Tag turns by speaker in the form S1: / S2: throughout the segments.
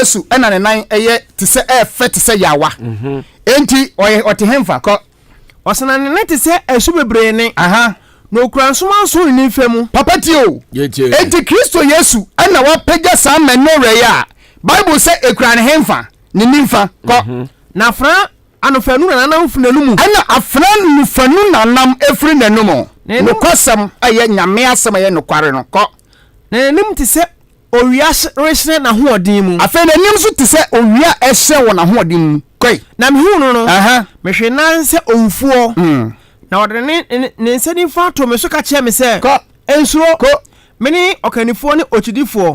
S1: Yesu ena ne nan eye te se efe te se yawa enti ote hemfa ko
S2: osana ne ne te se esu bebre ne no kransoma so ni femu
S1: papa ti o enti Kristo Yesu ena wa pega sa menore ya Bible say ekura ne hemfa ne nimfa ko
S2: na fra anofanu na nanam funalumu
S1: ana afra nufanu nanam efri nanumo no kosam aye nyame asem aye no kware no ko
S2: na nim te se owia resne na hoodin mu
S1: afa na nim so te se owia ehye wo na hoodin mu koi
S2: na me hu no mehwe nan se owufuo na odre ne nsani fa to me so ka che me se
S1: ko
S2: ensuro ko meni okanifo ne ochidifo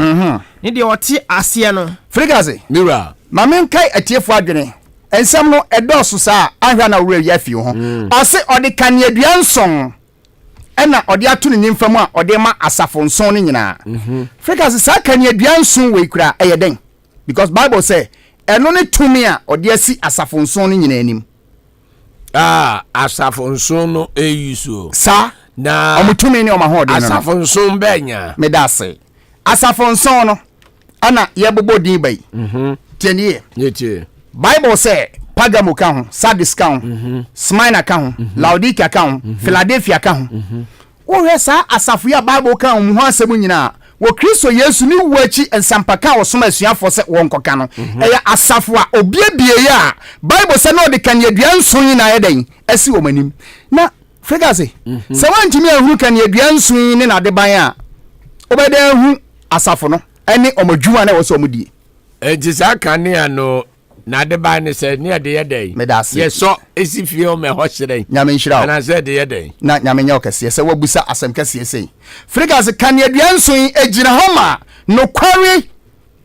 S2: ne de oti ase no
S1: frigaze
S3: mira
S1: mamen kai atiefo adwene ensam no edoso sa ahwa na wura yafi ho ose ode kaneadua nson ena ode ato ne nimfam a ode ma asafo nson ne nyina frigaze sa kaneadua nson we kura eyeden because Bible say eno ne tumi a ode asi asafo nson ne nyina anim
S3: asafo nson no eyuso
S1: sa na omutumi ne omahode no
S3: asafo nson benya
S1: medase asafo nson no ana yebobo din bai tienie
S3: yetie
S1: Bible say Pergamo ka ho Sardis ka ho Smyrna ka ho Laodicea ka ho Philadelphia ka ho wo hwesa asafo ya Bible ka ho mu asem nyina wo Kristo Yesu ni wachi ensampaka wo soma asuafo se won koka no eya asafo a obiebie ya Bible say no de kan yadua nson nyina yeden asi wo manim na figase se wantimi ahuru kan yadua nson ni na de ban a obeda hu asafo no ene omadwuma na wo so omudie
S3: ejisa kania no na de ba ne se ne de yedai ye so esifie o me ho hyerɛn
S1: nyame nhyira
S3: ana se de yedai
S1: na nyame nya okese se wabusa asem kese sei frigas kan yadua nson ejira homa no kware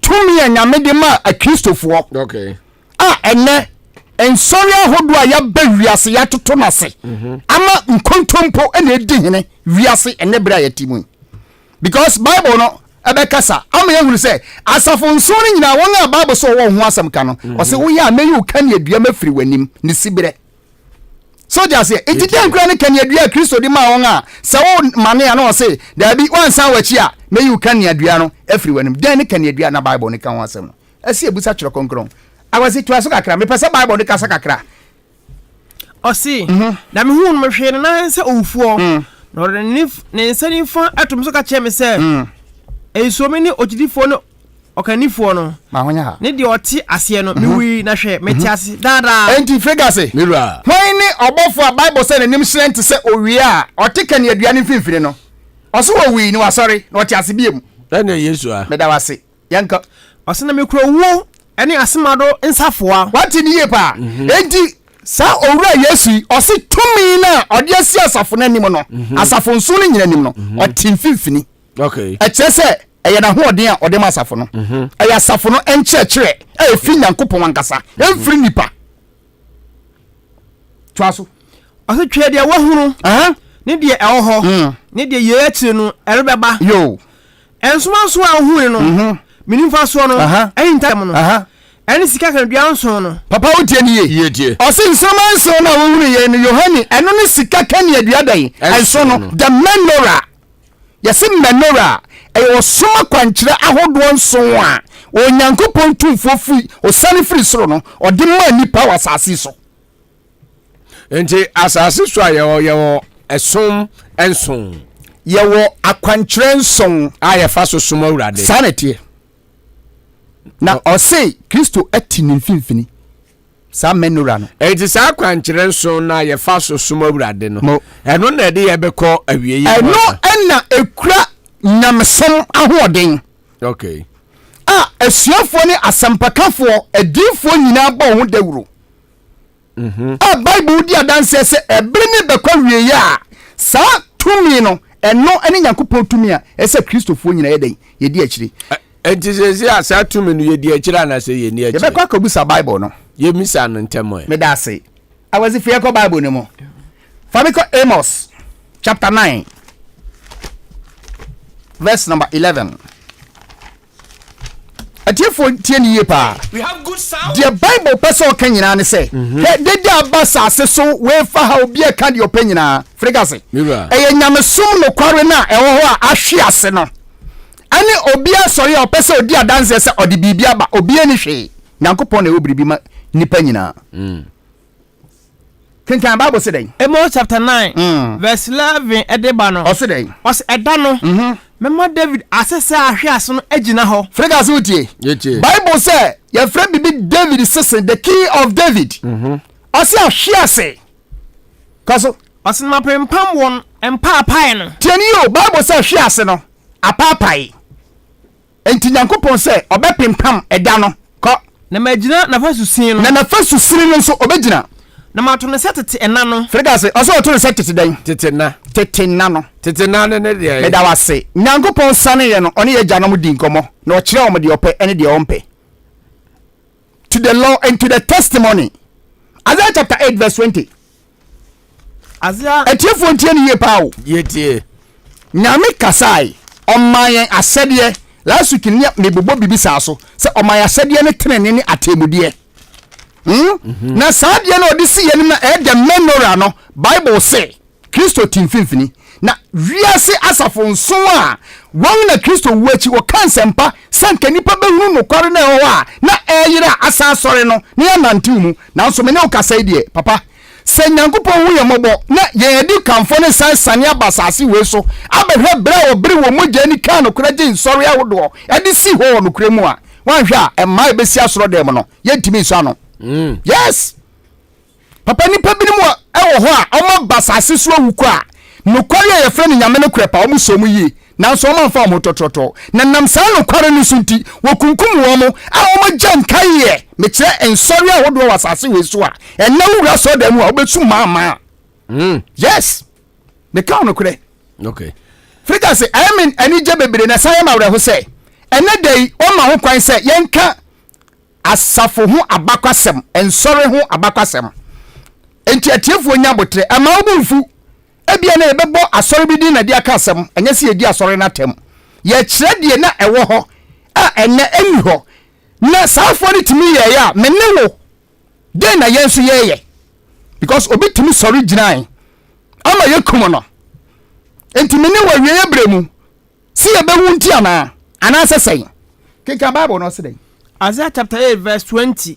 S1: tumi nyame de ma a Kristofo
S3: okay
S1: ene ensori ahodo a ya ba wiase ya toto nase ama nkontompo ene edi hene wiase ene bra ya timu because Bible no abekasa ama yehuru se asafo nson nyina won a Bible so wo ho asem ka no o se wo ya meyu kan yadua mafiri wanim ne sibire so just say etidan kura ne kan yadua Kristo di ma won a se wo mane ya no o se da bi wansan wachi a meyu kan yadua no afiri wanim den ne kan yadua na Bible ne kan ho asem no asi ebusa kyerɛ konkron awase to aso kakra me pese Bible de kasa kakra
S2: osi na me hu no hwe na se owufuo no ne nsani fa atum so ka che me se so many ochidifo no okanifo no
S1: ma honya ha
S2: ne de oti ase no mewi na hwe metiase dada
S1: enti figase
S3: mira
S1: when ni obofo a Bible say nanim strength say owie a otekani aduane mfimfini no oso owi ni wasori na oti ase biem
S3: na Yesu a
S1: meda wase yanka
S2: oso na mekro wo ene asemado nsafoa
S1: wati ni yepa enti sa owura Yesu osi tumi na ode asi asafo na nim no asafo nso no nyina nim no oti mfimfini
S3: okay
S1: echese eye na hoodin a ode masafo no eye asafo no enchekere fi Nyankopon ankasa emfiri nipa twaso
S2: oso twa dia wahuru ne dia ewo ne dia ye achi no erebeba
S1: yo
S2: ensoma so ahuru no minimfa so no ehintam no eni sika kan bia nso no
S1: papa wotie ni ye
S3: tie
S1: osi nsoma nso na wohuru ye ni Yohani eno ne sika kan ye duadan enso no the menorah yesi menorah eyo soma kwankyere ahodo nso a Onyankopon tumfo fi osani firi soro no ode ma nipa wasase so
S3: enti asase so ayo esom enson
S1: yewo akwankyere nson
S3: aye fa so soma urade
S1: sanete na ose Kristo atini mfimfini sa menorah no
S3: enti sa kwankyere nson na ye fa so soma urade no eno na de ye bekọ awie yi
S1: eno na ekura nyamsom ahoden
S3: okay
S1: asuafo ne asampakafo adifo nyina ba ho dawuro Bible di adanse se ebre ne bekọ wie ya sa tumi no eno ene Nyankopon tumi a ese Kristofo nyina yeden yedi akire
S3: enti se asa tumi no yedi akire na se yeni akire
S1: ye bekọ akabusa Bible no
S3: ye misa no ntemo
S1: me da se awazi fie ko Bible ne mo famiko Amos chapter 9 verse number 11 atiefo tie ni ye pa
S2: we have good sound
S1: the Bible person kan nyina ne se de abasa se so we fa ha obi e ka de opanyina frigase
S3: mira
S1: nyamesum no kware na ewo ho a ahwe ase no ane obia sori a opese odi adanse se odi bibia ba obia ni hwe nyankopon na obribi ma nipa nyina Can Bible say then?
S2: Amos chapter 9, verse 11. Edebano.
S1: Or say then?
S2: Was Edano. Memo David asese ahwe aso no agina ho.
S1: Frega so tie. Bible say your friend be David sesen the king of David. Ose ahwe ase. Kaso
S2: ose na pempam won empa apai no.
S1: Tieni yo Bible say ahwe ase no. Apapai. Enti Nyankopon say obepempam eda no. Ko
S2: na magina na fa susin no.
S1: Na fa susin no so obegina.
S2: Na ma to ne setete ena no.
S1: Frega say oso to ne setete dan. Tete na no.
S3: Tete na ne de.
S1: Meda wase. Nyankopon sane ye no one ye janom di nkomo. Na o kire o de ope ene de ompe. To the law and to the testimony. Isaiah chapter 8 verse 20.
S2: Isaiah
S1: etiefo ntie ne ye pawo.
S3: Ye tie.
S1: Nyame kasai omayen asede last week ne mebobo bibisa so se omayen asede ne tenene ne atemude. Na saade na odi si ye na the menora no Bible say Kristo timfimfini na wiase asafo nso a won na Kristo wuachi wo kansempa sanka nipa behunu no kware na ho a na eyira asa sore no ne ya nantimu na nso me ne okasai die papa se Nyankopon hu ye mobo na ye di kamfo ne sansane abasase we so abehwe bra obiri wo mogya ni kan no kura gin sore awodo e di si ho no kura mu a wan hwe a emma ebesi asoro dem no ye ntimi so ano. Yes. Papa ni pebini mu ewo ho a omo basase so awuko a no kware ye frɛ nyame ne krepa omo so mu yi nanso omo mfa omo tototo na nam sa no kware no sunti wokunkum wo mo a omo gyan kaye me kire ensori a wodo wasase we so a enna wura so da mu a obesu mama. Yes. Me ka no kure.
S3: Okay.
S1: Frika say I mean ani je bebere na say ma wura ho say enna dai o ma ho kwan say yenka asafo ho abakwasem ensori ho abakwasem enti atiefo nya botre ama obunfu ebia na ebebo asori bi di na di aka asem enye se edi asori na tem ye kire die na ewo ho a enne eni ho na safo ni timi ye ya menne wo de na yensu ye because obi timi sori ginan ama ye kumo no enti menne wo wie ye bremu si ye bewu nti ana sesen keka Bible no se den
S2: Isaiah chapter 8 verse 20.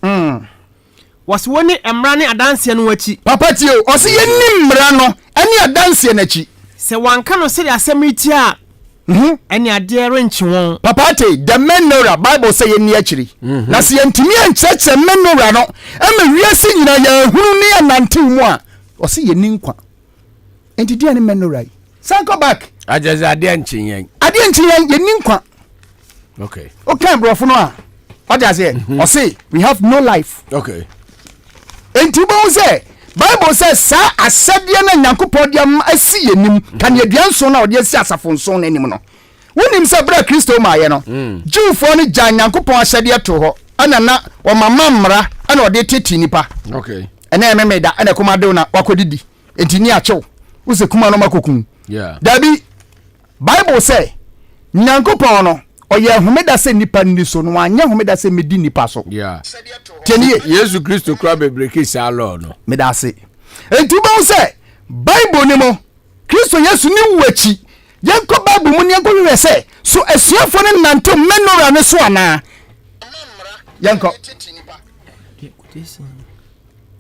S2: Was woni emra ne adanse no wachi.
S1: Papa tio, o se yenni mra no, ene adanse na chi.
S2: Se wanka no se asem iti a. Ene ade renchi won.
S1: Papa te, the menora Bible say yenni achiri. Na se yentimi encheche menora no, eme wiase nyina ya hunu ne anante mu a, o se yenni nkwa. Enti dia ne menora. Sanko back.
S3: Ajaza ade enchinyen.
S1: Ade enchinyen yenni nkwa.
S3: Okay.
S1: Okay, bro for no a. What does it? Or say we have no life.
S3: Okay.
S1: And Tibo say Bible says sa asede na Nyankopon dia asi yenim kan yeduan so na ode asi asafo so na enim no. Wonim say bra Kristo ma ye no. Jewfo ni jan Nyankopon asede to ho. Ana na o mama mra ana ode teti nipa.
S3: Okay.
S1: Ena ememe da ana kuma de na wakodidi. Entini achew. Wo se kuma no makokun.
S3: Yeah.
S1: Dabi Bible say Nyankopon no oye homeda se nipa ni so no anya homeda se medi nipa so.
S3: Yeah.
S1: Tieni
S3: Yesu Kristo kwa bebreki sa lo no.
S1: Meda se. Enti ba se Bible ni mo Kristo Yesu ni wachi. Yanko Bible mu ni yanko we se so asuafo ne nante menora ne so ana. Yanko.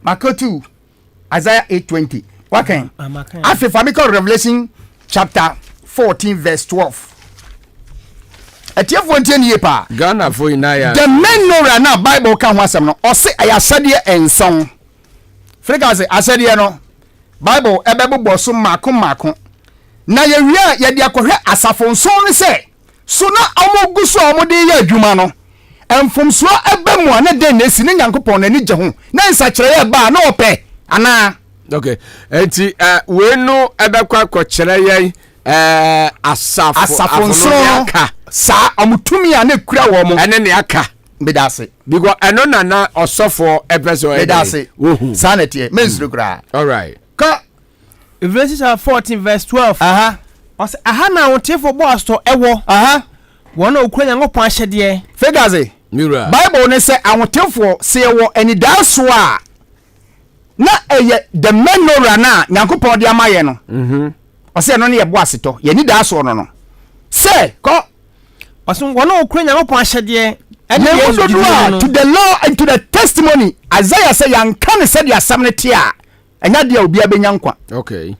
S1: Makotu Isaiah 8:20. Wakan. Afi Famiko Revelation chapter 14 verse 12. Etiefo ntien ye pa
S3: Ghana fo inaya
S1: the menora na Bible kan ho asem no o se ayasade enson frika se asade no Bible ebebo so mako na ye wia ye de akohwe asafo nson ne se so na amogu so amode ye adwuma no emfomso ebemu na den na esi ne Nyankopon na ni gye ho na nsa kire ye ba na ope ana.
S3: Okay. Enti we no ebekwa ko kire ye asafo nson sa
S1: amutumi a na kura wo mo
S3: ene ne aka
S1: bedase
S3: because eno na osofo epeso
S1: bedase sanity mensuru kura.
S3: All right.
S1: Ka
S2: Ephesians 14 verse 12. Os na wotefo boss to ewo wona okura Nyankopon ahyede
S1: fegaze
S3: mira
S1: Bible ne se awotefo se ewo eni daso a na eye the menora na Nyankopon de amaye no o se no ne ye boaseto ye ni daso no se ko
S2: Osun wono okura Nyankopon ahyede
S1: to the law and to the testimony. Isaiah say yanka ne said asam ne te a enya de obi abenya nkwa.
S3: Okay.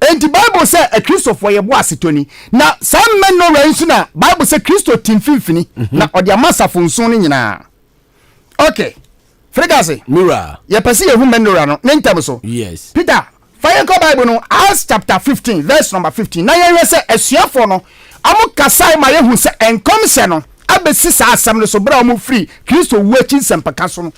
S1: And the Bible say a Christo for ye bo asetoni. Na some men no range na Bible say Christo timfimfini na odi amasa fonso ne nyina. Okay. Fregase.
S3: Mura.
S1: Ye pese ye hu men no ra no. Nentam so.
S3: Yes.
S1: Peter, fire ko Bible no Acts chapter 15 verse number 15. Na ye say asuafo no amu kasai ma ye hu say enkom se no abesi sa asam no so bra mu free Christo wu achi sempaka so no.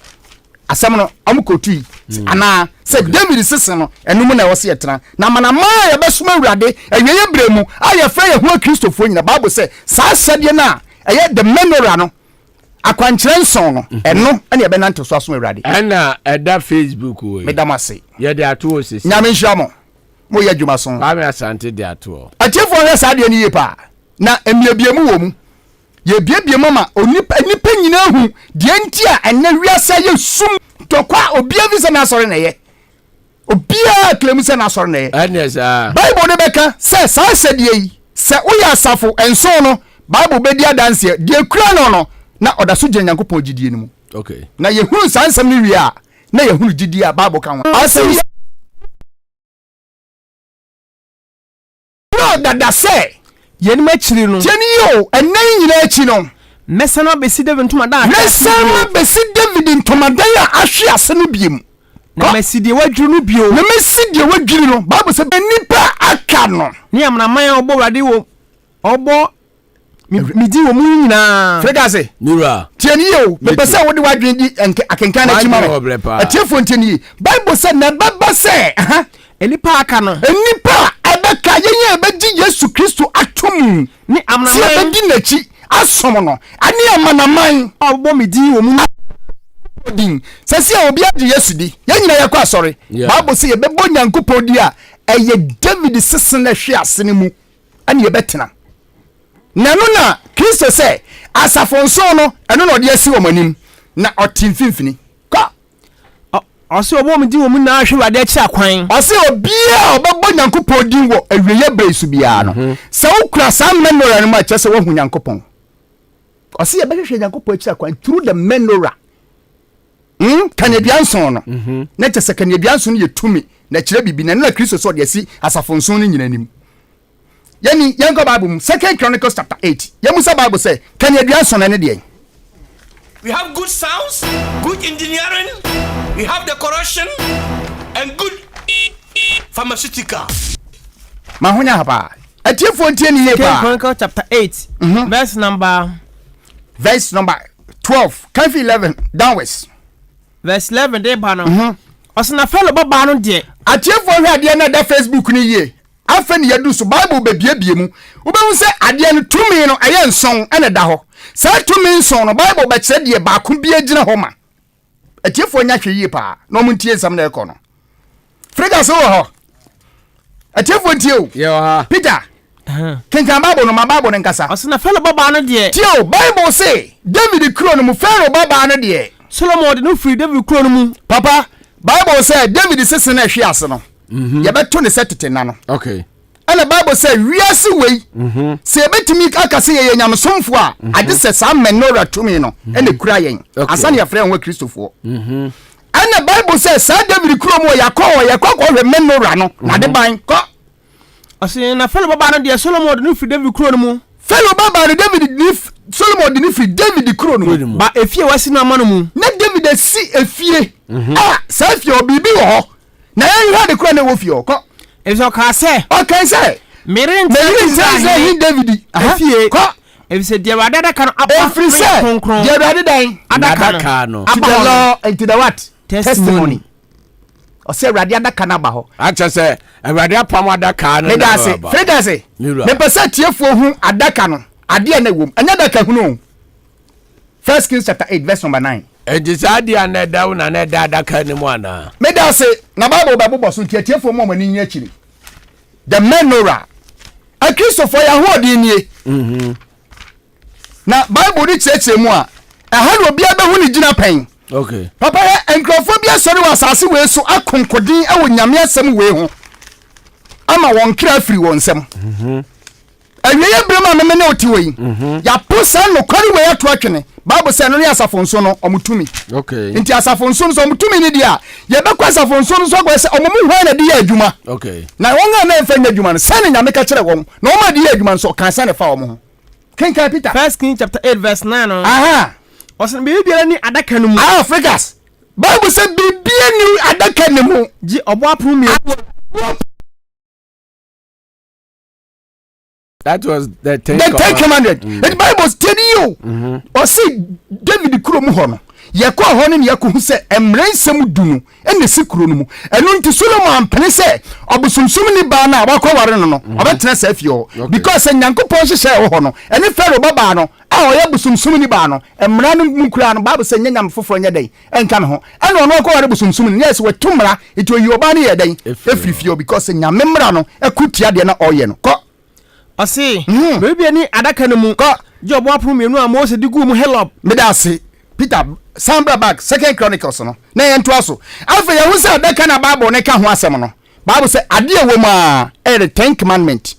S1: Asam no amu kotu ana say David sese no enum na wose yetran na manama ya besuma urade enye bremu aye fra ye hu Christofo nyina Bible say sa sade na eye the menorah no akwankyere nson no eno ene be nante so aso urade
S3: ana eda Facebook we
S1: medamase
S3: ye de ato osisi
S1: nyame nhwamo mo ye dwuma so
S3: ba me asante de ato
S1: achefo ye sa de ni ye pa na emiabiemu wo mu ye biebie mama onipa nyina hu de ntia ene wiasa ye sum tokwa obia visa na sori na ye obia klemu se na sori na ye
S3: anesa
S1: Bible ne beka se sa sede yi se uya asafo enso no Bible be dia dance de kura no na odaso gye Nyankopon gidie ni mu.
S3: Okay.
S1: Na ye hunu sansam ni wi a na ye hunu gidie a Bible kan wa ase no dada se
S2: yeni machiri no
S1: jeni yo enan nyina achi no
S2: mesana besi David ntomadan
S1: mesana besi David ntomadan a ahwe ase no biem
S2: na mesidi wadwuru no bio
S1: na mesidi wadwuru no Bible se benipa aka no
S2: ni amna man obo wade wo obo midi wo mu nyina
S1: Fregase
S3: Mura
S1: tieni yo be pese wo de wadwen di akenkan na chima atiefo ntieni Bible se na baba se
S2: enipa aka no
S1: enipa abeka yenye beji Yesu Kristo atom
S2: ni amna man
S1: se be di nachi asom no ani amanaman
S2: obo midi wo mu
S1: din sese obi adi Yesu di yenyina yakwa asori Bible se ye bebo Nyankopon di a eye David sesen na hwe asene mu ani ye betena nanu na Kristo se asafonso no eno na odi asi wo manim na otimfimfini ka
S2: ose obo midi wo mu na hwe wade achi akwan
S1: ose obia obebo Nyankopon din wo awieye bresu bia no se ukura sa menorah no ma chese wo hu Nyankopon ose ye behwe Nyankopon achi akwan through the menorah Canadian no na chese Canadian no ye tumi na kire bibi na Kristo so de asi asafonso no nyina nim yani yango Bible 2 Chronicles chapter 8 yamusa Bible say Canadian so na ne de
S4: we have good sounds, good engineering, we have decoration and good pharmaceutical
S1: mahonya hapa atiefo ntie ni ye pa
S2: Chronicles chapter 8 verse number 12 can 11 downwards verse 11 de ba no osna fellow baba no de
S1: atiefo hwe ade na da Facebook ni ye afa ni yadu so Bible be biebie mu wo be hu se ade no tumi no aye nson ene da ho sa tumi nson no Bible be kire de ba ko bi agina ho ma atiefo nya hwe yi pa no mu ntie nsam na ekọ no frega so ho atiefo ntie o
S3: ye ha
S1: Peter kenkan Bible no ma Bible nkasa
S2: osna fellow baba no de
S1: tio Bible say David kro no mu Pharaoh baba no de
S2: Solomon de no free David kro no mu
S1: papa Bible say David sese na hwe ase no ye beto ne setete na no
S3: okay
S1: and the Bible say wiase wey se betimi aka se ye nyamsomfo a ade se sa menorah tumi no ene kura yen asane ya frɛ ho Kristofo and the Bible say sa David kuro mo yakɔ hwe menorah no na de ban kɔ
S2: ase na fellow baba no de Solomon de no free David kro no mu
S1: fellow baba no David ni Solomon de ni free David kuro no mu
S2: ba efie wasi na amano mu
S1: na David si efie sa efie obibi wo ho na yen hwa de kuro na wo fie kɔ
S2: eso ka se
S1: okay say
S2: Merin
S1: say David
S2: efie ko efise de wada da kan apa
S1: konkron de wada dan
S3: adaka no
S1: to the law and to the what testimony o say wada adaka na ba ho
S3: acha se wada apam adaka no
S1: me da se freda se me pese tiefo hu adaka no ade na wom anya adaka hu no 1 Kings chapter 8 verse number 9
S3: ejisadi aneda una na da adaka ni mu ana
S1: me da se na Bible ba bobo so tiefo mo mani nya chiri the menorah a Christopher ya ho di nie na Bible di cheche mu a ha no bia be hu ni gina pen
S3: okay
S1: papa enkrofo bia sori wasase we so akonkodin e wo nyame asem we ho ama won kra firi won sem awie brema me ne otiwe ya posa no kwari we ato atwene Bible say no ne asafo nso no omutumi
S3: okay
S1: nti asafo nso no omutumi ni dia ye be kwa asafo nso no so go say omumu hwan na di ya adwuma
S3: okay
S1: na won na mfa nya adwuma no sane nyame ka kire won na o ma di ya adwuma so kan sane fa wo ho kenka Peter
S2: 1 Kings chapter 8 verse 9
S1: aha
S2: osan be bia ni adaka no mu
S1: Africans Bible say bibia ni adaka ne mu
S2: ji obo apru mi
S3: that was the
S1: 10 commandment the Bible is telling you or see David kuro mu ho no ye ko ho ne ye ko hu se emrensem dunu ene si kuro no mu enu nti Solomon pene se obusumsum ni ba na abakọ ware no no obetena se afio because nyankopon hye ho no ene Pharaoh baba no a o ye busumsum ni ba no emra no mu kura no Bible se nyanyam foforo nya dai enka me ho ene ono ko ware busumsum ni yes we tumra ito yi oba ne ye dai efrifio because nyamemra no ekutia de na oye no ko
S2: ase bebia ni adaka no mu
S1: ko
S2: job apru mienu a Moses digu mu help
S1: me da se Peter Sambra back 2 Chronicles no na ye nto aso afa ye hu se adaka na Bible ne ka ho asem no Bible say ade ewo ma the 10 commandment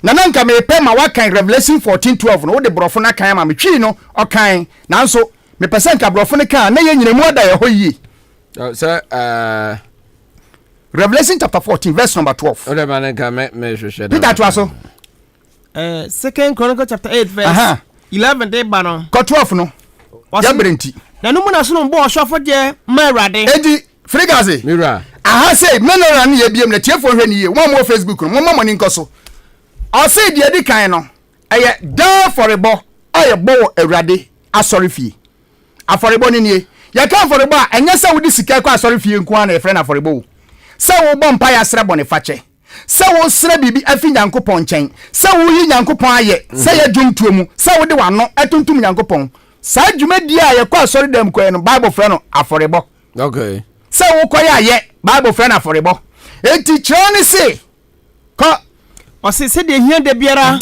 S1: na nanka me pe ma wakan Revelation 14:12 no wo de brofo na kan ma me twi no okan nanso me pese nka brofo ne kan na ye nyina mu oda ye ho yi Revelation chapter 14 verse number 12
S3: ode ma nanka me hwehwe
S1: Peter to aso
S2: 2 Chronicles chapter 8 verse 11 de ba no
S1: ko 12 no ya brenti
S2: na no mu na so no bo osofo de ma Awurade
S1: edi frigaze
S3: mira
S1: aha say menora ne ye biem na tiefo hwe ne ye wo mo Facebook no mo mo ni nkoso o say de edi kan no eye da forebo aye bo Awurade asori fie aforebo ne ne ye ka aforebo a enye se wodi sika kwa asori fie nko na e frɛ na aforebo se wo bɔ mpa ya srɛ bɔ ne fache se wo srɛ bibi afi nyankopɔn nkyɛn se wo yi nyankopɔn aye se ye dwumtuo mu se wo de wano etuntum nyankopɔn sa dwumadi a ye kwa asori dem ko no Bible frɛ no aforebo
S3: okay
S1: se wo koya ye Bible frɛ na aforebo enti kyerɛ ne se ko
S2: o se de hia de biara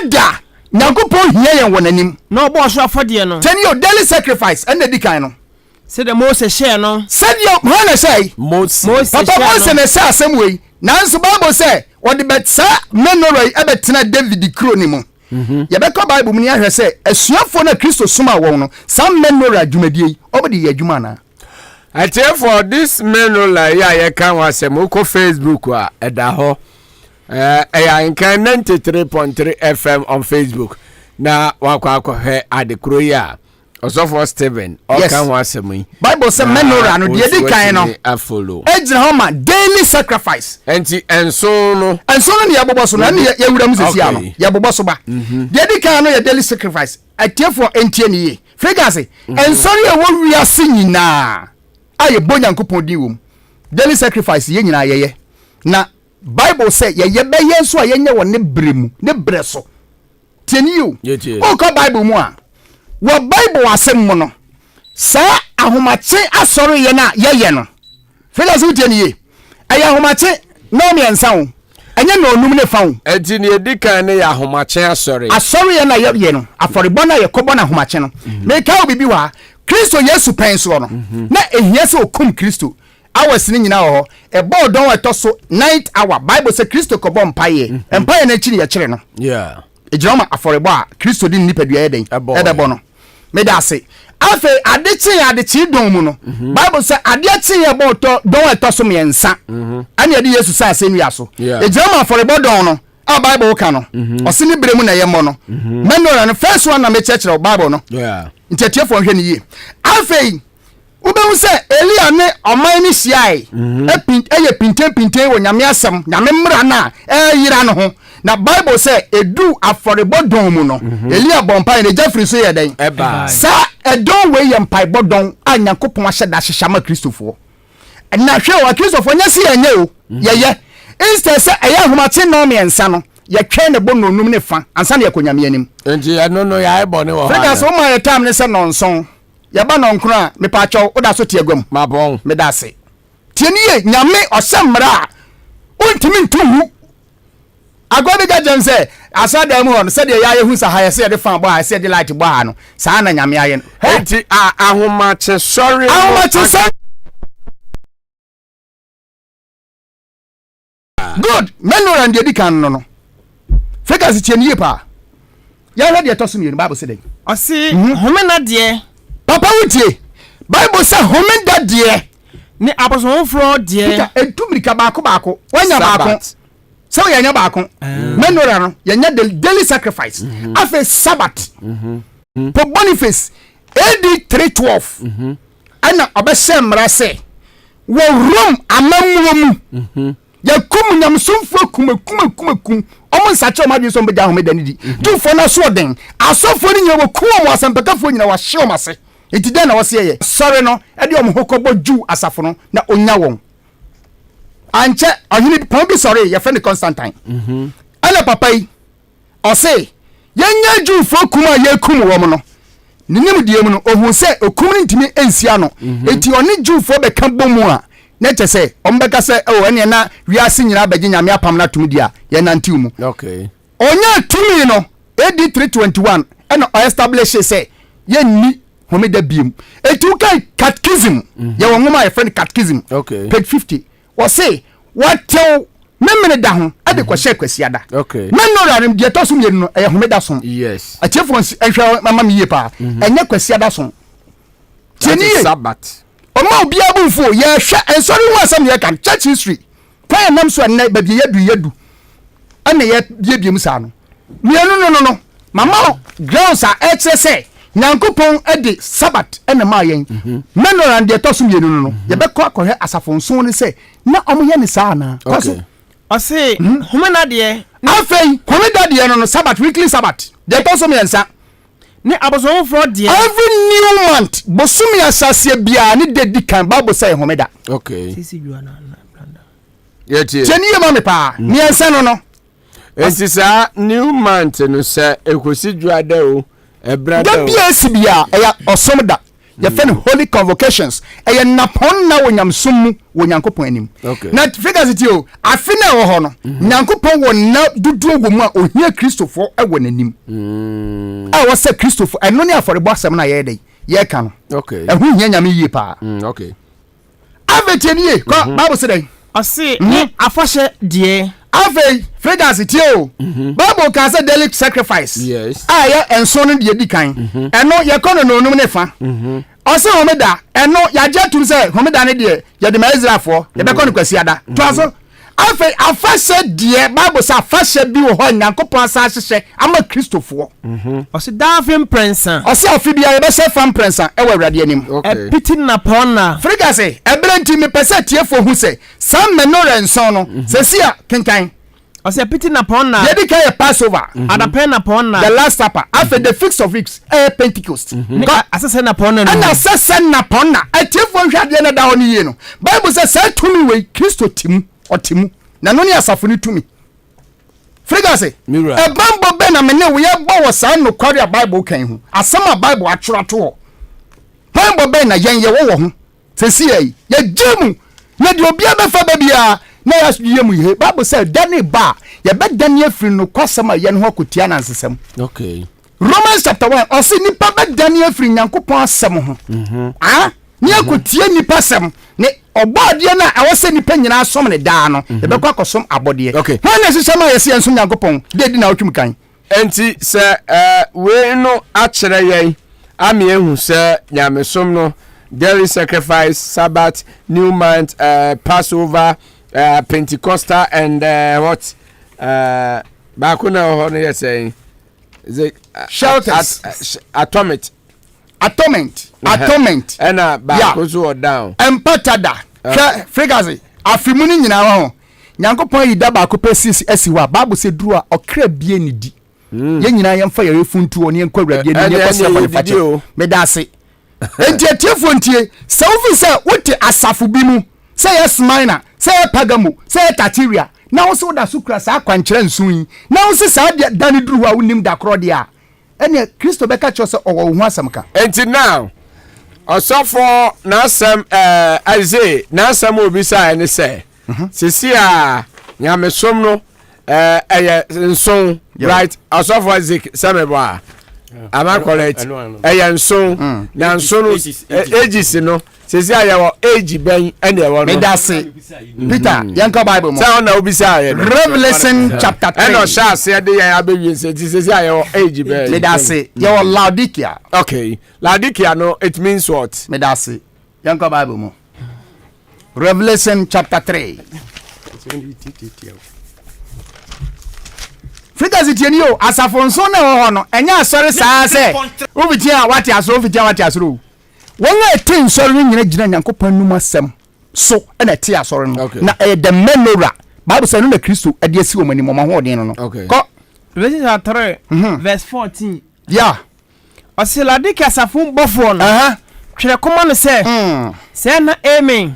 S1: da nyankopɔn hia yen wonanim
S2: na obo so afode no
S1: tell your daily sacrifice and the dikan no
S2: se de Moses share no
S1: said your hana say
S3: Moses
S1: papa Moses na say asem we nanso Bible say what the bet sa menoroi ebetena David kro ni mu ye be ko Bible mu ni ahwe say asuafo na Kristo suma won no sam menora adwumadie obodi ye adwuma na
S3: I tell for this menora ya ye kan wasem ko Facebook a eda ho Ahenkan 9.3 FM on Facebook na wakwa he adekro ya Osofo Steven kan wasem
S1: Bible say menora no de di kan no
S3: afollow
S1: ejina ho ma daily sacrifice
S3: enti enso no
S1: ne yabobo so na ne yewuram sisi ano yabobo so ba de di kan no ye daily sacrifice atiefo entie ne ye figase enso ne wo wiase nyina aye bonyankopon di wom daily sacrifice ye nyina ye na Bible say ye be yenso a yenye wo ne bremu ne breso tieniu o ko Bible mu a wo Bible asem mu no sa ahomache asoro ye na ye no figase tieniye aya ahomache no me ensa wo enye no onum ne fa wo
S3: enti ne edikan ne ya ahomache asoro
S1: ye na ye no aforebo na ye kobo na ahomache no me ka obibi wa Kristo Yesu penso no na ehia se okum Kristo hours ni nyina ho e bo don etoso 9th hour Bible say Kristo ko bo mpaye mpaye na chiri ye kire no
S3: yeah
S1: ejiroma aforebo a Kristo di nipadua ye den edebo no me da se afe adechi don mu no Bible say adechi ye bo to don etoso me nsa ane ade Yesu sa asenu aso ejiroma aforebo don no a Bible ka no osini bremu na ye mo no menora no first one na me chekire Bible no
S3: yeah
S1: ntetiefo hwe ne ye afei ubemu se Elia ne oman ni siai pinten wo nyame asem nyame mra na yira no ho na Bible say edu aforebo don mu no Elia bompa ne Jeffrey so ye den sa edon we ye mpai bodon anyakopon ahyeda hyehyama Kristofo na hwe wa Kristofo nya si enye o ye instead say eya homate no me ensa no ye twa ne bo no num ne fa ansa na yakonyame anim
S3: enti no ya ebo ne wo ha
S1: fika so ma ye time ne se nonson ye ba no nkro a me pa chaw oda so tie agwam
S3: mabon
S1: me da se tie ni ye nyame osemra ontimi ntuhu agwabe ga jense asada mu hon se de ya ye hu sa ha ye se de fan bo ha se de light bo ha no sa na nyame aye no
S3: enti ahomache sorry
S1: good menora ndi kan no figures tie nie pa ya hwe de toso mienu Bible say dey
S2: ɔse homena deɛ
S1: papa wutie Bible say homeda deɛ
S2: ne abosomfro deɛ
S1: entumrika baako wanya baako so yanya baako menora no yanya daily sacrifice afa Sabbath for Boniface AD 312 ana obese mra say wo Rome amamuo mu yakum nyamsomfo kumakum omo nsache o madwe so mbeda homeda ni di dufo na so den asofo ni nyawo kuo mo asempakafo nyina wa hye o mase etide na wose ye sorry no e de o mo hokobo ju asafo no na onya won anche ohini pon bi sorry ye friend Constantine ala papa yi o say yenya ju fo kuma ye kum wo mo no ninim die mu no ohun se okum ntimi ensia no eti oni ju fo be kan bomu a na chese ombeka se o ene na wiase nyina bagi nyame apam na tum dia ye nantiw mu
S3: okay
S1: onya tumi no AD 321 ena o establish se ye ni homeda biem etu kai catechism ye wonoma ye friend catechism
S3: okay
S1: page 50 o say what tell memene da ho ade ko hye kwasiada
S3: okay
S1: menora rim de tosum ye no ye homeda som
S3: yes
S1: achefo ehwa mama mi ye pa enye kwasiada som tieni
S3: Sabbath
S1: Oma obia bunfo ye hwe ensori hu asem ye kan church history kwa nam so na ba bi yadu ana ye biem sa no mienu no mama grounds a eche say nyankopon ade Sabbath ena ma yen menoran de tosum ye no ye be kwa kohwe asafo nso ne say na omo ye ne sa na
S3: okay
S2: ɔse homena deɛ
S1: afei homeda de no Sabbath weekly Sabbath de tosum ye nsa
S2: ne abosomfro deɛ
S1: every new month bosumi asase bia ne de dikan Bible say homeda
S3: okay
S2: sisi juana blanda
S3: yeti
S1: teni ye ma me pa ni ensa no
S3: enti sa new month no se ekosi juada o ebrada
S1: da bia sibia eya osomda ye fen holy convocations eya napon na wonyamsum mu wonyankopon anim na figures it o afina wo ho no nyankopon wo na dudu wo mu a ohia Kristofo ewo nanim a wo se Kristofo eno ne aforebo asem na ye dey ye ka no
S3: okay
S1: ehu hia nyame yie pa
S3: okay
S1: avetenie ko Bible say dey
S2: ɔse ne afahye deɛ
S1: afei figures it o Bible can say daily sacrifice
S3: yes
S1: ya enso no de di kan eno ye kono no onum ne fa ose homeda eno ya je tum say homeda ne de ye de ma Israelfo ye be kono kwasiada to aso afei afashe de Bible say afashe bi wo ho nyankopon asa hyehyɛ ama Kristofo
S2: ɔse dafem prensa
S1: ose afibia ye be se fam prensa e wa awurade anim
S2: epiti na pona
S1: figures ebranti me pese tiefo hu say sam menore enso no sesia kenkan
S2: ɔse epiti na pona
S1: ye di kai Passover
S2: adapen na pona
S1: the last supper after the fix of weeks Pentecost
S2: asese na pona
S1: ana asese na pona atiefo hwade na da ho ne yie no Bible says say tumi we Kristo timu otimu na no ne asafo ne tumi frigase bambo be na mene we ye bo wo sa no kware Bible kan hu asema Bible atwerato ho bambo be na yen ye wo ho sesi yi ye gemu na de obia be fa ba bia na ya suye mu ihe Bible say dani ba ye be dani afiri no kwasema ye no ho kotia na nsesem
S3: okay
S1: Romans chapter 1 osi nipa be dani afiri nyankopon asem ho ni akotie nipa sem ne obode na awose nipa nyina asom ne daa no ye be kwa kosom abode
S3: okay
S1: na na sesema ye se ensom nyankopon de di na otwum kan
S3: enti se we no akere yen ami ehu se nyamesom no daily sacrifice Sabbath new month Passover Pentecostal and what bakuna ho no yes saying is it
S1: shelters
S3: atonement
S1: ena
S3: bakozo down
S1: empatada fregazi afimu ni nyina ho nyankopon yi da bakopesis asiwa Bible se duru a okra bie ni di ye nyina ye mfa ye refuntu oni enko awurade ni ye kwose fa fache medase entietiefo ntie se ofi se wote asafo bi mu se ye Smyrna se ye Pergamo se ye Thyatira na wo se woda sukra sa akwankyere nsun na wo se sa dani duru a wonim da kro de a ene Kristo beka cho se owo hu asamka
S3: enti now osofo na asem Isaiah na asem obi sa ene se sisi a nyamesom no eye nson right osofo Isaac semebo a am I correct nso na nso no ages no sesi ayewo age ben ene ewo no
S1: me da se Peter yanka Bible mo
S3: say na obisa aye
S1: Revelation chapter 3
S3: eno sha se de yan abewi sesi ayewo age ben
S1: me da se your Laodicea.
S3: Okay, Laodicea no it means what?
S1: Me da se yanka Bible mo Revelation chapter 3 Fika zitieni o asafonso na ho no enya asori saa se obitia wati asoro obitia wati asoro wonga etin sori nyina gina Nyankopon numa sem so na ti asoro no na the menorah Bible say no na Kristo ade asi wo mani mo ma ho den no ko
S2: Revelation 3 verse 14
S1: yeah
S2: Laodicea asafo bofo no twere koma no se se na amen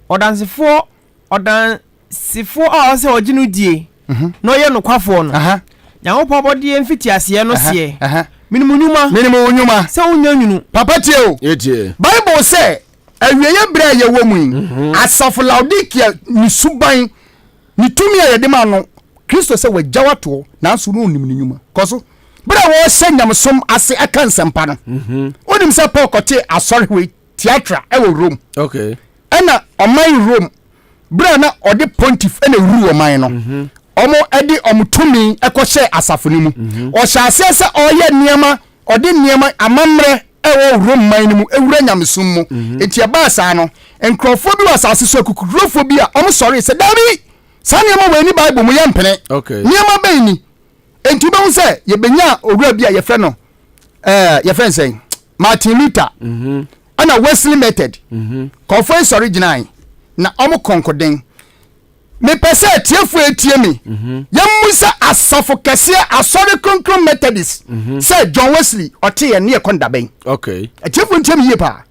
S2: odansifo a se oginu die no ye no kwafo no Nyankopon body mfiti ase no se minimu nyuma se unya nyunu
S1: papa tie o Bible say awieye bra ye wo mu asafo Laodicea ni suban ni tumi ya de ma no Kristo se wajawato na nso no nim nyuma koso bra wo se nyamsom ase aka nsempa no onim se Paul kote asori we theatra e wo Rome ena oman Rome bra na ode pontiff ena ru oman no omo edi omutumi ekose asafo ni mu o hyase se oye niema ode niema amamre ewo Rome man ni mu ewura nyamsom mu enti aba sa no enkrofo bi wasase so kukurofo bi a omo sori se dabi sa niema we ni Bible mu yempene niema be ni enti be hu se ye benya owura bi a ye fre no ye fre sen Martin Luther ana Wesley method konfo sori ginai na omo konkoden me pese tiefu etie mi yamusa asafo kese asori konkron methodist say John Wesley ote ye ne kondaben tiefu etie mi yepa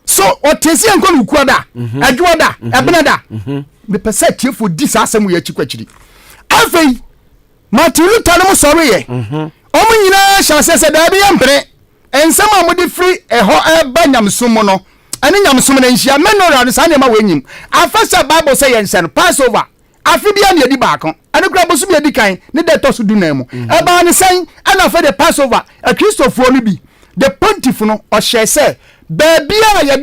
S1: so otesi enkon ukuada adwoda ebenada me pese tiefu di sa asem ye chikwachiri afei Martin Luther no sori ye omo nyina hyase da bi yempre ensem amodi free eho eba nyamsom no ani nyamsom na nhia menorah no sa ne ma wenyim afasa Bible say yensen Passover afi bia ne edi baako ani kura bosu bia di kan ne de to so du na mu eba ne sen ana fa de Passover a Christopher no bi the pontiff no o hye say ba bia ye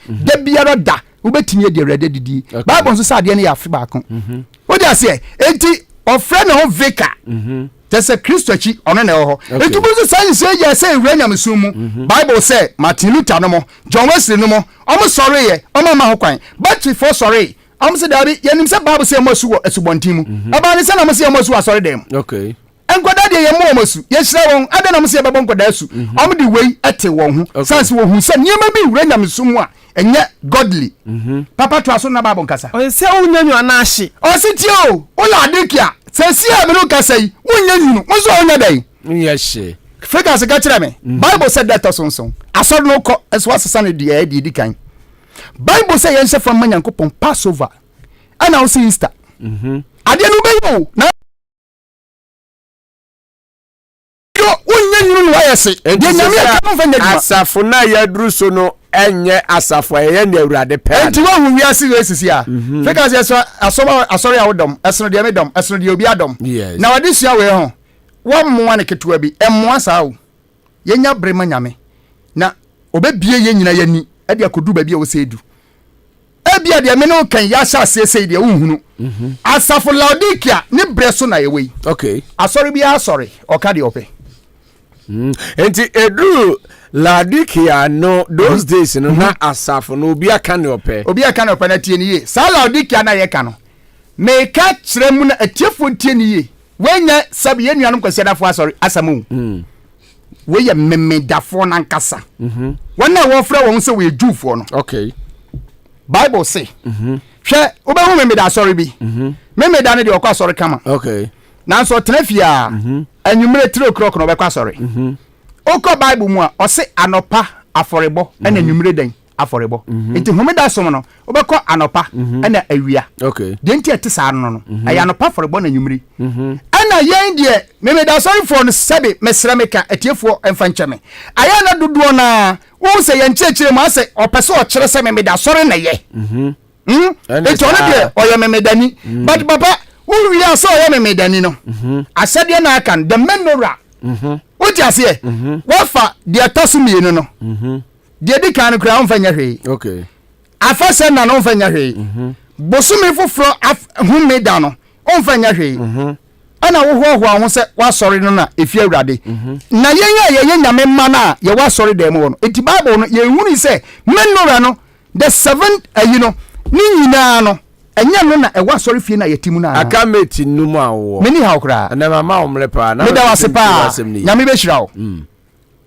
S1: de bia da ubetini de rede didi Bible nso sa de ne ya afi baako o dia say enti ofre ne ho vicar tese Kristo chi ono na ho etubuzu science ye say uranium sumu Bible say Martin Luther no mo John Wesley no mo omo sorry ye omo ma ho kwan but for sorry omo say dabi yenim say Bible say mo su wo asubontimu aba ne say na mo say mo su asori dem enkoda de ye mo mo su ye hira won ada na mo say bebo enkoda su omo di wei ate won ho science wo hu say niema bi uranium sumu a enye godly papa to aso na Bible nkasa
S2: o say unyanyu anahye
S1: o sitio o Laodicea sesi abinu kasai wonya nyunu mo so onya dai
S3: yes
S1: fika se ka kire me Bible said that sonson asoro no ko eso asesa ne di kan Bible say yen se from Nyankopon Passover ana o say Easter ade no be yo na wonya nyunu no ayese de nyame aka mfa nyaduma
S3: asafo na ya duru so no enye asafo ye na awurade pe
S1: enti wo hu wiase resisi a fika se so asoro ya wodom esno de medom esno de obi adom na wade sua we ho wo mmoa ne ketewa bi emmoa saa o yenya brema nyame na obebie ye nyina yani ade akodu ba bi a wo seedu ebia de me no kan ya sha sese de wo hunu asafo Laodicea ne breso na ye wei asori bi asori oka de ope
S3: enti edu Laodicea no those days no na asafo no obi aka ne ope
S1: na tie ni ye sa Laodicea na ye ka no me ka kire mu na atiefo tie ni ye wenya sabi ye nuanom kwasedafo asori asamu we ye memedafo na nkasa wona wo fra wo se we jufo no Bible say hwe obehu memeda asori bi memeda ne de okwa asori kama nanso tenafia anwumre 3 o'clock no bekwa asori oko Bible mu a o se anopa aforebo na anwumre den aforebo enti homeda som no obekọ anopa na awia de enti etisa no aya anopa aforebo na anwumre ana yen de memeda sorry for no sebe mesremeka etiefo emfancheme aya na dodo na wo se yen chechire mu ase opeso o kire se memeda sorry na ye enti ono de o ye memedani but papa we are so me dani no asade na kan the menora what you say what fa the atosumi no the di kan kra on fanya hwe
S3: okay
S1: afase na no fanya hwe bosumi foforo hu me da no on fanya hwe ana wo ho se wa sori no na efi awurade na ye nyame ma na ye wa sori dem wo no enti bible no ye huni se menora no the seventh ni nyina no enya no na e wa sori fie na yetimu na
S3: aka meti numu awo
S1: meni ha okra
S3: na mama omre pa na
S1: me da wase pa nyame be hira wo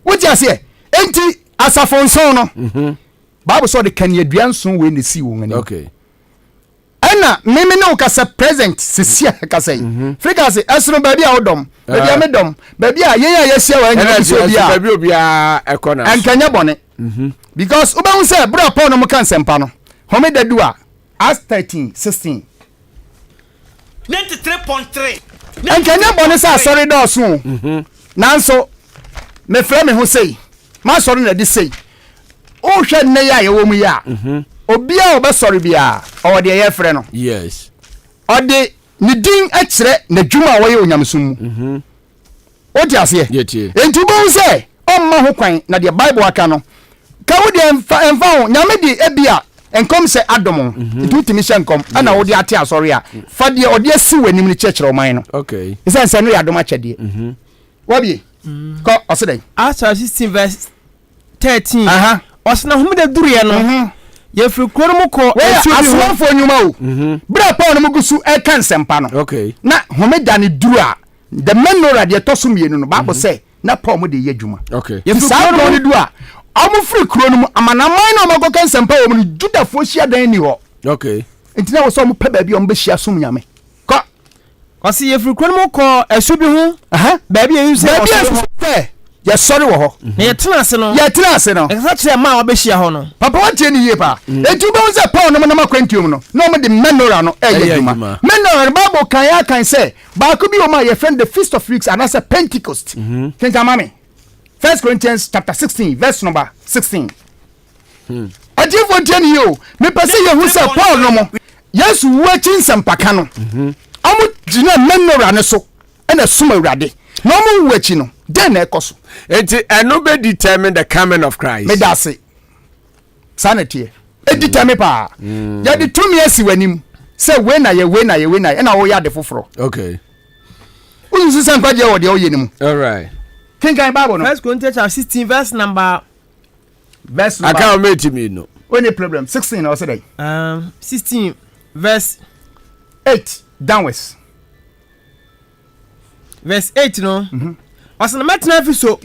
S1: wuti ase enti asafonson no bible so de kan aduanson we ne si wo ngani
S3: okay
S1: ana meme ne ukasa present sesia kasa yi frika se esro ba bia odom ba bia me dom ba bia ye yesia wa anya so bia
S3: ba bia obia ekona
S1: ankanya bone because uba hu se bro paul no kan sempa no home da du a as 13 16
S4: 93.3
S1: ankanya bone sa sorry do so nanso me fra me hu sei ma sorry na di sei o hwe ne ya ye wo mu ya obia obe sorry bia o de ye frɛ no
S3: yes
S1: o de ni din akire na dwuma wo ye onyamsum o di ase enti bo se o ma ho kwan na de bible aka no ka wo de emfa ho nyame di ebia enkom se adom nti utimi hye enkom ana wo de ate asɔre a fa de o de asi wanim ni kyekere o man no
S3: okay
S1: isan no ya adom akyɛde wo bi ko ɔsedɛn
S2: Acts 16 verse 13
S1: aha
S2: ɔsena homeda duriye no ye free kuro mu ko
S1: esu bi asomfo nyuma o bra paul no mugusu e kan sempa no
S3: okay
S1: na homeda ne duru a the menora de toso mienu no bible say na paul mu de ye adwuma
S3: okay
S1: ye free kuro ne du a amu free kuro no mu amanaman na omago kan sempa wo mu judafo hia dan ni ho
S3: okay
S1: entina wo so mu pa ba bi o mu be hia som nyame ko
S2: ɔsi ye free kuro mu ko esu bi ho
S1: aha
S2: ba bi ye use
S1: ba bi ye sorry wo ho
S2: na ye tena ase no ekasa kire ma obehia ho no
S1: papa watie ni ye pa etu be unse paul no na makwantium no no mo de menora no eye adwuma menora bible kan ya kan say ba ko bi o ma ye friend the feast of weeks and as a pentecost think amame 1 Corinthians chapter 16 verse number 16 ati fo tie ni yo me pese ye hu say paul no mo yesu wo chin sempaka no amu gina menora ne so ena suma awurade no mo wo achi no den na ekoso
S3: enti eno be determine the coming of Christ
S1: me dase sanity e determine pa ya de tumi asi wanim say we na ye na wo ya de foforo
S3: okay
S1: unsu san kwaje wo de wo ye nim
S3: all right
S1: king kan bible no
S2: 1 Corinthians 16 verse number
S3: aka meti me no
S1: any problem 16 or say
S2: 16 verse
S1: 8 downwards
S2: verse 8 no ɔsana metena fi so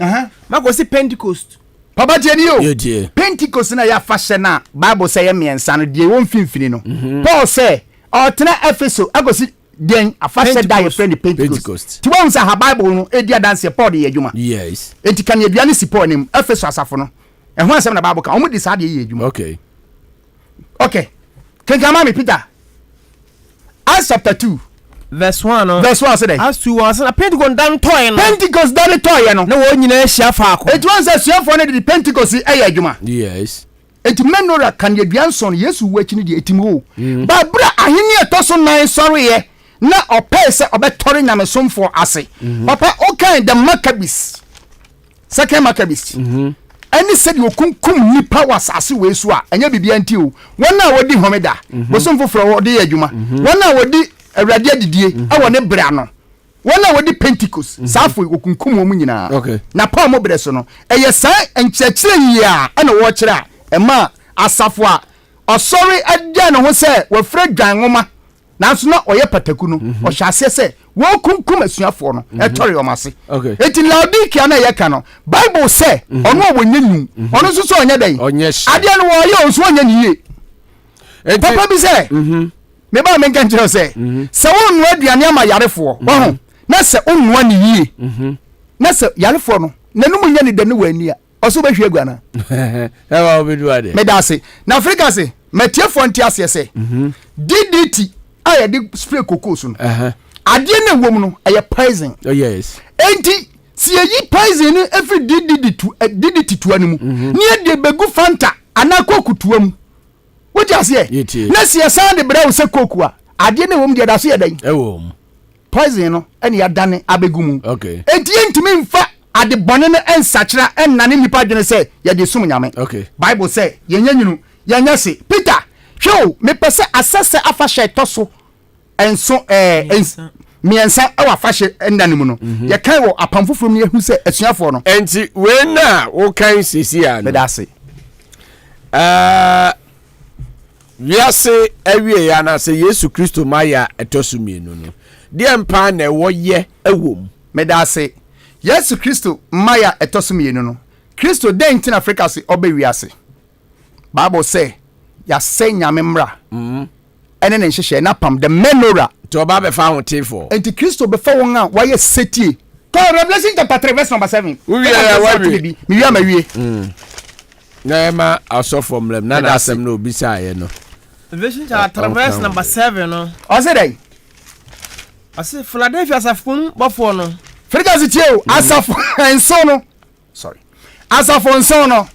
S2: mako si Pentecost
S1: papa tieni yo
S3: yeah dear
S1: Pentecost na ya fashion na bible say ye miensa no de won finfini no Paul say tena Efeso agosi den afashe da ye friend Pentecost ti won say ha bible no edi adanse Paul de ye adwuma
S3: yes
S1: enti kan aduane si Paul nim Efeso asafo no ho asem na bible ka omo di sa de ye adwuma okay kenkama me Peter Acts chapter 2
S2: verse 1 no
S1: verse 1 say
S2: as to was na Pentecost dan toy no
S1: Pentecost dan toy no
S2: na wo nyina ahia faako
S1: it was say suafo na de Pentecost eye adwuma
S3: yes
S1: enti menora kan ye duanson Yesu wo achi ne de etim wo ba bra aheni etoso nan sori ye na opese obetori nyamesomfo ase papa o kan the Maccabees second Maccabees any said you kunkum nipa wasase we so a anya bibia nti o wona wodi homeda bosomfo fro wodi adwuma wona wodi awrade adidie awo ne bra no wona wodi Pentecost safo okunkum wo mu nyina na pa mo bre so no eye sa enkyekire yi a na wo kire a ema asafo a osori agya no ho se wo fra dwan ngoma nanso na oye pataku no o hyase se wo kunkum asuafo no etori o mase eti Laodikia na ye ka no bible say ono wo nyanyu ono so so onya dai ade no wo ye o so onya niye papa bi say me ba men kan tell say se wo nu aduane ama yarefo wo ho na se onu ani yie na se yarefo no nanum nya ni dane wani a oso be hwe aguana
S3: ewa obedu ade
S1: me da se na Africa se matiefo nti ase se DDT aye di spray kokos no ade na wom no aye poison
S3: yes
S1: enti si yi poison no every DDT to animu ni e de begu Fanta anako kutuam woja se na si esa de bra wo se koku a ade na wom de da so ye dan
S3: Ewom.
S1: poison no ene ya dane abegumu
S3: Okay.
S1: enti entimi mfa ade bone no ensachira enane nipa dwene se ye de sum nyame
S3: Okay.
S1: Bible say yenya nyinu yenya se Peter hwo me pese asese afa hye toso enso miensa awa fa hye endane mu no ye kan wo apamfoforo mu yehu se asuafo no
S3: Enti we na wo kan sisi ya
S1: me
S3: no.
S1: da se
S3: Wiase awie ya na se Yesu Kristo maya etosumienu no. Die mpa na wo ye ewom.
S1: me da se Yesu Kristo maya etosumienu no Kristo den tin Africa se oba wiase Bible say ya say nyame mra ene ne nhyehyɛ na pam the menorah
S3: To ba be fa ho tefo.
S1: enti Kristo be fa won a wayɛ setie Revelation chapter 3 verse number 7
S3: We are
S1: mi wi amawie
S3: Na ema asofo mlem na na asem na obisa ye no.
S2: Revelation chapter verse number 7 no.
S1: o say dai
S2: Ase Philadelphia asafo bofo no.
S1: Frika tie o asafo enso no sorry asafo enso no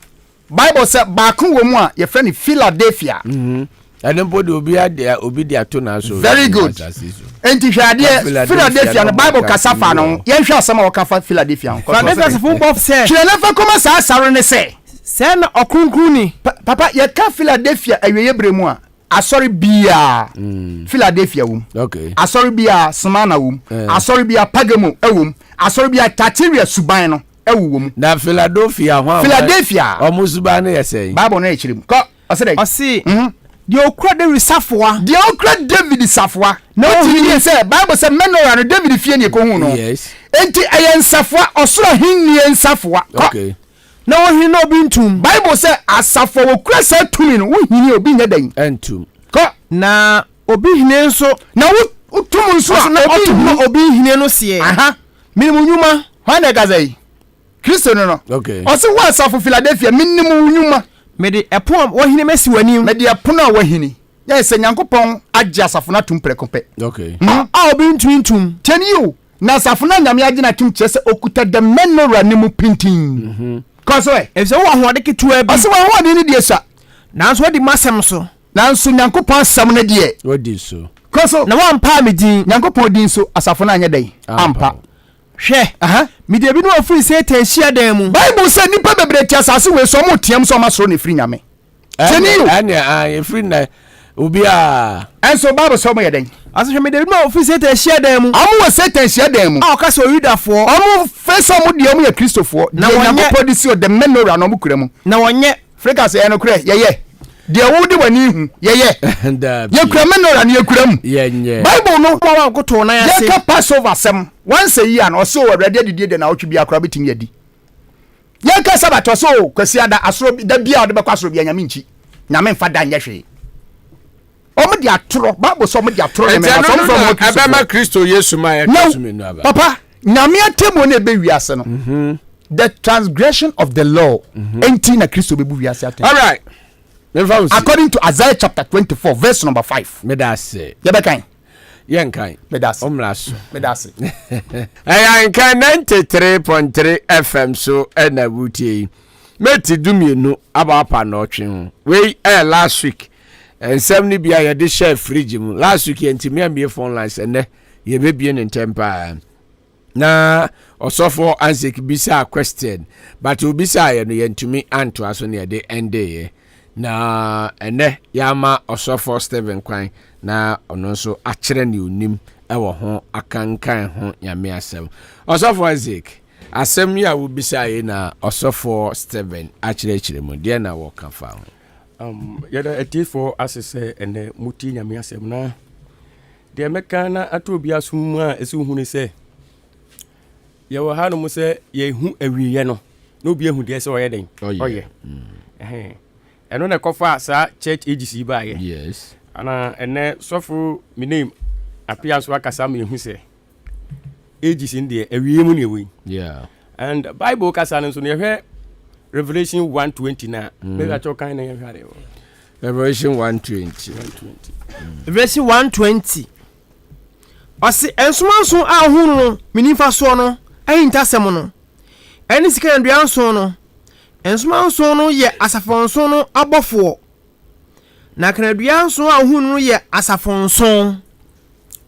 S1: Bible say baako wo mu a ye frɛ ne Philadelphia
S3: Ene body obi dia to na so.
S1: Very good. Enti hwade Philadelphia no Bible kasafa no ye hwɛ asɛm a wɔka Philadelphia
S2: Philadelphia asafo bofo say.
S1: Hwɛ na fa koma saa asare ne sɛ
S2: Say na okunkun ni.
S1: papa ye ka Philadelphia awieye bremu a asori bia Philadelphia wum
S3: Okay.
S1: asori bia Smyrna wum asori bia Pergamo ewum asori bia Thyatira suban no ewum
S3: Na Philadelphia ho.
S1: Philadelphia
S3: Omusuba na yesey.
S1: Bible na echirim ko osede
S2: Ose de okura de risafoa.
S1: de okra David safoa
S2: No,
S1: no he say Bible say menorah no David fie ne ko hu no
S3: Yes.
S1: enti ayen safoa osoro hinni ensafoa
S3: Okay.
S2: Na wo hin na obi ntum.
S1: Bible say asafo wo kura sa tumi no wo hini obi nya dan
S3: Entum.
S1: ko
S2: Na obi hine nso
S1: na wo tum nso a
S2: na
S1: obi hini
S2: obi hine no se.
S1: aha
S2: Minimum nyuma.
S1: hwana gazai Kristo no
S3: Okay.
S1: ose wo asafo Philadelphia minimum nyuma
S2: Me de epon wo hine mesi wanim.
S1: me de apono a wahini ya se Nyankopɔn agye asafo na tum prekope
S3: Okay.
S2: A obi ntum.
S1: tell you na asafo na nyame agye na tum kyerɛ sɛ okuta the menorah ne mu pintin cause we
S2: Efse wo ahoade ketua bi.
S1: ose wo ho de ne die sa
S2: Nanso di masem so.
S1: nanso Nyankopɔn asɛm ne de
S3: What is so?
S1: cause
S2: Na wo ampa me din.
S1: Nyankopɔn din so asafo na anya dai ampa
S2: Hwɛ.
S1: aha
S2: Me de bi no afiri Satan hia dan mu.
S1: Bible say nipa bebre tia asase we so mo tiam so ma soro ne firi nyame tell you
S3: Anya free na obi a
S1: enso Bible so mo yɛ den
S2: Ase hwɛ me de bi no afiri Satan hia dan mu.
S1: amu wo Satan hia dan mu
S2: A o ka so Yudafo.
S1: ọmụ fesa ọmụ dị ọmụ ya Kristofo
S2: Na
S1: na
S2: wọnyẹ-
S1: Nyankopɔn de si the menorah na ọmụ kura mu
S2: Na wonye.
S1: Africa sɛ ɛno korɛ yɛyɛ deɛ wo de w'ani hu yɛyɛ
S3: and
S1: yɛkura menorah na yɛkura mu
S3: yenye.
S1: Bible no
S2: Wa wa koto na ya se.
S1: yɛka Passover asɛm once a year na ɔsɛ wɔ Awurade adidie de na ɔtwe bi akora bɛtumi adi yɛka Sabbath ɔsɛ o kwasi ada asoro da bia ɔde bɛkɔ asoro bia nyame nkyi nyame mfa da nyɛ hwee ɔmo de atoro Bible sɛ ɔmo de atoro ne mɛma sɔm from
S3: Abema Kristo Yesu ma ya
S1: no
S3: kasumi no aba.
S1: papa nyame atemo na ebe wiase no the transgression of the law enti na Kristo bebu wiase atemo
S3: All right. Me found
S1: according to Isaiah chapter 24 verse number 5
S3: me da say.
S1: yɛbɛkan
S3: Yenkan.
S1: medase
S3: Omlaso.
S1: medase
S3: Ahenkan 9.3 FM so na wutie. Meti dumienu aba apa na otwe ho. We last week. Ensem ni bia ye de share fridge mu. Last week yentimi ambie phone lines ene ye bebie ne ntempa. Na osofo ansek bisa question but obisa ye no yentumi anto aso ne de ende ye. Na ene yama osofo Steven Kwan na ono nso akyere ne onim ewo ho akankan ho nyame asem. Osofo Isaac asem ya wo bisa ye na osofo Steven akyere mu de na wo kafa ho.
S5: Yada etifo asese ene muti nyame asem na de meka na atobi asum a esu hu ne se ye wo ha no mu se ye hu awiye no no bi ehu de se oye den oye eno na kofa sa church agency ba ye
S3: Yes.
S5: ana ene sofo mi name apia so akasa me hu se agency de awiye mu ne we
S3: Yeah.
S5: and Bible kasa no so ne hwe Revelation 1:20 na maybe I talk kind of
S3: Revelation 1:20.
S2: Verse 120. Ose ensomanso a hu no menifa so no ayintasem no. Eni sika nduanso no. Ensomanso no ye asafonso no abofo. Na kanaduanso a hu no ye asafonso.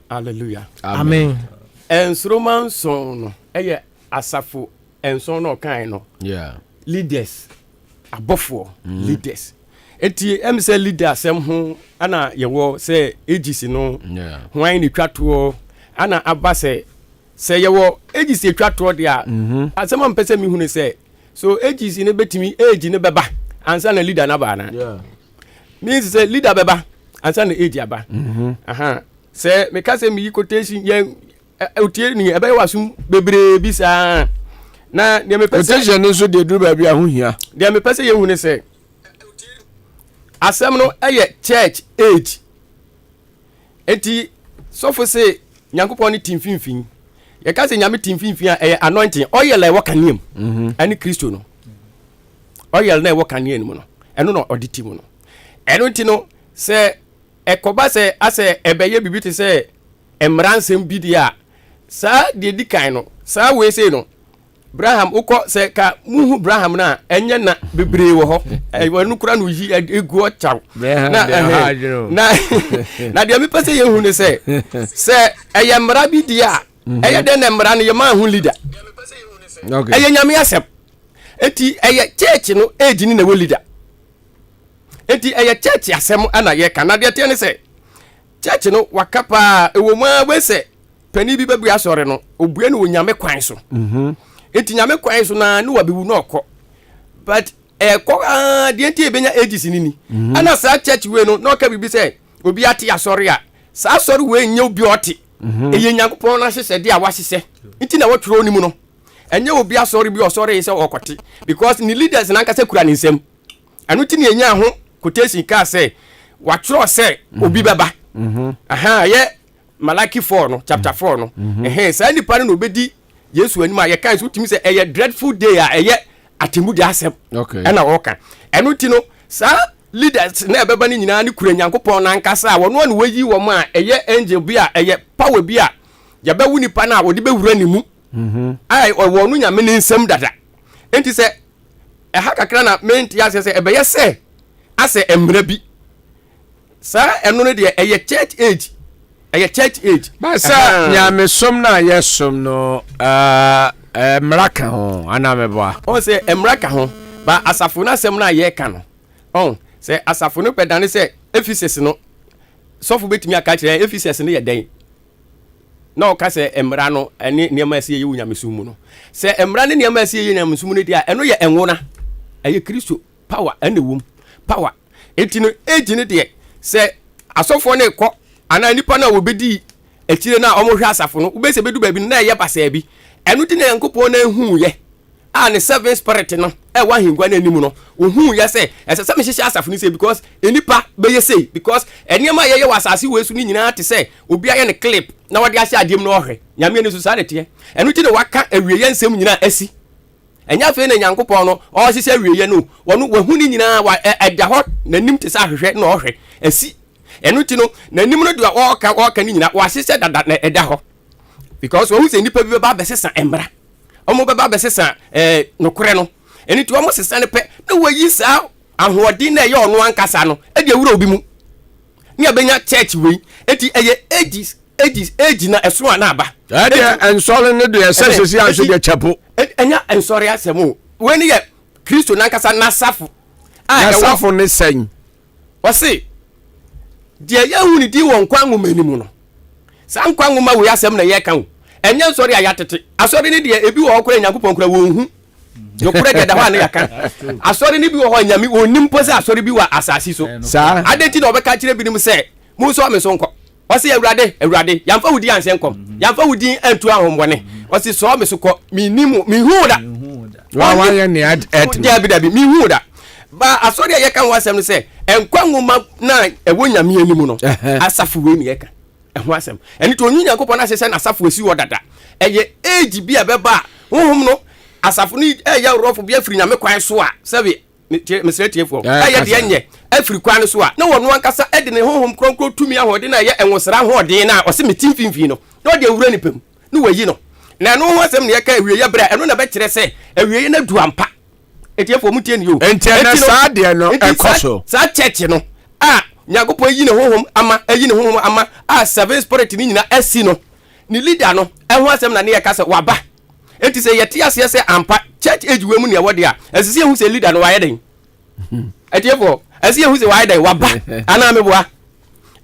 S5: hallelujah
S2: amen
S5: ensoroma nson no eye asafo enson no kan no
S3: yeah
S5: leaders abofo leaders eti em say leader asem ho ana yewo say agency no
S3: yeah
S5: hwan ni twato ana abase say yewo agency twato dia asem ampese mi hunu say so agency ne betimi age ne beba ansa na leader na ba na
S3: yeah
S5: means say leader beba ansa na age aba aha say me ka say mi quotation ye otie ni ebe wasum bebre bi sa na de me pese
S3: quotation nso de duru ba bia ho hia
S5: de me pese ye hunu say asem no eye church age eti sofo say nyankopon ni timfinfin ye ka say nyame timfinfin a eye anointing oil e wokanem ani Kristo no oil na e wokanem mu no eno no oditi mu no eno ti no say ekoba say ase ebeye bibiti say emransem bi dia sa de dikan no sa we say no Abraham uko se ka muhu Abraham na enye na bebre wo ho wanu kura no yi egu o chaw na de mi pese ye hu ne se eye mra bi dia eye de na mra no ye ma hu leader okay eye nyame asem eti eye church no age ni na wo leader eti eye church asem ana ye kana de te ne se church no wakapa ewo ma we se pani bi bebu asore no obue no nyame kwan so eti nyame kwan so na ne wabewu na okọ but de enti ebenya ages ni ana sa church we no na oka bibi say obi ate asore a sa asore we nya obi ote eye nyankopon na hye de a wahye enti na wotworo ni mu no enye obi asore bi osore yi say okote because ni leaders na nkasa kura ni nsem anu ti ni enya ho quotation ka say watworo say obi beba aha ye Malaki 4 no chapter 4 no sa ni pa no obedi Yesu anima ye kan so timi say eye dreadful day a eye atemu de asem
S3: okay
S5: na woka eno ti no sa leaders na ebeba ni nyina ni kura nyankopon na nkasa wono ne wayi wo ma eye angel bi a eye power bi a ya ba wuni pa na wo de bewura ni mu ai wono nyame ni nsem dada enti say ha kakra na menti ya say ebe ye say ase emra bi sa eno ne de eye church age
S3: ba sa nyame som na ye som no mraka ho ana meboa
S5: on say emraka ho ba asafo na sem na ye ka no on say asafo no pedane say Ephesus no sofo betimi aka kire Ephesus no ye den na o ka say emra no ene niam asiye ye wunyame sum mu no say emra ne niam asiye ye nyame sum no dia eno ye enwona eye Kristo power ene wom power etino age ne de say asofo ne ko ana nipa na obedi ekire na omo hwe asafo no ubese bedu ba bi na ye basa bi enu ti na yankopon na hu ye a ne seven spirit no e wa hingwa na animu no ohu ye se ese me hye asafo ni se because enipa be ye say because eniema ye wasase wesu ni nyina te se obi aye ne clip na wode ahye adiem no ohwe nyame ne su sa de enu ti ne waka awie ye nsem nyina asi enya fe na yankopon no o hye awie ye no wono wahu ni nyina wa eda hot na nim te sa hwehwe na ohwe asi enu ti no na nim no do oka ni nyina wa hye dada na eda ho because wo hu se nipa bi ba besesa emra omo beba besesa nokure no eni ti omo sesa ne pe na wayi sa ahoɔden na ye ɔno ankasa no e de awura obi mu ni abenya church we eti eye age na ɛso na aba
S3: ade ensɔre ne de ɛsɛsɛsi anso de chapo
S5: enya ensɔre asɛm we ni ye Kristo na ankasa na safo
S3: na safo ne sɛn
S5: ɔse de ye hu ni di won kwan ngomanimu no sa nkwan ngoma we asɛm na ye kan enye nsɔre a yatete asɔre ne de ebi wo okura nyankopɔn kura wo hu yokura de da ho na yaka asɔre ne bi wo ho nyame onim pose asɔre bi wa asasi so
S3: sa
S5: adenti na obeka kire binim se mu so me so nkɔ ɔse awurade yamfa wudi anse nkɔ yamfa wudi antu ahombɔne ɔse so me so kɔ minimu mi hu da
S3: wa ye ne et
S5: dabi mi hu da ba asɔre a yeka ho asɛm no se enkwa ngoma na ewo nyame animu no asafu we ne yeka ho asem eni to onyu nyankopon na hye na asafo esi wo dada eye age bi abeba honhom no asafo ni eye rofo bi afiri nyame kwan so a sebe mesre tiefo eye de enye afiri kwan so a na wono ankasa ede ne honhom kronkro tumi ahode na eye enwosra ahode na ose metimfimfi no na ode awura ni pem na wayi no na no ho asem ne yeka awie ye bra eno na be kire se awie ye na duampa etiefo mutie ni yo
S3: enti na sa de no ekoso
S5: sa church no a nyankopɔn yi ne honhom ama ayi ne honhom ama a seven spirit ni nyina asi no ni leader no ɛho asɛm na ne yɛ ka sɛ waba enti sɛ yɛte aseɛ sɛ ampa church age we mu ne ɛwɔ de a ɛsɛ ɛhu sɛ leader no wayɛ den ɛtiɛfo ɛsɛ ɛhu sɛ wayɛ den waba anaa meboa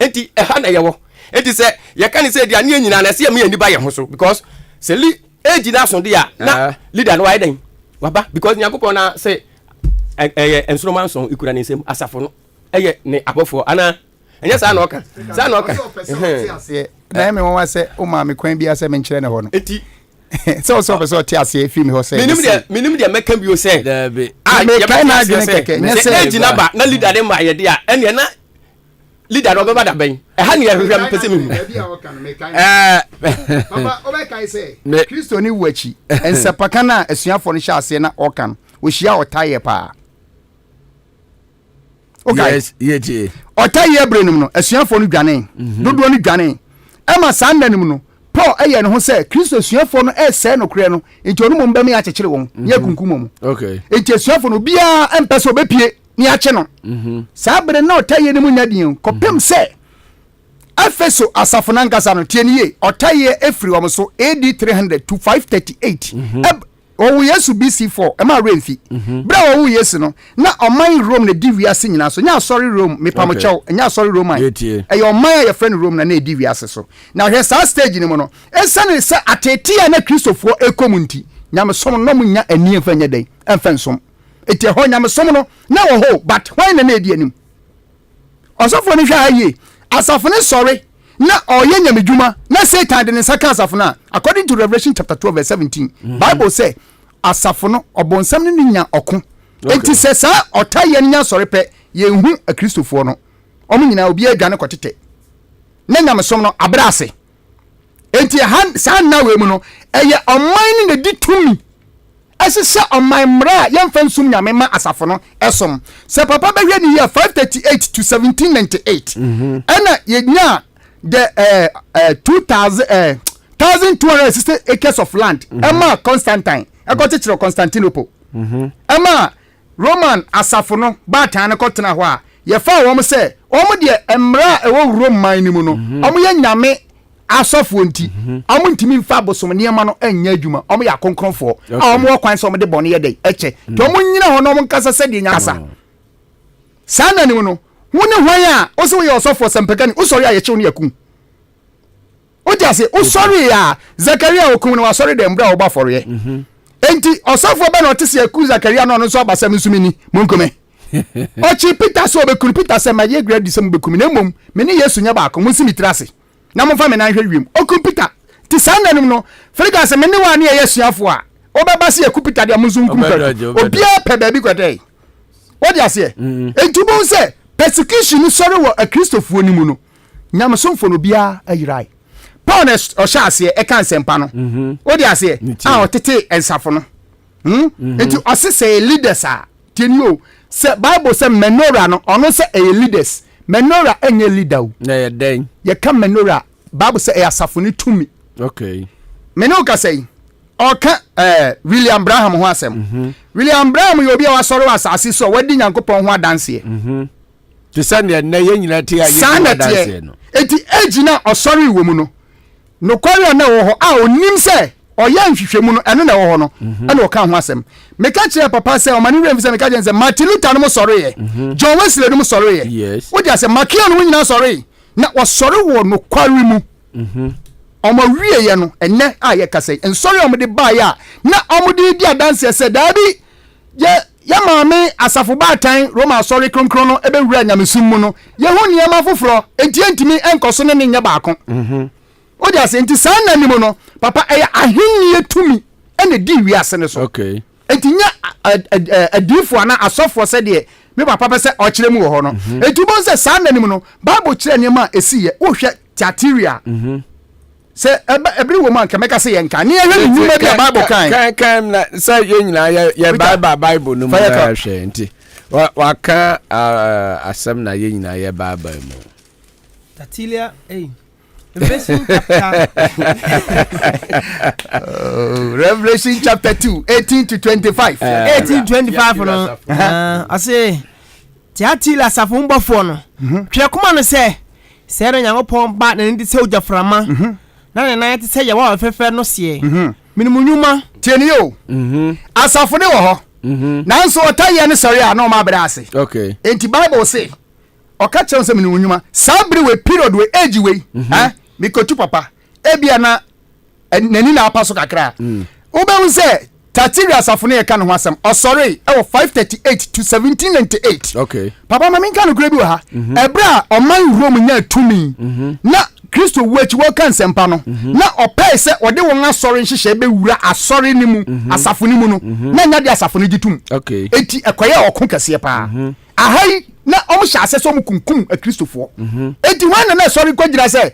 S5: enti ɛha na yɛwɔ enti sɛ yɛka ne sɛ deɛ ne nyina na ɛsɛ yɛ me ani ba yɛ ho so because sɛ age na so de a na leader no wayɛ den waba because nyankopɔn na sɛ ɛyɛ nsoroman so ikura ne nsɛm asafo no ɛyɛ ne abɔfoɔ ana ɛnyɛ saa na ɔka
S1: na me wɔn sɛ o ma me kwan bi asɛ me nkyerɛ ne hɔ no
S5: eti
S1: sɛ ɔsɛ ɔpɛ sɛ ɔte aseɛ fi mi hɔ sɛ
S5: minim deɛ mɛka bio sɛ
S1: meka na adwene kɛkɛ nyɛ sɛ
S5: gyina ba na leader de ma yɛ de a ɛneɛ na leader no ɔbɛba da bɛn ɛha ne yɛhwehwɛ mepɛ sɛ mehu
S1: papa ɔbɛkae sɛ kristo ne wu akyi nsɛpaka no a asuafoɔ no hyɛ aseɛ na ɔka no wɔhyia ɔtayɛ paa ɔtayɛ berɛ nom no asuafoɔ no dwane dodoɔ no dwane ɛma saa nna nom no paul ɛyɛ ne ho sɛ kristo asuafoɔ no ɛsɛe nokorɛ no nti ɔno mmom bɛme akyekyere wɔn ne akunkum mu nti asuafoɔ no obiaa ɛmpɛ sɛ ɔbɛpie ne akye no saa bere na ɔtayɛ no mu nya din kɔpem sɛ Efeso asafo na nkasa no tie ne ye ɔtayɛ efiri wɔn so AD 300 to 538 ɔwɔ yesu BC4 ɛma remfi bra ɔwɔ yesu no na ɔman Rome na di wiase nyina so nya sorry Rome mepamokyɛw nya sorry Roman ɛyɛ ɔman yɛ friend Rome na na di wiase so na hwɛ saa stage ni mu no ɛsane sɛ atetea na kristofo ekomunti nyamesom no mu nya ani mfa nya dai ɛmfa nsom eti hɔ nyamesom no na wɔ hɔ but when na edi anim ɔsɔfo no hwɛ aye asafo ne sɔre na ɔyɛ nyamedwuma na Satan de ne saka asafo no according to Revelation chapter 12 verse 17 Bible say asafo no ɔbɔnsam no nya ɔko enti sɛ saa ɔtayɛ no nya sɔre pɛ yɛnhu akristofoɔ no ɔmo nyinaa obi adwane kɔtete na nyamesom no abra ase enti saa na we mu no ɛyɛ ɔman ne di tumi ɛsesɛ ɔman mmara yɛmfa nsum nyame ma asafo no ɛsom sɛ papa bɛhwɛ ne yɛ 538 to 1798 ɛna yɛnya the 1260 acres of land ɛma Constantine ɛkɔkyekyerɛ Constantinople ɛma Roman asafo no baatan no kɔtena hɔ a yɛfa wɔn sɛ wɔn deɛ mmara ɛwɔ Rome man no mu no wɔn yɛ nyame asɔfo nti ɔmo ntimi mfa bosom nneɛma no anya adwuma ɔmo yɛ akonkronfoɔ a ɔmo wɔ kwan sɛ ɔmo de bɔne yɛ dɛ ɛkyɛ nti ɔmo nyina hɔ na ɔmo nkasa sɛdeɛ nyasa saa na ne mu no wo ne hwan a wo sɛ woyɛ ɔsɔfoɔ sɛmpɛka ne wosɔre a yɛkyew no yɛkum wode ase wosɔre a Zakaria wɔkum no wasɔre dɛ mbra a wɔba afɔreɛ enti ɔsɔfoɔ bɛ na ɔte sɛ yɛku Zakaria no ɔno nso abasɛm nso mini monkome ɔkye Peter sɛ ɔbɛkum Peter sɛ mayɛ gradi sɛ mobɛkum na mmom me ne Yesu nyɛ baako mo nsi mitiri ase na mo fa me na hwɛ wiem okum Peter ti sandanum no frika se me ne wa ne yɛ suafo a obeba se yaku Peter de mo nzunkum ka obia pɛ ba bi kwatɛ wodi ase entubo se persecution sɔre wɔ akristofo ni mu no nyamsomfo no bia ayirai Paul ɔhyɛ ase ɛka nsɛmpa no wodi ase a ɔtete ensafo no enti ɔsese leaders a tienio se Bible se menora no ɔno se leaders menora enye leader o
S3: na yɛ den
S1: ye ka menora Bible say asafo ni tumi
S3: okay
S1: mene o ka say ɔka William Branham ho asɛm William Branham yo bia wasɔre wasase so wadi nyankopɔn ho adanse
S3: to send na yɛ nyina te a yɛ adanse no
S1: enti agina ɔsɔre wɔ mu no no kwari na wɔ hɔ a onim sɛ ɔyɛ nhwehwɛmu no ɛno na wɔ hɔ no ɛna ɔka ho asɛm meka kyerɛ papa sɛ ɔmane wura mfisɛ meka kyerɛ sɛ Martin Luther no mo sɔre yɛ John Wesley no mo sɔre yɛ
S3: yes
S1: wodi asɛ Makia no nyina sɔre na wɔsɔre wɔ no kwari mu ɔmo wie yɛ no ɛnɛ a yɛ kasa nsɔre ɔmo de ba ya na ɔmo de di adanse sɛ daabi ya maame asafo baatan Roma sɔre kronkron no ebe wura nyamesum mu no ye ho nneɛma foforo entientimi enkoso ne nya baako wodi ase enti saa nani mu no papa ɛyɛ ahenni tumi ɛna di wiase ne so
S3: okay
S1: enti nya adifo ana asɔfo sɛ de me papa pɛ sɛ ɔkyerɛ mu wɔ hɔ no enti bon sɛ saa nani mu no Bible kyerɛ nneɛma esiye wo hwɛ Thyatira sɛ ebiri wo man kemeka sɛ yɛnka ne yɛhwɛ nnwuma bi Bible
S3: kan na sɛ yɛ nyina yɛ Bible no mu na hwɛ nti waka asɛm na yɛ nyina yɛ Bible mu
S2: Tatilia
S1: Revelation chapter 2 18 to 25
S2: 18 25 no I say tiati la asafo mbofo no hwe koma no se no Nyankopon ba na ndi se ojaframa na ne nan te se ye wa fefe no se minimunyuma
S1: tieni yo asafo ne wo ho nanso otaye ne sori a no ma bra ase
S3: okay
S1: enti Bible say oka che se minimunyuma sabri we period we age we mi kotu papa ebia na nani na apaso kakra ube se tatiri asafo ne ka no ho asem osori e wo 538 to 1798
S3: okay
S1: papa ma minka no kura bi wa ha ebra oman Rome nya tumi na Kristo wachi wo kan sempa no na opai se ode won asori nhihye be wura asori ni mu asafo ni mu no na nya de asafo ni gitum
S3: okay
S1: eti ekoye okun kase pa ahai na omhya asese omkunkum akristofo eti wan na asori kwagira se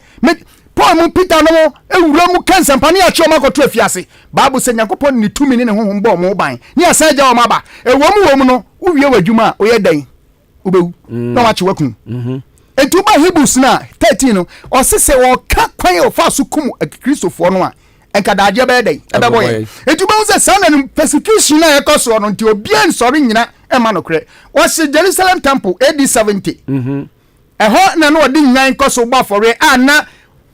S1: Paul mu Peter no ewura mu kan sempa ne achi omakoto afiase Bible se Nyankopon ni tumi ne honhom bo mo ban ne asaja o maba ewo mu no uwie wadwuma oye dan ubewu na wachi wakun etuba Hebrews na 13 no osese wo ka kwan o fa so kum Kristofo no a enkadaje be dey ebeboye etuba unse sana persecution na ekoso no nti obia nsori nyina ema no kre was Jerusalem temple AD 70 eho na no odi nyan koso gba fore ana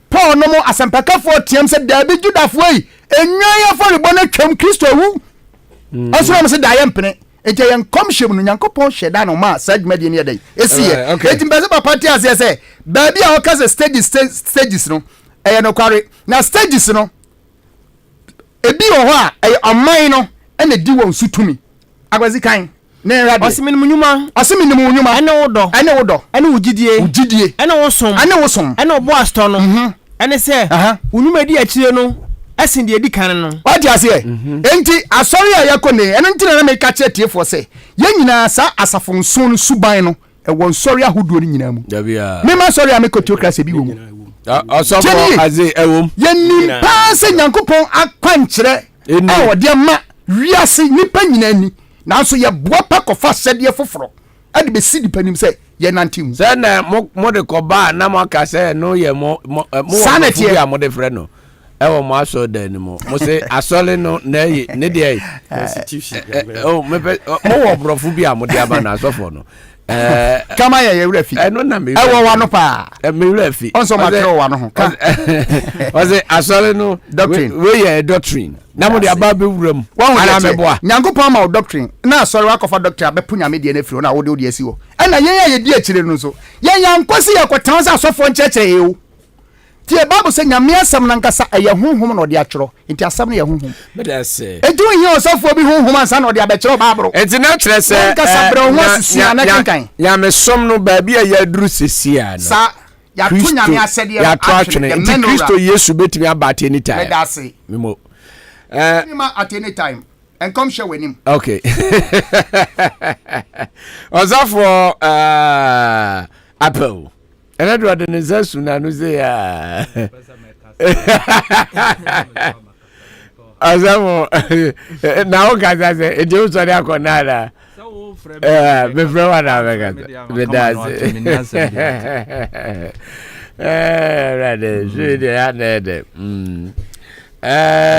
S1: Paul no mo asampakafo tiam se da bi judafo yi enwan ya fore bo na twam Kristo wu osoro mo se da ye mpene enti yen komhye mu Nyankopon hyeda no ma sajmadi ne dey esiye enti mbeze papa ti ase se ba bi a okaze stages no no kware na stages no ebi wo ho a oman no ene di won sutumi agwazi kan ne rade
S2: osimin munyuma
S1: ene wodo
S2: ene ugidie ene wosom ene obo asto no ene se unyuma di akire no asin de edi kan no
S1: wati ase enti asori a yakone ene ntina na me ka che tiefo se ye nyina sa asafo nson no suban no e won sori ahodo ni nyina mu me ma sori a me kotokrase bi wo mu
S3: osofo aze ewom
S1: ye ni pa se Nyankopon akwankyere e wo de ma wiase nipa nyina ni nanso ye boa pa kofa sede foforo ade be sidi panim se ye nantim
S3: se na mo de koba na mo ka se no ye mo
S1: sanity
S3: ya mo de frɛ no ewo mo aso da ni mo se asole no na ye ne de
S5: constitution
S3: mo wo brofu bi amode aba na asofo no
S1: kama ye wurafi
S3: no na me
S1: ewo wa no pa
S3: me wurafi
S1: onso makro wa no ho ka
S3: was asole no
S1: doctrine
S3: we ye doctrine na mo de aba be wuram
S1: ana meboa Nyankopon ma doctrine na asore wakofa doctrine abepunya me de na firo na wo de asi wo ana ye di akire no so ye yankosi ye kwotan sa asofo nkyekere ye o tie Bible say nyame asam na nkasa eye honhom na odi atworo enti asam na ye honhom
S3: me da say
S1: edu hi osofo bi honhom ansa na odi abekere Bible
S3: enti na kyerɛ sɛ
S1: nkasa bre ho asisia na kankan
S3: nyame som no ba bia ya duru sesia no
S1: sa ya to nyame asede
S3: ya to atwene enti Kristo Yesu betimi abate anytime
S1: me da say
S3: memo
S1: ma at any time and come share with him
S3: okay osafo apple ene do de nezasu na no say ya azamo na o gaza se e je so dia konara me frema na vega me das rade je de anede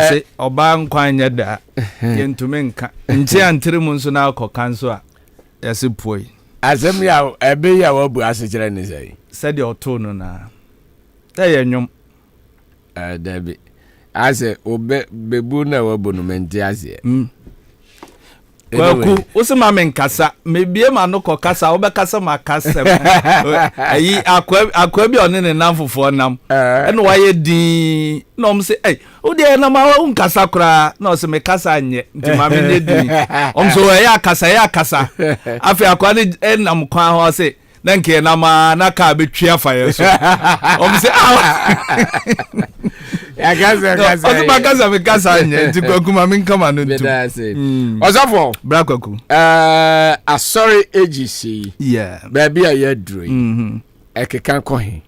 S6: se oba nkwanya da yentume nka nche antere mu nso na akoka nso a yase poi
S3: asem ya ebe ya wabu asechire ni sei
S6: sede oto no na ye nwom
S3: dabi ase obe bebu na wabu no menti ase
S6: kwaku usema menkasa mebie ma no kokasa obekasa makasa ayi akwa bi one ne namfofo nam ene waye din na om se odi na ma unkasa kura na o se mekasa anye nti ma me ne din om so ya akasa afi akwa ne enam kwan ho se na nke na ma na ka betwi afa ye so om se
S3: ya gaza
S6: o ma gaza me kasa anye nti kwaku ma me nkama no ntu
S3: osafo
S6: bra kwaku
S3: asori AGC
S6: yeah
S3: baby ya droi ekeka ko he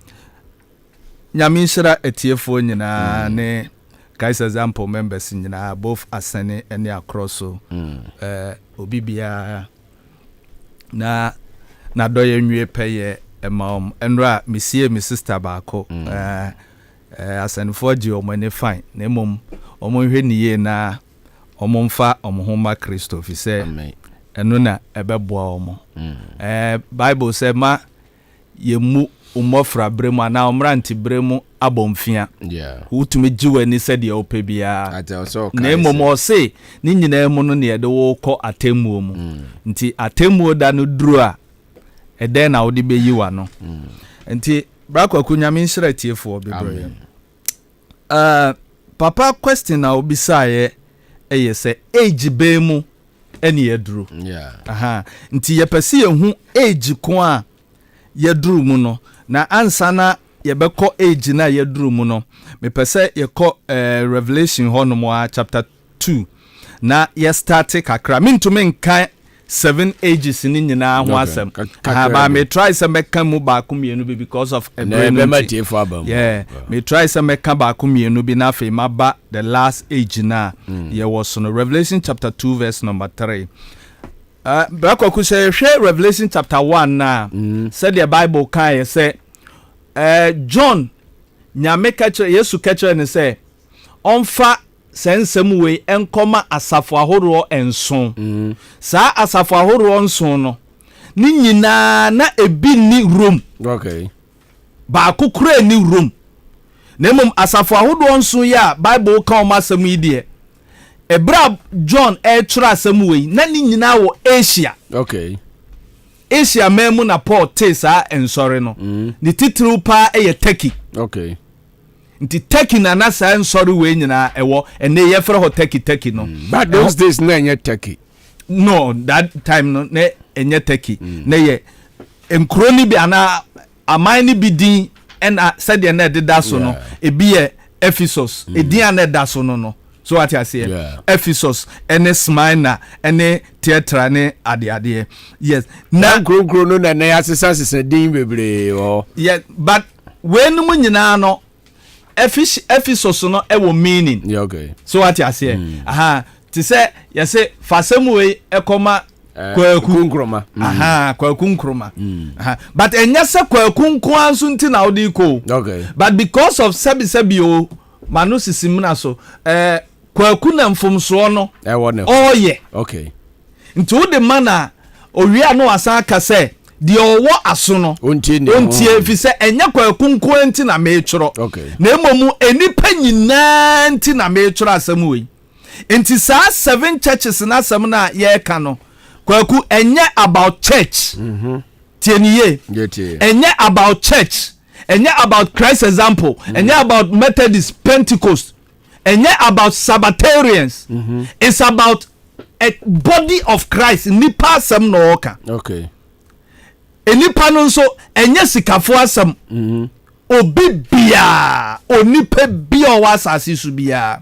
S6: nyame nhyira etiefo nyina ne guys example members nyina both asane and across so obibia na doye nwie peye emam enra mesie me sister baako asane for gi omane fine na emom omon hwe niye na omomfa omhoma Kristo fi se eno na ebeboa omo Bible say ma yemu umofra bremu ana omranti bremu abomfia utumi jiwe ni said ye ope bia na emomo say ni nyina emu no ne ye de wo kɔ atemmuo mu nti atemmuo da no duru a eden na wo de beyiwa no nti brakwaku nyame nhira tiefo bebree papa question na obisaye eye say age be mu ene yeduru nti yepesi yehu age ko a yeduru mu no na ansana yebeko age na yeduru mu no mepese yeko Revelation hono chapter 2 na ye start kakra mintume nkan 7 ages ni nyina ho asem ba me try some meka mu ba ko mienu bi because of yeah me try some meka ba ko mienu bi na fe maba the last age na ye was no Revelation chapter 2 verse number 3 Brakwaku say Revelation chapter 1 na said the Bible can say John nyame kache Yesu kache ne say onfa sensem we enkoma asafo ahoro enson sa asafo ahoro enson no ni nyina na ebi ni room ba kokura ni room na mum asafo ahoro enson ya Bible kan o masem yi de ebra John tra asem we na ni nyina wo Asia Asia memu na Paul tesa ensore no ni titru pa eye Turkey nti Turkey na nasa ensore we nyina ewo ene ye fere ho Turkey no
S3: but those days na enye Turkey
S6: no that time no na enye Turkey na ye enkroni bi ana amani bi din ena said ye na deda so no ebi ye Ephesus edin ana deda so no so what I say Ephesus ene Smyrna ene Theatra ne ade yes
S3: na gro no na asesa din bebre o
S6: yes but when mu nyina no Ephesus no ewo meaning so what I say to say you say fasemu we ekoma kwakunkroma kwakunkroma but enya se kwakunkon anso nti na odi ko but because of sebi o manu sisimna so kwakuna mfomso no oh yeah nti wo de mana owia no asan ka se de owo aso no ontie fi se enya kwakunkon nti na mechoro na emomu enipa nyina nti na mechoro asem we nti sa 7 churches na asem na ye ka no kwaku enya about church tieniye enya about church enya about Christ example enya about Methodist Pentecost enya about Sabbatarians it's about a body of Christ nipa asem no oka enipa no so enya sikafo asem obi bia onipa bia o wasase su bia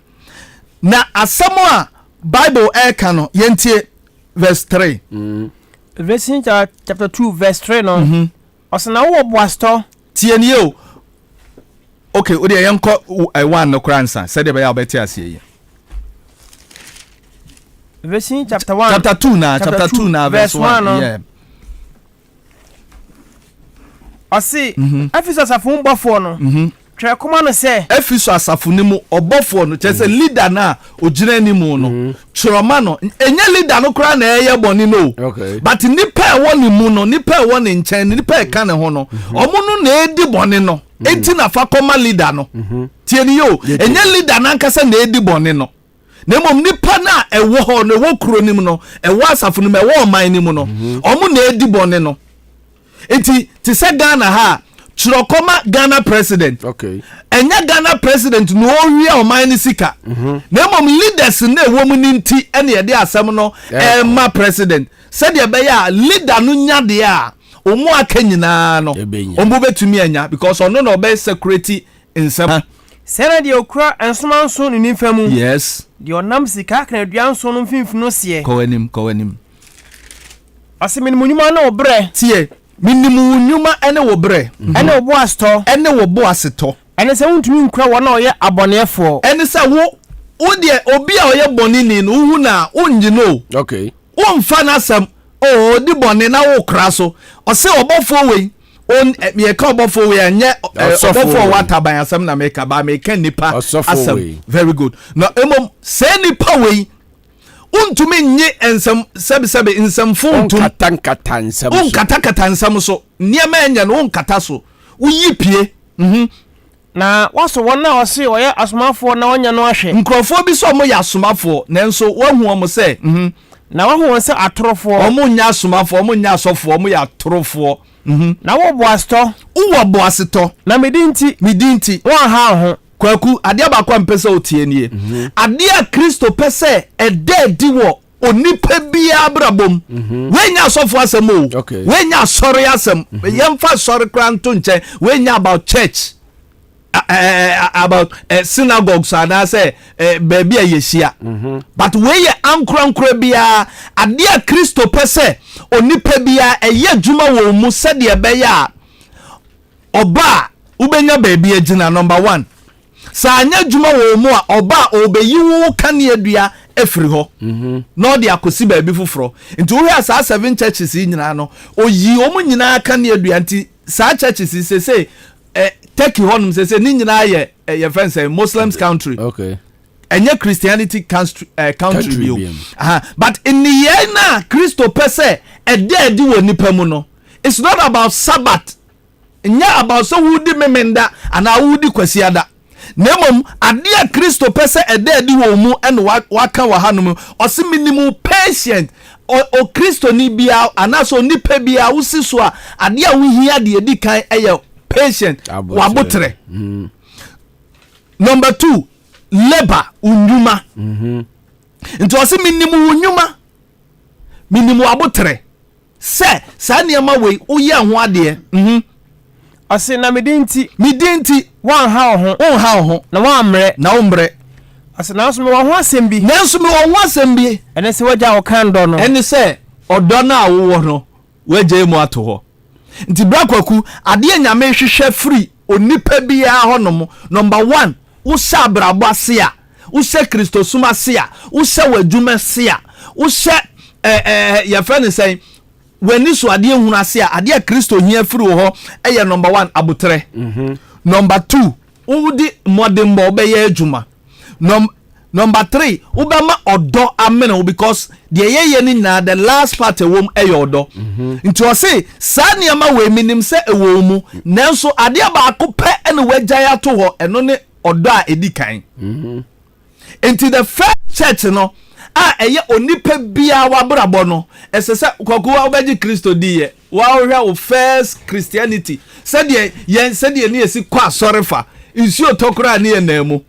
S6: na asem a Bible eka no yentie verse 3
S2: Revelation chapter 2 verse 3 no osana wo boasto
S6: tieni o okay o de yenko one no kransa said be ya obeti asiye
S2: Revelation chapter 1
S6: chapter 2 na verse 1 yeah
S2: Osi Ephesus afun bofo no twa koma no se
S6: Ephesus asafo ni mu obofo no che se leader na ogina ni mu no choroma no enye leader no kra na eye boni no but nipa e woni mu no nipa e woni nchen nipa e ka ne ho no omo no na edi boni no enti na fa koma leader no tieni yo enye leader na nkasa na edi boni no na mom nipa na e wo ho no wo kro nim no e wo asafo no me wo man nim no omo na edi boni no enti ti se Ghana ha chirokoma Ghana president enya Ghana president no owia o man ni sika na mom leaders na ewo mu ninti ene ye de asem no ma president said ye be ya leader no nya de a omo aka nyina no ombo betumi anya because ono no be security insem
S2: sere de okra ensomanso ni nifamu
S6: yes
S2: de onam sika kan aduanso no mfimfino se
S6: kowanim
S2: asemi munyuma na obre
S6: tie minimu nyuma ene wo bre
S2: ene wo boasto
S6: ene wo boaseto
S2: ene se wuntumi nkura wona oye abonefo
S6: ene se wo de obi a oye bonini no hu na onji no wo mfa na asem o di boni na wo kra so o se obofo we on ye ka obofo we anye obofo wataban asem na make ba make nipa asem very good na emom se nipa we untumi nye ensem sebe ensem fontum
S3: Kata nsam so.
S6: Unkata nsam so. Niema enya no unkata so. Uyi pie.
S2: Na waso wona wose oye asomafo na wonya no ahwe.
S6: Nkrofo bi so mo ya asomafo nanso wahu omo se
S2: Na wahu se atorofo.
S6: Omo nya asomafo, omo nya asofo, omo ya atorofo.
S2: Na wo boasto.
S6: Uwo boaseto.
S2: Na medinti. Wa ha ho.
S6: Kwaku ade abakwa mpese otie nie. Ade a Kristo pese edi wo onipa bia abrabom. Wenya asofo asem o. Wenya asori asem. Yemfa asori kranto nche. Wenya about church. About synagogues and I say baby a yeshia. But we ye ankra bia ade a Kristo pese onipa bia eye djuma wo mu sede be ya oba ubenya baby agina number 1. Sa anya djuma wo mu a oba obeyi wo kane adua efiri ho. No de akosi baby foforo. Nti wo hia sa 7 churches nyina no oyi omu nyina kane adua nti sa churches say Turkey honum say ni nyina ye friends say Muslims country.
S3: Okay.
S6: Enye Christianity country bio. But in the year na Christo pese edi wo nipa mu no. It's not about Sabbath. Nya about so wudi memenda ana wudi kwasiada. Nemom ade a Christo pese edi wo mu en waka wa hanum osi minimum patient o Christo ni bia ana so nipa bia wusi so a ade a wo hia de edi kan eye patient wabotre. Number 2, labor unyuma. Nti wasi minimu wabotre. Se sa niema we uye ho ade.
S2: Ase na medinti
S6: wan ha ho
S2: na wan mre. Ase na so me wo ho asem bi. Ene se waja wo kan do no.
S6: Ene se odo na wo no waje mu ato ho. Nti brakwaku ade nyame hwehwe free onipa bia honom. Number 1, wo sha brabo ase a, wo sha Kristo suma ase a, wo sha wadwuma ase a, wo sha ya friend say wani so ade ehunu ase a, ade Kristo hia free ho eye number 1 abotre. Number 2, wo di modern bo be ye adwuma. Number 3, ubama odo amena because the ye ni na the last part wom odo. Nti o say sa niama we minim se ewo mu nanso ade abaako pe ene wagya ato ho eno ne odo a edikan. Nti the first church no a eye onipa bia wabrabo no esese kwakuwa obeji Kristo diye wa ohwa o first Christianity said ye ni esi kwa sorefa isi otokura ni enamu.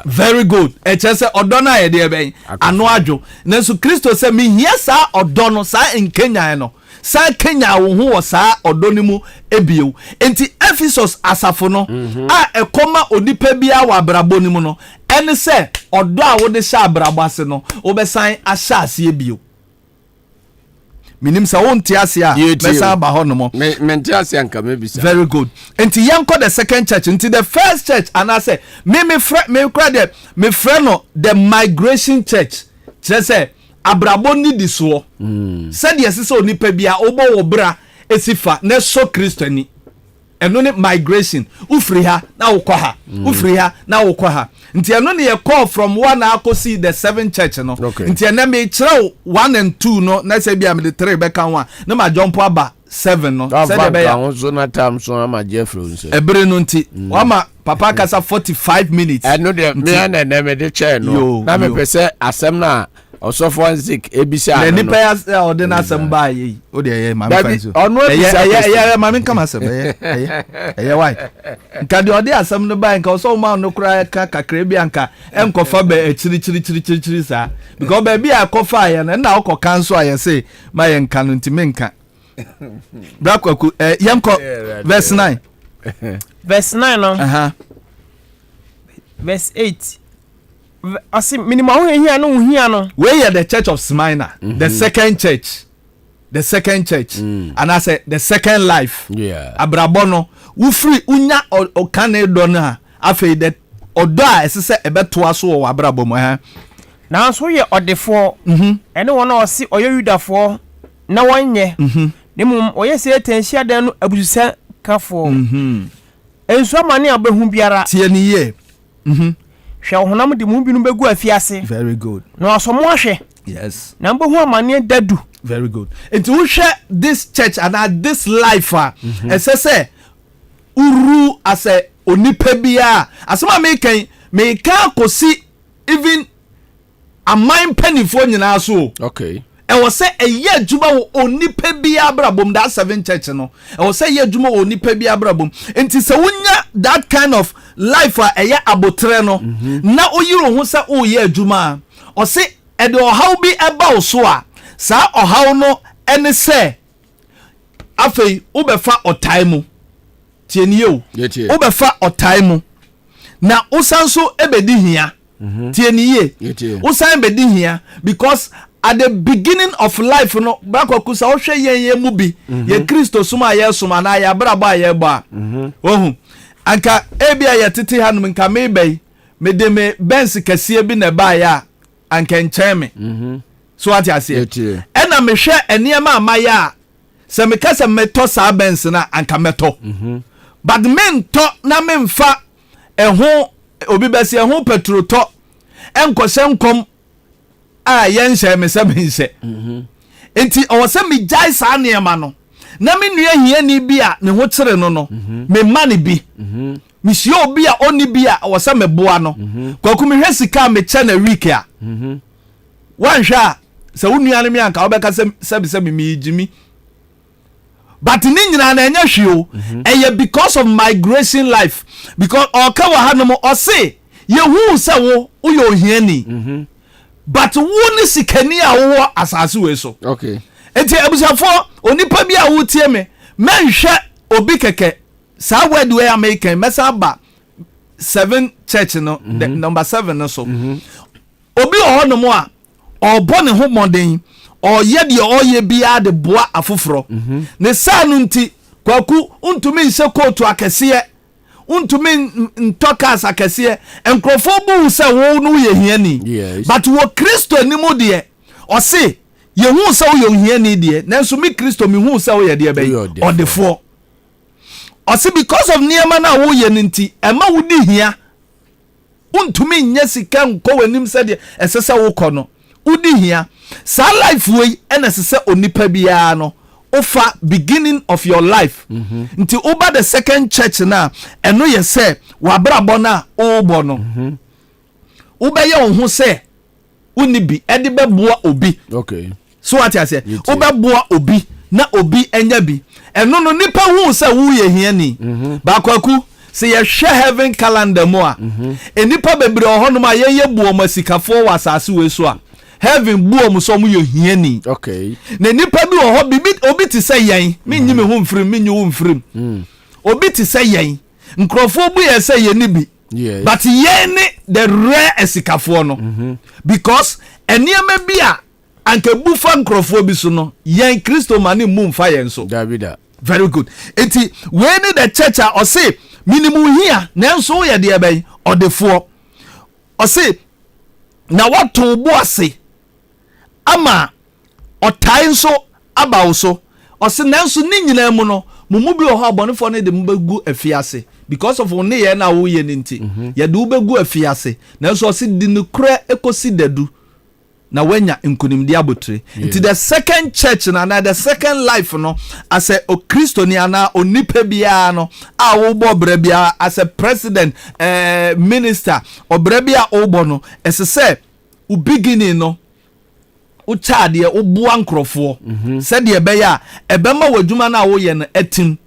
S6: Very good. Echese odona ye de ben ano adwo nanso Kristo se me hia sa odono sa enkenya no sa Kenya wo ho sa odoni mu ebiew enti Ephesus asafo no a ekoma onipa bia wa brabo ni mu no ene se odo a wo de sha brabo ase no obesan asha ase ebiew minim sa wonti ase a besa ba ho no mo
S3: menti ase anka mebisa.
S6: Very good. Enti yanko the second church enti the first church and I say me friend no the migration church say abrabo ni diso said yes so nipa bia obo wo bra esifa na so Kristo ni eno ne migration ufri ha na wo kwa ha ufri ha na wo kwa ha nti eno ne ye call from one akosi the 7 church no nti ena me kire 1 and 2 no na say bia me the 3 be kan wa na ma jump aba 7 no say the be ya
S3: so na time so ma Jeffrey nse
S6: ebere no nti wa ma papa kasa 45 minutes
S3: eno de me na me de chair no na me pese asem na osofo zik ebisa
S6: no nipa ya odena asem ba yi o de ye ma fanso ya ma kama asem ye why nka de ode asem no ba nka so ma no kura ka kakra bi anka enkofa ba chiri sa because ba bi akofa ya na okọ kanso aye say ma ye nka no ntime nka brakwaku yemko verse 9
S2: no verse 8 asi minimum hia no
S6: we are the church of Smyrna, the second church and I say the second life abrabono wo free unya okane do na afei the odo a esese ebeto aso wo abrabom
S2: na so ye odefo ene wona osi oyo yudafo na wonye nemum oye se tensia dan no abusa kafo enso amane abahu biara
S6: tie ni ye
S2: hwɛ honam de mu binu begu afiase
S6: very good
S2: na asomo ahwɛ
S6: yes
S2: na mbo hu amane dadu
S6: very good enti wo hwɛ this church and this life say uru as a onipa bia asema me kan kosi even aman panifo nyina so
S3: okay
S6: e wo say eye adwuma wo onipa bia brabom that 7 church no e wo say eye adwuma wo onipa bia brabom enti se wonya that kind of life a eye abotre no na oyiro ho say o ye adwuma o say e de ohaw bi eba wo so a sa ohaw no ene say afei wo befa otai mu tieni o wo befa otai mu na usanso ebedi hia tieni ye usan bedi hia because at the beginning of life no bakwaku sa wo hwe yen mu bi ye Kristo suma ye suma na ya braba ye ba ohu anka ebia ye tete hanum nka mebei mede me benz kase bi na ba ya anka ncheme so ati ase ena me hwe eniema amaya se me kasa meto sa benz na anka meto but men to na memfa eho obi bese eho petrol to enkose nkom a yenhye me se bense enti o se me jai sa niema no na me nua hia ni bi a ne ho kire no me ma ne bi me hie obi a oni bi a o se me boa no kwaku me hwe sika me che na week a wan hwa se wonua ne me anka obeka se me jimi but ni nyina na enya hwio eye because of migration life because oka wa hanom o se yehu se wo uyo hiani but woni sikani a wo asase we so
S3: okay
S6: enti abusafo onipa bi a wo tie me menhwe obi keke sa word we American mesa ba 7 church no the number 7 no so obi o honom a obone ho moden oye de oye bia de boa afoforo ne sa no nti kwaku untumi nse kotu akese untumi ntokas akese enkrofo bu se wo no ye hiani but wo Kristo nimu de o se ye hu se wo ye hiani de nanso mi Kristo mi hu se wo ye de be odefo o se because of niema na wo ye nti ema wo di hia untumi nya sika nko wanim se de esese wo kɔ no udi hia sa life we enesese onipa bia no ofa beginning of your life nti over the second church na eno ye se wa brabo na obo no ubeye ohun se uni bi ede be boa obi
S3: okay
S6: so what I say ube boa obi na obi enya bi eno no nipa hu se wu ye hia ni ba kwaku se ye hwe heaven calendar mo a enipa bebre ohono ma ye buo masikafo wa asase we so a heaven buo mu so mu yo hiani
S3: okay
S6: na nipa bi wo ho bibi obi ti say yen me nyi me ho mfrim me nyi wo mfrim obi ti say yen nkrofo bu ye say yen bi
S3: yes
S6: but yen ni the rare esikafo no because eniema bi a anke bufa nkrofo bi so no yen Kristo mani mu mfa yen so
S3: davida
S6: very good enti we ni the church o say minimum here nanso ye de ben odefo o say na wato bo ase ama otai nso abawo so o se nanso ni nyina mu no mumu bi o ha abonefo ne de mbegu afiase because of one ye na wo ye nti ye de ubegu afiase nanso o se di nukura ekosi dadu na wanya nkunimdi abotre nti the second church na the second life no as a Kristoni ana onipa bia no a wo bo bra bia as a president minister obra bia obo no esese u beginning no u chade u bua nkrofo said de be ya ebema wadwuma na wo ye no etim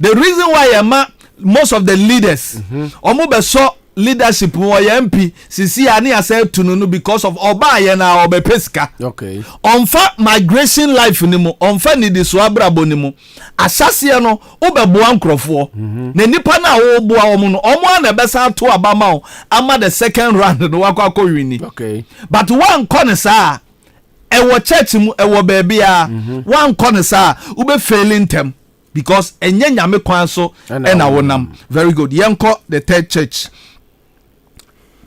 S6: the reason why ema most of the leaders omo be so leadership wo MP sisi ani ase tunu no because of oba ye na obepeska
S3: okay
S6: onfa migration life ni mu onfa ni di so abrabo ni mu asase no obeboa nkrofo na nipa na wo boa omo no omo na besa to abama o ama the second round no wakwa wini
S3: okay
S6: but one corner sa e wo church mu e wo ba bia one corner sa ube failing them because enye nyame kwan so e na wonam very good yenko the third church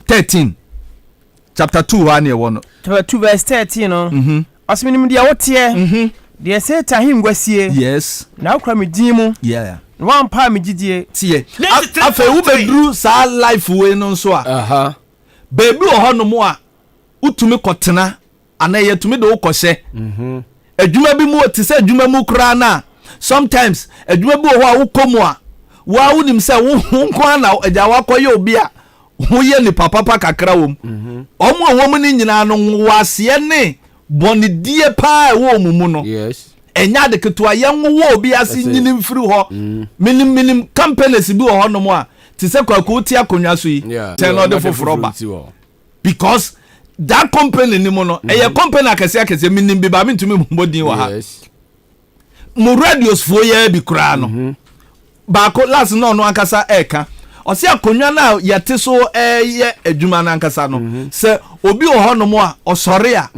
S6: 13 chapter 2 ane wono
S2: chapter 2 verse 13 no asminim dia wotie dia say tahim gwasie
S6: yes
S2: na ukra me din mu
S6: yeah
S2: one pa me gidie
S6: tie afa wo bedru sa life we no so a baby o hono mo a utumi kotena ana yetumi de ukɔhye adwuma bi mu te sɛ adwuma mu kura na sometimes adwuma bi ho a wokɔmu a wa wonim sɛ wo nko na agya wakɔyɛ obi a wo yɛ ni papa kakra wom ɔmo a wɔm ni nyina no wase ne bonidie pa ɛwɔ mu no
S3: yes
S6: enya de keto ayɛnwo obi ase nyini mfiri hɔ minim companies bi wɔ hɔ no mu a te sɛ kwaku ti akonwa so yi tɛn no de foforo ba because that company ni mo no ɛyɛ company akɛse minim bi ba mentumi mbodin wɔ ha mo radios fo yɛ bi kura no ba ko last no ankasa ɛka ɔse akonwa na yɛte so ɛyɛ adwuma na ankasa no sɛ obi wɔ hɔ no mu a ɔsɔre a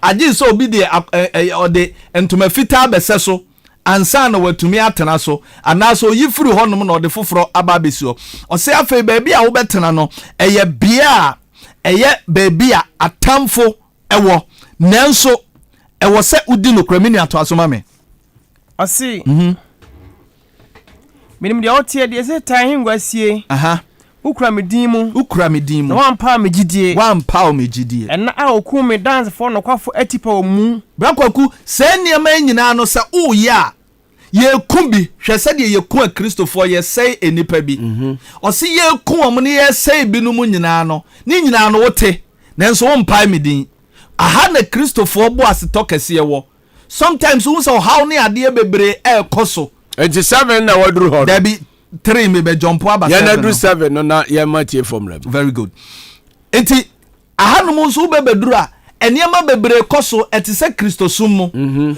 S6: agye sɛ obi de ɔde ntoma fitaa bɛsɛ so ansa na watumi atena so anaasɛ oyi firi hɔ nom na ɔde foforo aba bɛsi hɔ ɔse afei baabi a wobɛtena no ɛyɛ bea a ɛyɛ baabi a atamfo ɛwɔ nanso ɛwɔ sɛ udi no kramini ato asoma me
S2: ɔse minim de otie de se tan hingwa sie ukura me din mu na wampa me gidie ɛna a oku me dance for no kwafo atipa o mu
S6: brakwaku sɛ nneɛma nyinaa no sɛ woyɛ a yɛku bi hwɛ sɛ de yɛku a kristofo yɛsɛe enipa bi ɔse yɛku ɔmo ne yɛsɛe bi no mu nyinaa no ne nyinaa no wote nanso wo mpa me din aha na kristofo bo asetɔ kɛse wɔ sometimes wo sɛ ɔhaw ne adeɛ bebree ɛkɔ so
S3: enti 7 na waduru hɔ
S6: dabi 3 me be jump aba 7
S3: yana do 7 no na ya matie formula
S6: very good enti ahanum nso ubeduru a eniema bebre koso etise Kristo summu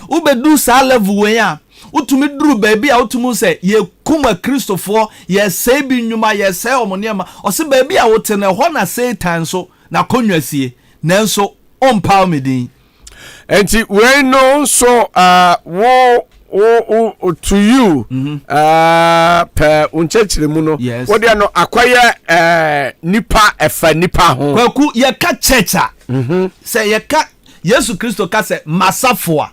S6: ubedu sa level we a utumi duru baabi a utumu se ye kuma Kristofo ye sei bi nnwuma ye sei omoniema ose baabi a wote na ho na Satan so na konwasie nanso ompa medin
S3: enti we no so to you per unchechire mu no wo de no akwaya nipa efa nipa ho
S6: kwaku ye ka checha se ye ka Yesu Kristo ka se masafo a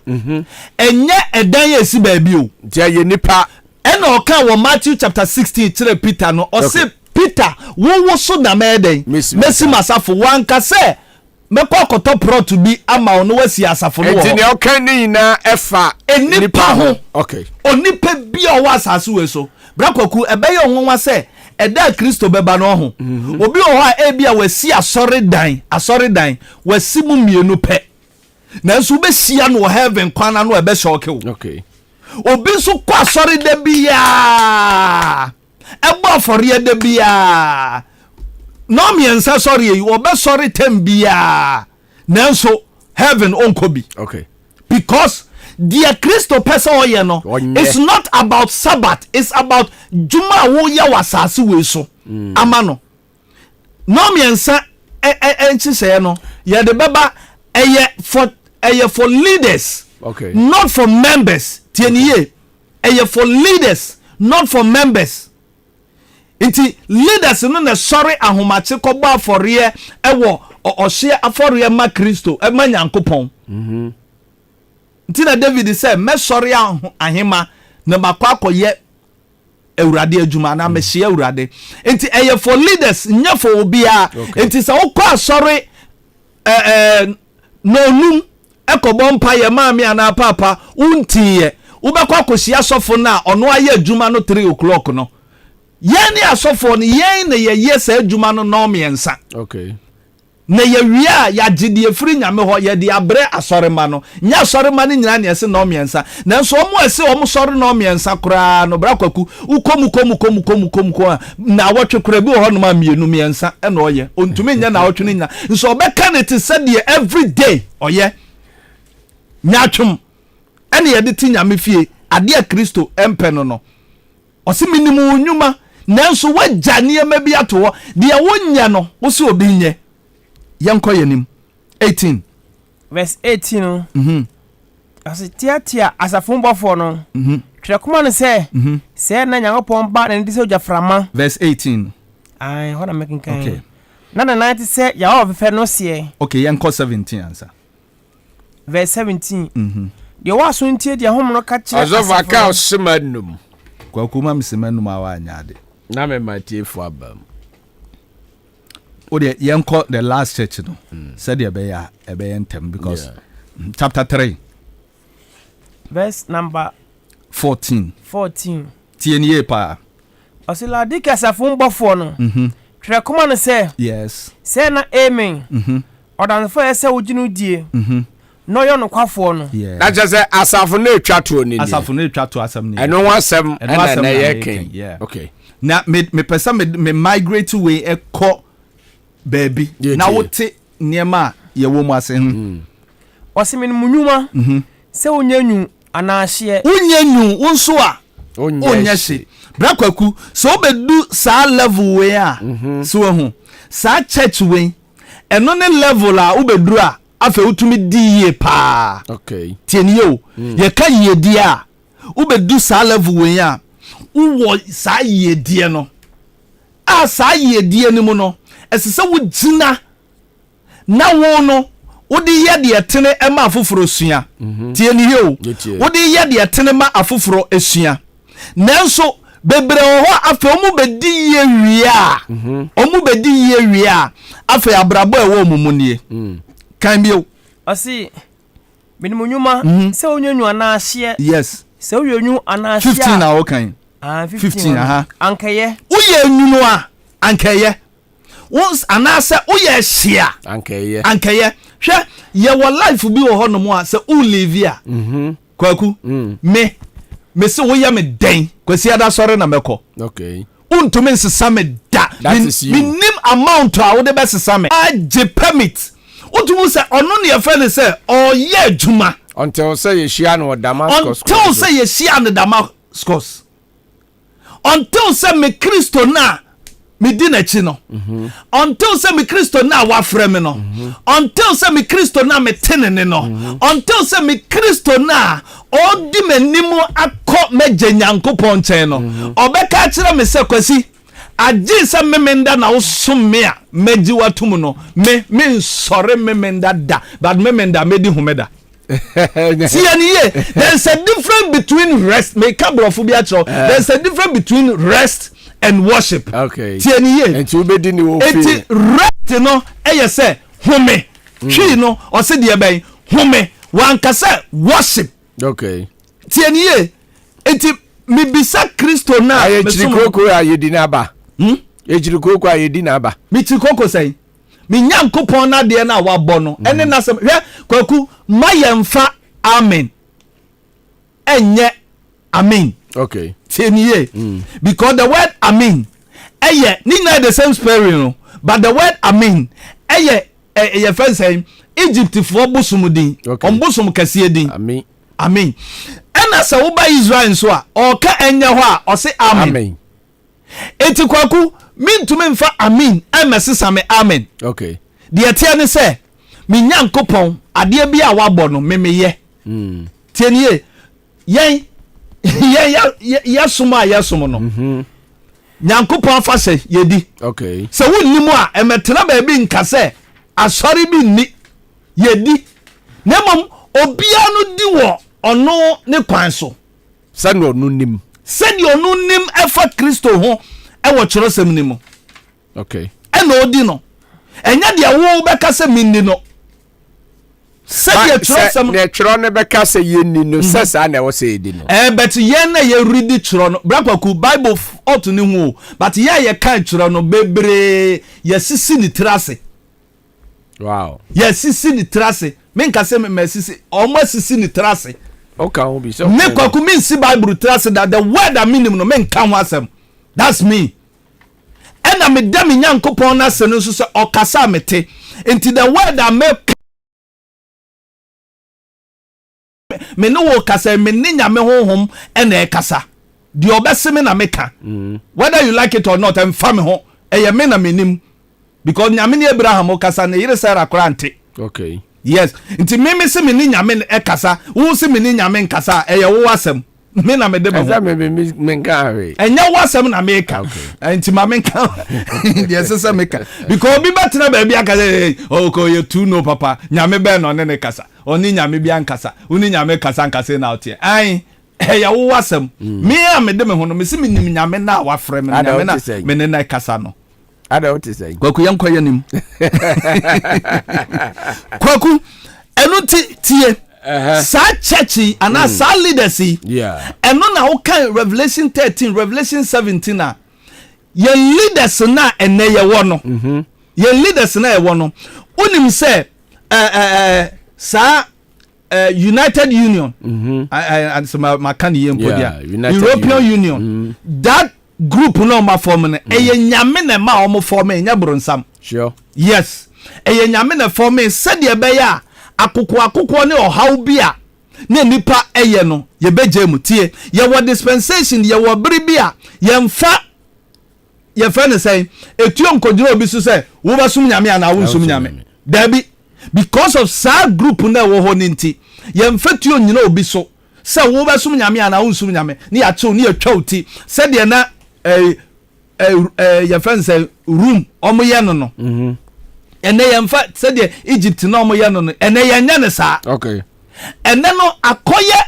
S6: enye edan ye si baabi o
S3: dia ye nipa
S6: ena o ka wo Matthew chapter 16 kire Peter no o se Peter wo so na meden mesi masafo wanka se mekọ koto prot bi ama ono wasi asafo no wo
S3: enti ne o kan ni na efa
S6: nipa ho
S3: okay
S6: onipa bi o wa asase we so brakwaku ebeye onwa se eda Kristo beba no ho obi o ha ebia wasi asore dan wasi mu mienu pe nanso be sia no heaven kwana no ebe shock wo
S3: okay
S6: obi so kwa asore da bia ebo afore da bia no me ensa sorry you obe sorry tembia nanso heaven onkobi
S3: okay
S6: because dear Christo person oye no it's not about Sabbath, it's about juma wo ya wasase we so amano no me ensa enchi say no ye de beba eye for leaders
S3: okay
S6: not for members tieniye eye for leaders not for members inti leaders no na sorry ahomache kɔbɔ afɔreɛ ɛwɔ ɔhye afɔreɛ ma Kristo ɛma Nyankopɔn inti na David sɛ mɛ sorry ahema na makɔ akɔyɛ Awurade adwuma na mɛhye Awurade inti ɛyɛ for leaders nya for obia inti sɛ wokɔ asɔre no num ɛkɔbɔ mpa yɛ maame ana papa untiye wobɛkɔ akɔhyia sɔfo na ɔno ayɛ adwuma no 3 o'clock no yɛn ni asɔfo no yɛn na yɛyɛ sɛ adwuma no no miɛnsa
S3: okay
S6: na yɛwia yɛagye firi nyame hɔ yɛde abrɛ asɔrema no nya asɔrema no nyina ne ɛse no miɛnsa nanso ɔmo ɛse ɔmo sɔre no miɛnsa koraa no brakwaku ukomu na wɔtwe kora bi wɔ hɔ no ma mienu miɛnsa ɛna ɔyɛ ontumi nya na wɔtwe no nyina nso ɔbɛka ne te sɛ deɛ every day ɔyɛ nyatwom ɛne yɛde ti nyame fie adeɛ Kristo ɛmpɛ no ɔse minimu nnwuma nanso wagya nneɛma bi ato hɔ deɛ wonya no wo se obi nyɛ yɛnkɔ yɛnim 18
S2: verse 18 no ase tiatia asafo mbɔfo no twerɛ koma no sɛ sɛ na Nyankopɔn ba na ndi sɛ ogyaframa
S6: verse 18
S2: ai hɔ na mekenkan okay na na nante sɛ yawo fefɛ no seɛ
S6: okay yɛnkɔ 17 ansa
S2: verse 17 deɛ waso ntie deɛ hom no ka kyerɛ
S3: asafo ka semanum
S6: kwa kuma msemanum awa anyade
S3: na me matie fo abam
S6: the yanko the last church no said the be ntem because chapter 3
S2: verse number
S6: 14 tienie pa
S2: osila dikasafo mbofo no twerɛ koma no sɛ
S6: yes
S2: sɛ na amen ɔdanfo ɛsɛ woginu die no yɛ no kwafo no
S3: na just say asafo na etwa to ni
S6: asafo na etwa to asam ni
S3: ɛno wasɛm ɛna na yɛ ken okay
S6: na me pesa me migrate way ekɔ baby na wote niema ye wo mu ase
S2: ɔseme no munwuma sɛ onyanyu anahye
S6: onyanyu wonso a onyahye brakwaku so obedu sa level way a so ho sa church way eno ne level a obedu a afa utumi di ye pa
S3: okay
S6: tienio ye ka ye di a obedu sa level way a uwo sa ye die no a sa ye die ni mu no esese wo gina na wo no wodi ye de etene ema afoforo sua tienio wodi ye de etene ma afoforo esua nanso bebre ho afa omu bedi ye wia omu bedi ye wia afa abrabo ewo omumunie kan bio
S2: ɔsi minimunyuma sɛ onyanyu anahye
S6: yes
S2: sɛ onyanyu anahye
S6: 15 na okan 15 aha
S2: ankeye
S6: uye nyunu a ankeye once anase uye hia ankeye hwe ye wo life bi wo hono mo a se u live a kwaku me se wo ya me den kwasi ada sore na meko
S3: okay
S6: untumi nsesa me da minim amount a wo de be sesa me age permit utumu se ono ne yefa ne se oye adwuma
S3: until say ye hia no Damascus
S6: until say ye hia no Damascus until say me Kristo na me di na chi no until say me Kristo na wa frɛ me no until say me Kristo na me tenene no until say me Kristo na odi manimu akɔ meje Nyankopɔn nkyɛn no ɔbɛka kyerɛ me sɛ kwasi agye sɛ memenda na wosom me a meji watum no me nsɔre memenda da but memenda medi homeda there's a difference between rest there's a difference between rest and worship
S3: okay
S6: and
S3: you be din wo
S6: feel rest no eye say home twi no o se de ben home wan ka say worship
S3: okay
S6: tieniye enti mi bisa Kristo na
S3: aye chirikoko ayedi na ba ejirikoko ayedi na ba
S6: mi chirikoko say mi Nyankopon na de na wabɔ no ene na sem hwe kwaku mayemfa amen enye amen
S3: okay
S6: tieniye because the word amen eye ni na the same spelling no but the word amen eye first say Egypt for bosumudin on bosum kase din amen ena se wo ba Israel so a o ka enye ho a o se amen eti kwaku mintume mfa amen emesesa me amen
S3: okay
S6: de tie ne se me Nyankopon ade bia wabɔ no memeye tieniye yen yasuma yasum no Nyankopɔn afa se yedi
S3: okay
S6: se wonnimu a emetena ba bi nka se asɔre bi nni yedi nemom obia no di wo ɔno ne kwan so
S3: se no nim
S6: efa Kristo ho ɛwɔ kyerɛsɛm ni mu
S3: okay
S6: ɛna odi no ɛnya de wo bɛka se minni no se ye kyerɛsɛm
S3: ne kyerɛ ne bɛka se yenni no se sa na ɛwɔ se yedi no
S6: but yen na ye read kyerɛ no brakwaku Bible ought ni hu but ye ka kyerɛ no bebre ye sisi ni trase
S3: wow
S6: ye sisi ni trase menka se me sisi o ma sisi ni trase
S3: okay ho bi so
S6: me kwaku min si Bible trase that the word that minimum no menka ho asem that's me ena me dem Nyankopɔn na se no so se okasa mete into the word that make me no wo kasa me ne nyame honhom ena e kasa de obese me na meka whether you like it or not em fa me ho eye me na menim because nyame ne Abraham o kasa ne yire Sarah korante
S3: okay
S6: yes nti me se me ne nyame e kasa wo se me ne nyame nkasa eye wo asem me na me de
S3: me nka we
S6: enya wo asem na me ka nti ma me nka de se meka because bi betena ba bi aka oh ko you too no papa nyame be no ne kasa oni nyame bi ankasa oni nyame kasa nkasa na otie ai ya wo asem me a me de me ho no me se me nim nyame na wa frɛ me nyame na me ne kasa no
S3: ada what is saying
S6: kwaku yɛnkɔ yɛ nim kwaku ɛno tie saa church ana saa leaders ɛno na woka Revelation 13 Revelation 17 a yɛ leaders na ɛnɛ yɛwɔ no yɛ leaders na yɛwɔ no wonim sɛ saa United Union and some makani European Union that group no ma form no nyame na ma o form nya bronsam
S3: sure
S6: yes nyame na form said ye be ya akoko ne ohaw bia na nipa no ye beje mu tie ye wo dispensation ye wo bere bia ye mfa ye fa ne say etuo nkodiro obi so say wo ba sum nyame ana wo sum nyame dabi because of sa group na wo ho ninti ye mfa tuo nyina obi so say wo ba sum nyame ana wo sum nyame ne ya chew ne ya twa uti say de na your friend say room omo ye no ene ye mfa say de Egypt na omo ye no ene ye nya ne sa
S3: okay
S6: ene no akoye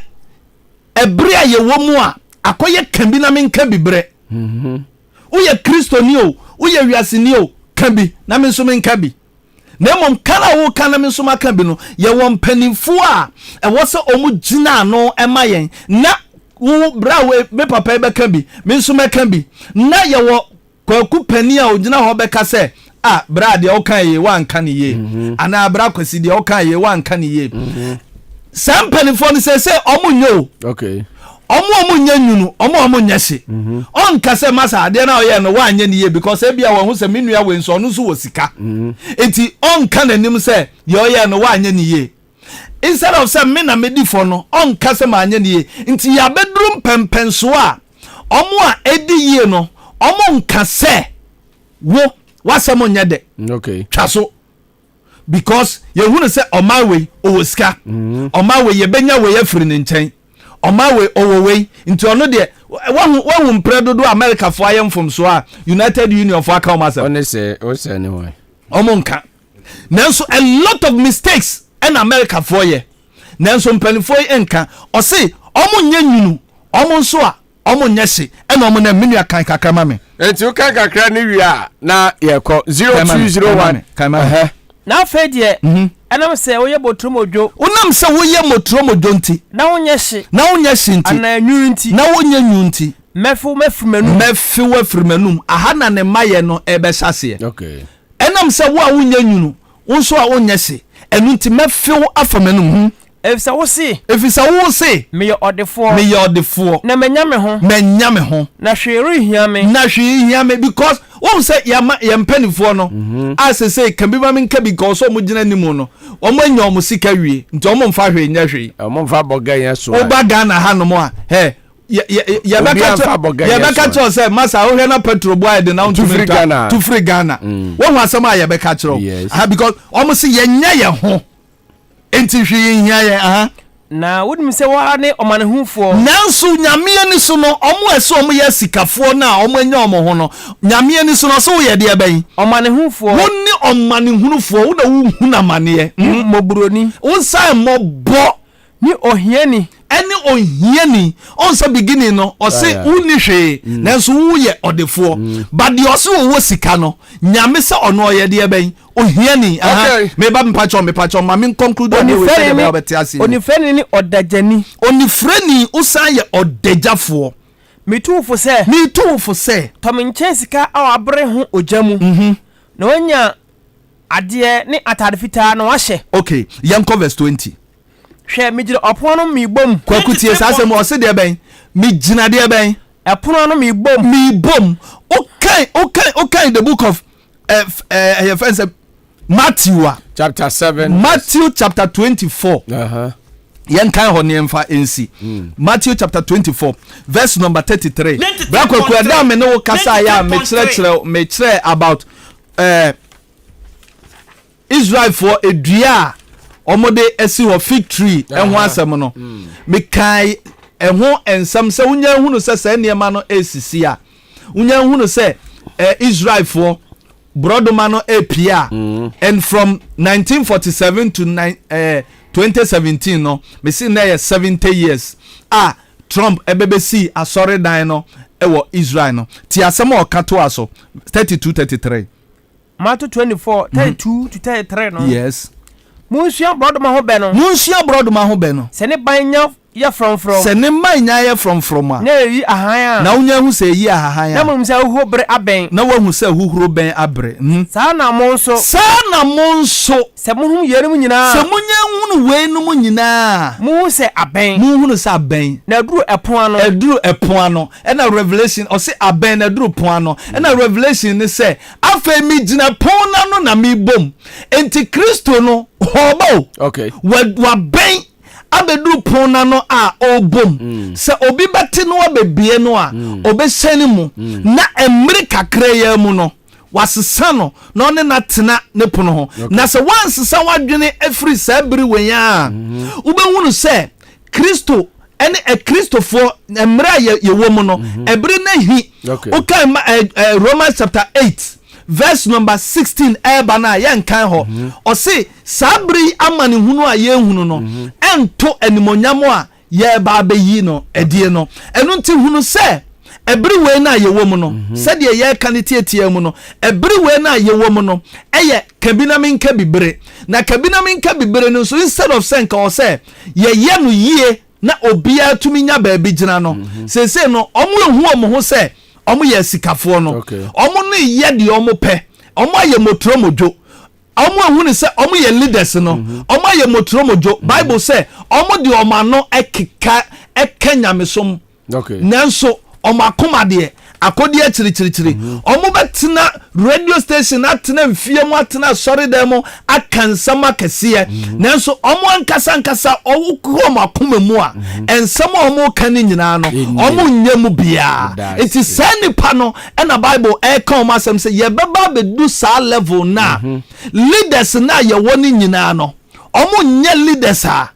S6: ebre aye wo mu a akoye kan bi na menka bibre wo ye Kristo ni o wo ye wiase ni o kan bi na men so menka bi na mom kana wo kana men so maka bi no ye wo mpanimfo a e wo se omu gina no emayen na wo bra we me papa be kan bi me nso me kan bi na ye wo kwaku pani a ogina ho be ka se bra de o kan ye wan kan ye ana bra kwasi de o kan ye wan kan ye sam panifo ni se omu nyo
S3: okay
S6: omu nya nyunu omu nya se on ka se masa de na o ye no wan nya ni ye because e bia wo hu se menua we nso no so wo sika enti on kan anim se ye o ye no wan nya ni ye instead of say me na medi for no on kase ma anya nie nti ya bedrum pempenso a omo a edi yie no omo nka se wo wasemo nya de
S3: okay
S6: twaso because ye hunu se omawe owoska omawe ye benya we afiri ne nchen omawe owowe nti ono de wahu mpredodo America fo ayemfom so a United Union fo aka omase
S3: one say o say anyway
S6: omo nka nanso a lot of mistakes en America for ye nanso mpanifo enka o se omo nya nyunu omo nso a omo nya se en omo na menu akan kakra ma me
S3: enti o kan kakra ni wi a na ye ko 0201
S2: na fe de enam se wo ye botrom odwo
S6: unam se wo ye motrom odwo nti
S2: na wo nya hye
S6: nti
S2: ana nyu nti
S6: na wo nya nyu nti
S2: mefu mefrimanum aha na ne maye no ebe hyase
S3: okay
S6: enam se wo a wo nya nyunu wo nso a wo nya se enu nti mefu afamanum
S2: efisa wo se
S6: me ye odefo
S2: na menya me ho na hwere hia me
S6: because wo say ya mpanifo no as say can be ma nka because o mo gina nimu no o mo anya o mo sika wie nti o mo mfa hwe nya hwe
S3: o mo mfa boga yen so
S6: o ba Ghana ha no mo a ya beka cho say masa o hwe na petrol boy de na to free Ghana wo hu asema ya beka cho because o mo say ya nya ye ho enti hwe hia ye
S2: na wodum se wa ne omanehufo
S6: nanso nyame ani so no omo eso omo ya sikafo na omo anya omo ho no nyame ani so no so ye de ben
S2: omanehufo
S6: wonni omanehunufo wo na wo hu na mane
S2: moburoni
S6: wo sai mobo
S2: ni ohiani
S6: on sa beginning no o se uni hwe nanso wo ye odefo but the oso wo sika no nyame se ono ye de ben ohiani me ba mpacho ma me conclude on we say be obetiasi
S2: onifreni ni
S6: onifreni usan ye odejafo
S2: mitufo se tominchen sika awabre ho ojamu na onya ade ne atade fitaa na wahye
S6: okay yanko verse 20
S2: hwe mi gire opon no mi bom
S6: kwakutie sase mo ose de ben mi gina de ben
S2: opon no mi bom okay the book of Matthew
S3: chapter 7
S6: Matthew chapter 24 yen kan ho ne mfa ensi Matthew chapter 24 verse number 33 bra kwaku da me ne wo kasa ya me kire about Israel for edua omode esi ho fig tree enho asem no me kai enho ensam se unya hunu se se niema no esisi a unya hunu se Israel for brodoma no apia and from 1947 to 2017 no me see na 70 years Trump ebebesi asore dan no ewo Israel no ti asem o kato aso 32-33
S2: Matthew 24 32 to 33 no.
S6: Yes.
S2: Munsia brother ma ho be no.
S6: Munsia brother ma ho be no.
S2: Se ne ban nya ya from.
S6: Se ne man nya ya from a.
S2: Na yi ahan a.
S6: Na unya hu se yi ahan a.
S2: Na mo msa hu bre aben.
S6: Na wa hu se huhuro ben abre.
S2: Sa na mo nso. Se mo hu yere mu nyina.
S6: Se mo nya hu we no mu nyina.
S2: Mu se aben.
S6: Mu hu se aben.
S2: Na duru epon ano.
S6: Eduru epon ano. E na Revelation o se aben na duru pon ano. E na Revelation ni se afa mi gina pon ano na mi bom. Enti Kristo no hobo.
S3: Okay.
S6: Wa ben abeduru pon na no a obom se obi bete no abebie no a obesani mu na emre kakra ya mu no wasesa no na one na tena ne pono ho na se wansesa wadwene afri sabiri wenya ubehunu se Kristo ene Kristofo emre ye wo mu no ebiri na hi okay Romans chapter 8 verse number 16 eba na ye nkan ho o se sabri amane hunu a ye hunu no ento animonyamo a ye ba beyi no edie no eno nti hunu se ebri we na ye wo mu no se de ye ka ne tietie mu no ebri we na ye wo mu no eye kabina minka bibere na kabina minka bibere no so instead of senka o se ye no yie na obia tumi nya ba bi gina no se no omo ehu omo ho se omo ye sikafo no omo no ye de omo pe omo aye motro mojo omo ehu ni se omo ye leaders no omo aye motro mojo Bible say omo de omo ano ekeka ekanyamesom nanso omo akoma de akodi achirichirichiri omo betena radio station atena mfie mu atena sorry dem akansama kese nanso omo ankasa owo akoma mu a ensama omo kan nyina no omo nyemu bia it is sani pano and a Bible e come asem say ye beba bedu sa level na leaders na ye woni nyina no omo nye leaders a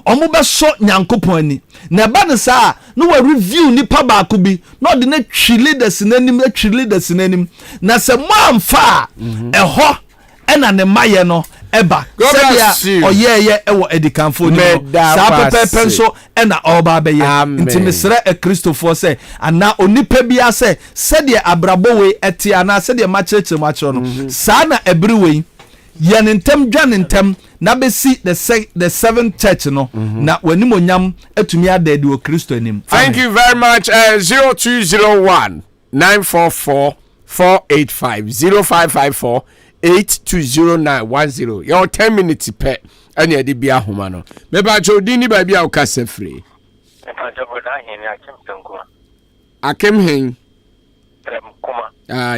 S6: omo be so nyankopon ani na ba ne sa no wa review nipa ba ko bi no de na twi leaders nanim na se mo amfa eho ena ne maye no eba se oyeye ewo edikanfo ni sa pepe so ena oba be ye nti mesre Kristofo se ana onipa bia se de abrabo we eti ana se de macheche no sa na ebri ye nentem dwanentem na besi the seventh church no na wanimo nyam atumi adade o Kristo anim.
S3: Thank you very much. 0201 944 485 0554 820910. Your 10 minutes per any ade bia homa no me ba chodi ni ba bia o kasa free akem hen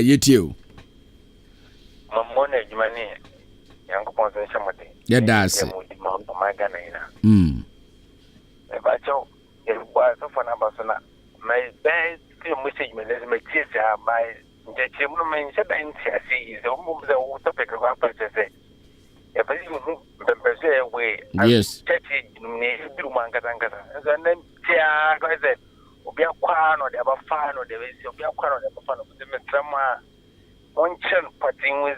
S3: yetio
S7: mamona ejumani yankopon so chamode
S3: ya das
S7: magana ina ba cho kwa so fana ba so na my best message me let me teach my nje mu me nse da ntiasi is o the topic of purchase e ba you mbembezo we
S3: yes
S7: church ni biru mangata so then tia ko is obi akwa no de aba fa no de we obi akwa no de aba fa no de me trama onchen patin we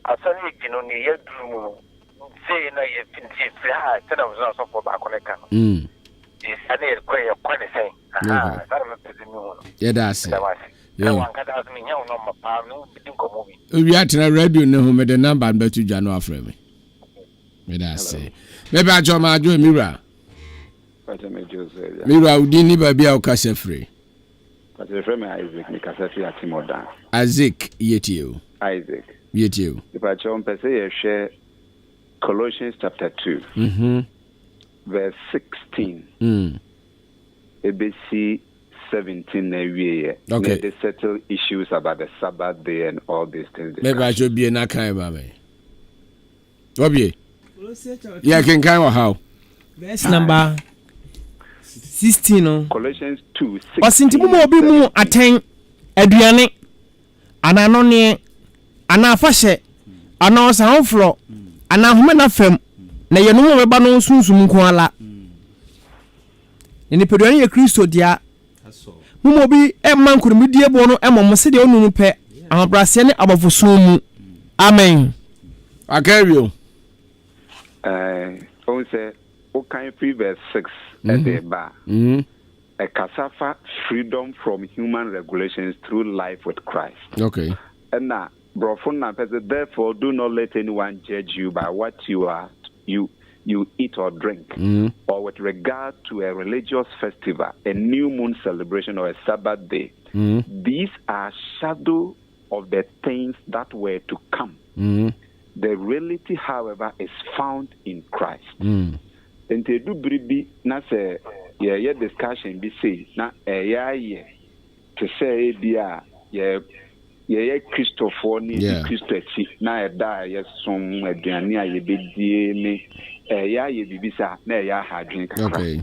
S7: asani kino ni yedru say na ye finti fla tena uzo so for ba koneka no isane ko ye kwane sai sara me pezi mi wono
S3: ye da se
S7: yeah wankada asmi nya wono ma pa no bidin ko mo bi
S3: we atena radio ne ho me the number ba tu dwa no afre me da se me ba jo ma jo mira mira udini ba bia o kase free
S8: the friend Isaac ni kasa free atimoda
S3: Isaac yetio
S8: Isaac
S3: yetio
S8: if I chom pese ye share Colossians chapter 2 verse 16 ABC 17 na wiye they settle issues about the Sabbath day and all these things.
S3: Maybe I should be na kan ba me obie yeah can wa how
S2: verse number 16 no
S8: Colossians 2
S2: osintimu mo obi mu aten aduane anano ne ana afahye ana osanfro ana home na fam na ye no mo beba no sunsum nko ala ni peduane ye Kristo dia mu mo bi e mankuru mu die bo no e mo se de onu pe amabrase ne abafoso mu amen
S3: akavio
S8: on say o kan free verse 6 at the bar a casafa freedom from human regulations through life with Christ.
S3: Okay.
S8: And now Therefore, do not let anyone judge you by what you eat or drink, or with regard to a religious festival, a new moon celebration, or a Sabbath day. These are shadow of the things that were to come. The reality, however, is found in Christ. And to do bribi na say yeah discussion be say na to say dia yeah Christopher ni Christo chi na da yeah som aduane a ye bedie ni yeah ye bibisa na yeah hadwen kakra.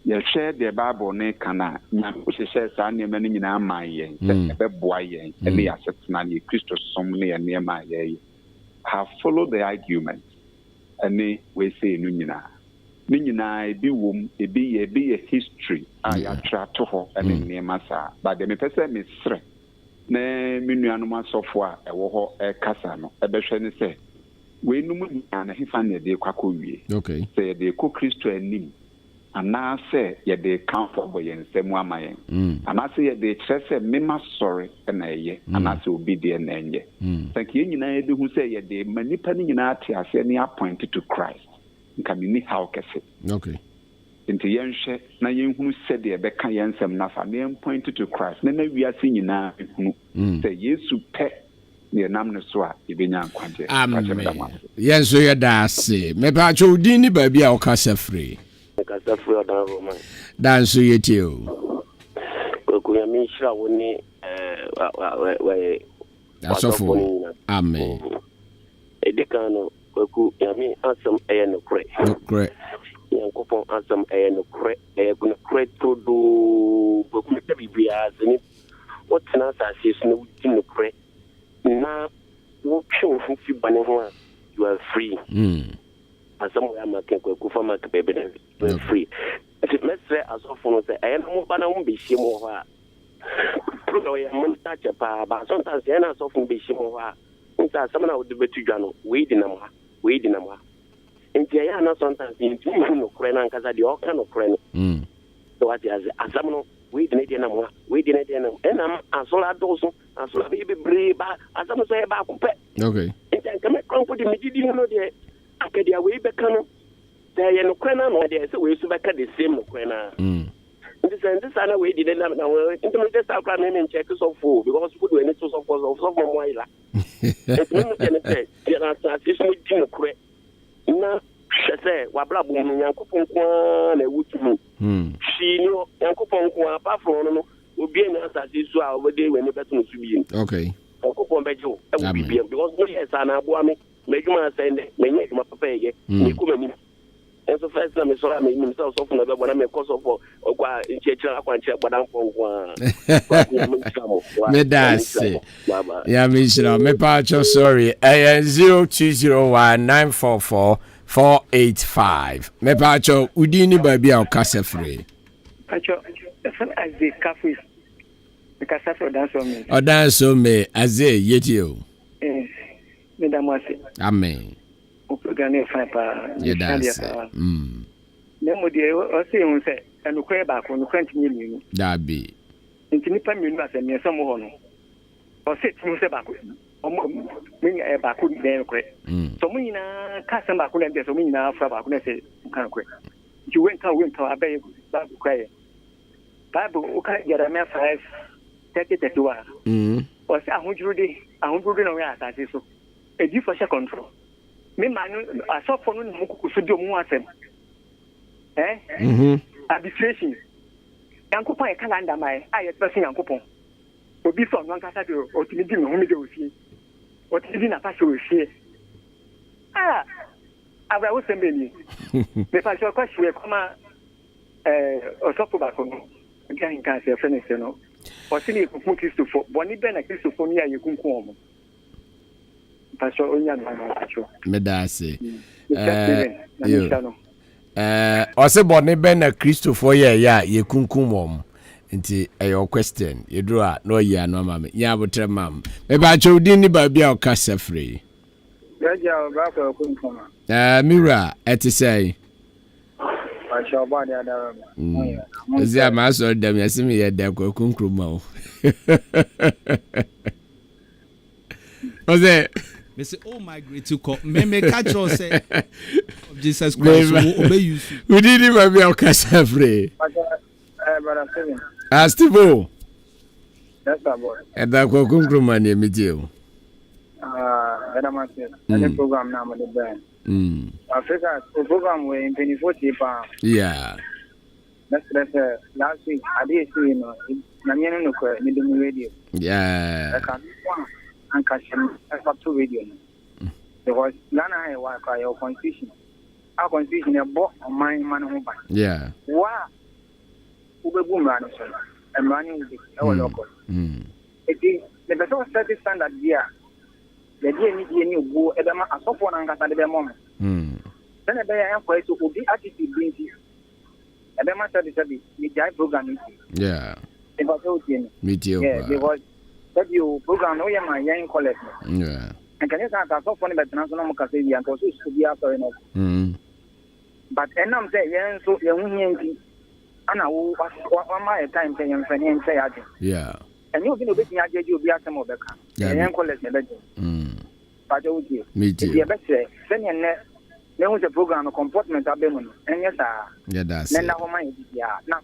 S8: You share the Bible ne kana na share sa ne ma nyina ma ye se be boa ye e le asset na ye Christo som ne ye ma ye have followed the argument and we say no nyina ebi wom ebi a history ya tra to ho and ne ma sa but the me pese me sre na me nuanom asofo a ewo ho e kasa no e be hwe ne se we num na hefa na de kwakọ wie say de ko Kristo anim ana se ye de comfortable yen semu amayen ana se ye de kyerese mema sorry na eye ana se obi de na enye thank you nyina ye de hu se ye de manipa ni nyina ate ase ni appointed to Christ nka mi ni how kese nti yen hwe na yen hu se de be ka yen sem na fa yen pointed to Christ na wiase nyina hu se Yesu pe ne nam ne so a ibenya nkwanje
S3: amen yen so ye da ase me pa cho din ni ba bia o ka safre dance yeti o
S9: ko ya mi shira woni
S3: asofo amen
S9: edikano ko ya mi asam no kre yankopon asam no kre ko kre to do ko me bibia zini what na sa sis no tin kre na wo pho fu fi bane ho you are free asam ya make ko fa make bebe na free if let's say as of no say I no ba na mo be shi mo ha pro ya mo ta che pa ba sometimes ya na so fu be shi mo ha nta asam na wo de betu dwa no we di na mo nti ya na sometimes nti no kure na nkaza de o ka no kure no so what is asam no we di na mo enam asola doso asola be bre ba asam so e ba ko pe nti kan me kon ko di medidi no de akadia we be kanu there no kwena no there so we so be ka the same no kwena this ana we did na into me just akra me check so full because food we need to so for so mo ila it me can say there are transition with no kre na say wa bla bu mu yankopon kwa na wutu shi no yankopon kwa apart from no obi na asase so a obede we ne beto no so bi yankopon bejo e wo bibia because no yes ana abo me mejuma sende menye juma papa ye ni kuma ni enso first na me so me so so na be bona me ko so for okwa nchechira akwa nche gbadan kwa
S3: me dase ya me shira me pa cho sorry 0201944485 me pa cho udini ba bia o kase free
S10: pacho as the cafe the cafe
S3: odanso me aze yeti o amen.
S10: Upugane fa
S3: yes.
S10: Nemo de o se hun se enu kwe ba ko nu kwanti nyinu.
S3: Da bi.
S10: Ntini pa minu ase me so mo ho no. O se ti mu se ba ko. O mo min e ba ko de kwe. So mo nyina ka se ba ko na de so mo nyina fra ba ko na se kan kwe. Ji went abey ba ko kwe. Bible o ka gera me 5:31. O se ahunjuru na we asase so. Edi for control. Me manu asofo no mu kukusu di omu asem. Arbitration. Yankopon e calendar mai, aye person yankopon. Obi so no nkasa de otimi di no hu mi de ofie. Otimi na pa so ofie. Abra wo sembe ni. Me pa so kwa shwe kama osofo ba ko no. Nka nka se fene se no. Osini kuku Kristofo, boni be na Kristofo ni aye kunku omo. Pastor Onyan Manacho.
S3: Medase. Ose boni be na Christopher ye kunkum mom. Nti your question. You do no ye no mama. Ya botre mam. Me ba cho din ni ba bia o kasa free.
S10: Yaja ba ko kunkum.
S3: Mira eti say.
S10: Pastor ba dia da.
S3: Ezia ma so dem yasimi ye da ko kunkum ma. What's that?
S6: Me say, oh my great to call. Me catch you say Jesus Christ. Obey you.
S3: We didn't even be our free. Astibo.
S10: That's a boy.
S3: And that will come man near me too.
S10: The program now with the band. Africa program we in 2040 pounds.
S3: Yeah.
S10: That's last week. I did see Namiano no radio.
S3: Yeah.
S10: I can and catch him up to radio. Because Lana was your constitution. Our constitution is both on my man.
S3: Yeah.
S10: Wow. Ube boom ransom. And running with our local. It is the best set standard here. The dear need go at a soft one and got at the moment. Then a day I am quite to be attitude brings you. At the matter is the Jai program.
S3: Yeah.
S10: It was okay.
S3: Me too.
S10: Yeah, because that you program no my young college.
S3: Yeah.
S10: And can you start so funny but national Casadia and also to be after enough. But and I'm saying so young and I will one my time saying and say
S3: yeah.
S10: And you'll be no bit you be at some of the car. Young college. But okay.
S3: Me too.
S10: Yeah, but send your net. There was a program of comportment of them, and yes,
S3: yeah, that's
S10: it. Now,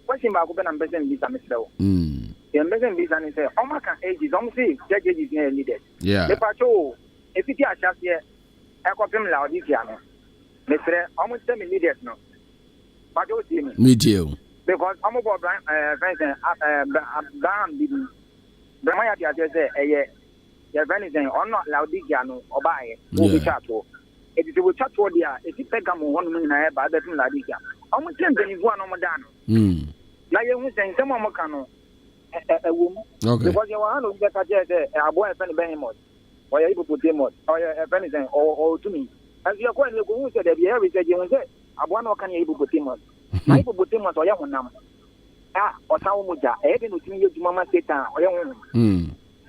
S10: question about Mpensenmpensenmu visa, Mr. The Mpensenmpensenmu visa is a Omaka age is almost judge is needed.
S3: Yeah.
S10: The patrol, if it is just here, I got him loud this year. Mr. Almost 10 needed no. But you see
S3: me too.
S10: Because I'm about friends and Bam didn't. The Maya just say, your friend is saying, I'm not loud this year or buy it. It is a chat for the if you take a one minute, I have other things like this. I'm going to tell you one on Madano. Now you saying some of Macano, a woman. Because you are not a boy, a penny Benimot, or you're able to put him or a penny or to me. As you are quite looking at the area, said you say, I want can you able to put him on. I put him on or young number. Or Samuja, I didn't see you to Mamma Satan or young woman.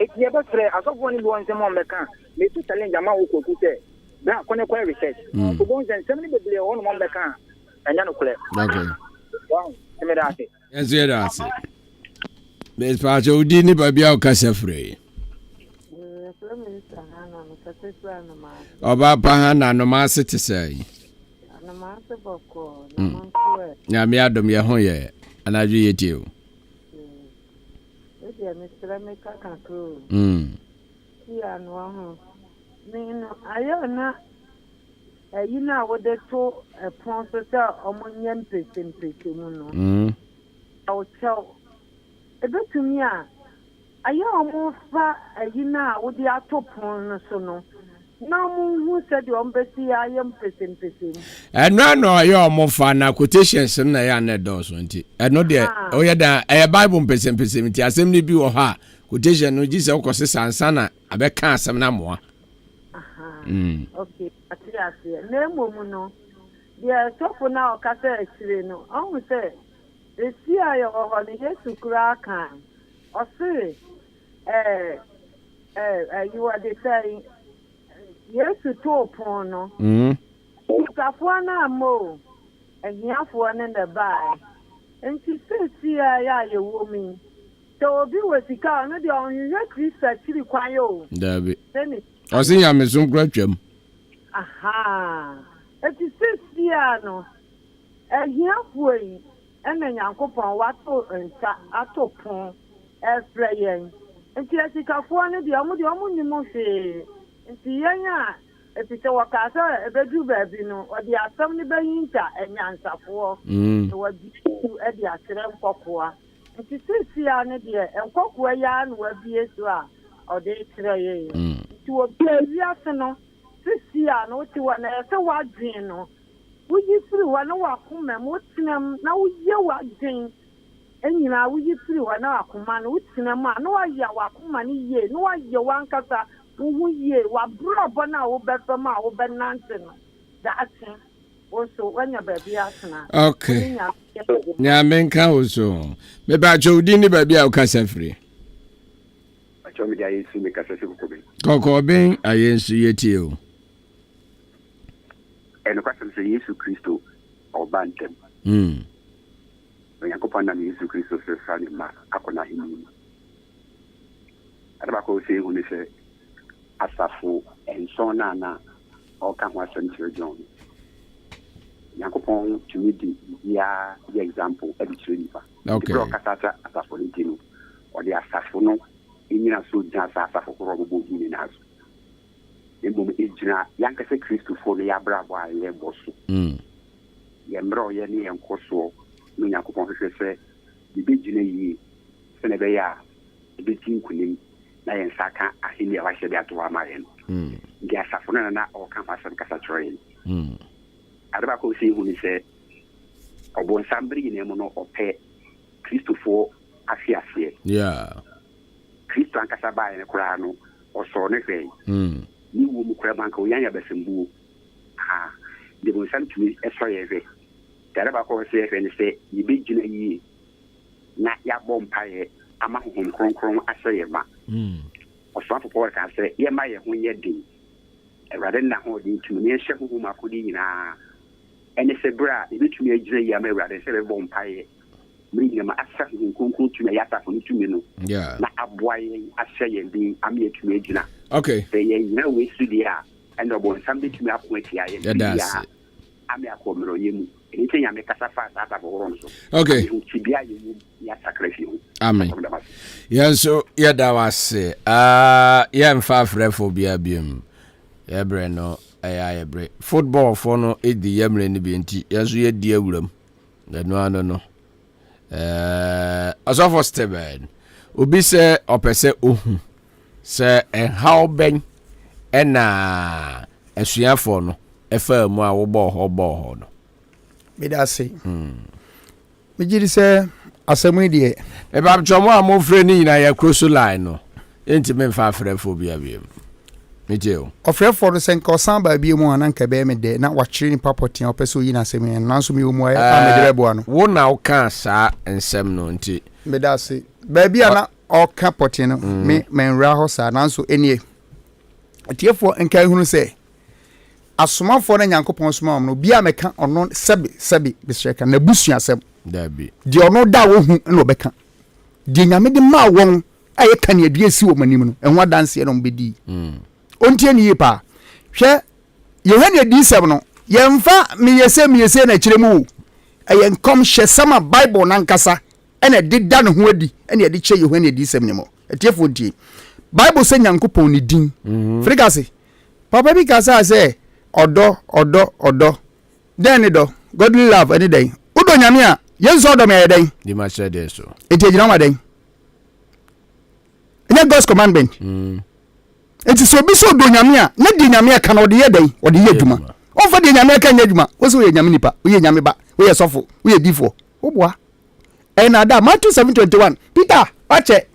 S10: It's never say, as of one in one, some on the car, may to challenge a man who say. That quite research. So once and 70 people on one the car and then
S3: okay.
S10: Wow,
S3: yes, yes. Miss Pacho didn't be our casa free. About Pahana, no master to say. Now, me Adam, your home, yeah, and I do it you.
S11: I know. You know what they told a professor among Mpensenmpensenmu. I will tell a bit to me. I almost far you know what the top on so no. Now, who said your embassy? I am Mpensenmpensenmu.
S3: And no, you're more fun now. Quotations and I am not those. I know there. Oh, yeah, a Bible Mpensenmpensenmu. Assembly be or her. Quotation no Jesus or Cosessa Sana. I bet can't some more.
S11: Okay, I see. Name woman, no. Yeah, so for now, Cassa actually no. I will say, the CIA or the yes to crack or say, you are the saying, yes to talk porno. Safwana mo, and you have one in the buy. And she says, CIA, you woman. So, be with the car, not the only research require. David.
S3: I see I'm a zoom graduate.
S11: Aha. It is Siano. And halfway, and then Uncle Pon, what and Atopon, as playing. And Jessica Fwana, the Amudiamunimosi. And Tiana, if it's a Wakasa, a bedroom baby, or the assembly Bayinta and Yansa for. It was to Eddie Asram Cocoa. And she says, Siana, dear, and Cocoa Yan will be as well. Or they try to a no. This year, no, to one as a wild dream. We used to one of our women, what's them now? You are dream. And you know, we used to one of our command, what's them, no, I yawa money ye, no, I your one cassa, who ye, what brought on our better mouth, but nonsense. That's also when your baby asking.
S3: Okay. Yeah, men also. Maybe I told you, baby, I'll cast free. Coco being I answer you.
S8: And the question is Jesus Christ or Bantam. When you go on Jesus Christ, son, Akona him. And about say, when they say, asafo enso na oka ho asem tire John Yakopon to me the example e bi nipa
S3: okay
S8: bro kasata asafo ni tinu o de asafo no enyina so jan asafo ko robo bi na aso emo ejina yankase Christopher no ya brabo a ye boso ye mro ye ni enkoso no Yakopon hwehwe se bi gina yi se ne be ya bi tinkunim na yen saka ahini a wahye de ato amaye no ngi asafo no na o kan asem kasa train adaba ko si hu ni se obon sambri ne mo no ope Christopher afiasie Christo ankasa ba ne kura no o so ne hwe ni wo mu kura banka o yanya besembu de bon sam tumi eso ye hwe adaba ko se hwe ni se yibe gina yi na ya bompaye ama honhom kronkron ahyɛ ma ɔsɔfo Paul ka sɛ yɛ ma yɛ ho yɛ din awurade na ho din tumi ne hyɛ honhom akodi nyinaa ɛne sɛ bra ebetumi agyina yi ama awurade sɛ bɛbɔ mpaeɛ mmiri nyinama ahyɛ honhom kronkron tumi yɛ asafo no tumi no na aboa yɛn ahyɛ yɛn din ama yɛtumi agyina
S3: okay
S8: sɛ yɛn nyina wɔ esu deɛ a ɛna ɔbɔnsam betumi ako atia yɛn bi a ama akɔ mmerɛ yɛ mu anything I make a fast out of
S3: okay. Amen. Yes, so yeah, that was say. Yeah, I'm far for BIBM. Yeah, Breno. I break football for no. It the Yemen the BNT. Yes, we had dear Willem. The no. As of us, Steven. Ubi say or per se, say, and how ben and as we have for no. A firm more ball.
S1: Me da say me gidi say asemu die
S3: e ba jomo amofre ni na ya cross line no enti me fa frefobia bi me je o
S1: ofre for the sen ko san ba bi mu ananka be me de na wa kire ni papotin opeso yi na asemu na so me mu a me bo ano
S3: wo na o kan sa ensem no enti
S1: me da say ba bi ana o ka potin no me nra ho sa na so enie atiefo enka hunu say asomafo na Nyankopon soma no bia meka ono sebi bisreka na busuasem
S3: dabi
S1: di ono da wo hu na obeka di nyame de ma won aye kan yadua si wo manim no enwa danse no mbedi ontie ni yipa hwe Yohane di sem no yemfa miyese na kiremu aye nkom hye sama Bible na nkasa ena de da no ho adi ena de che Yohane di sem ne mo etiefo die Bible se Nyankopon ni din frikase papa bi kasa say odo then do godly love any day udo nyame a yenso do me den
S3: di ma share dey so
S1: etejina ma den ina God's commandment enti so bi so do nyame a na di nyame ka na ode ye den ode ye dwuma o fa di nyame ka nya dwuma wo so ye nyame nipa wo ye nyame ba wo ye sofo wo ye difo wo boa na da Matthew 7:21 Peter wache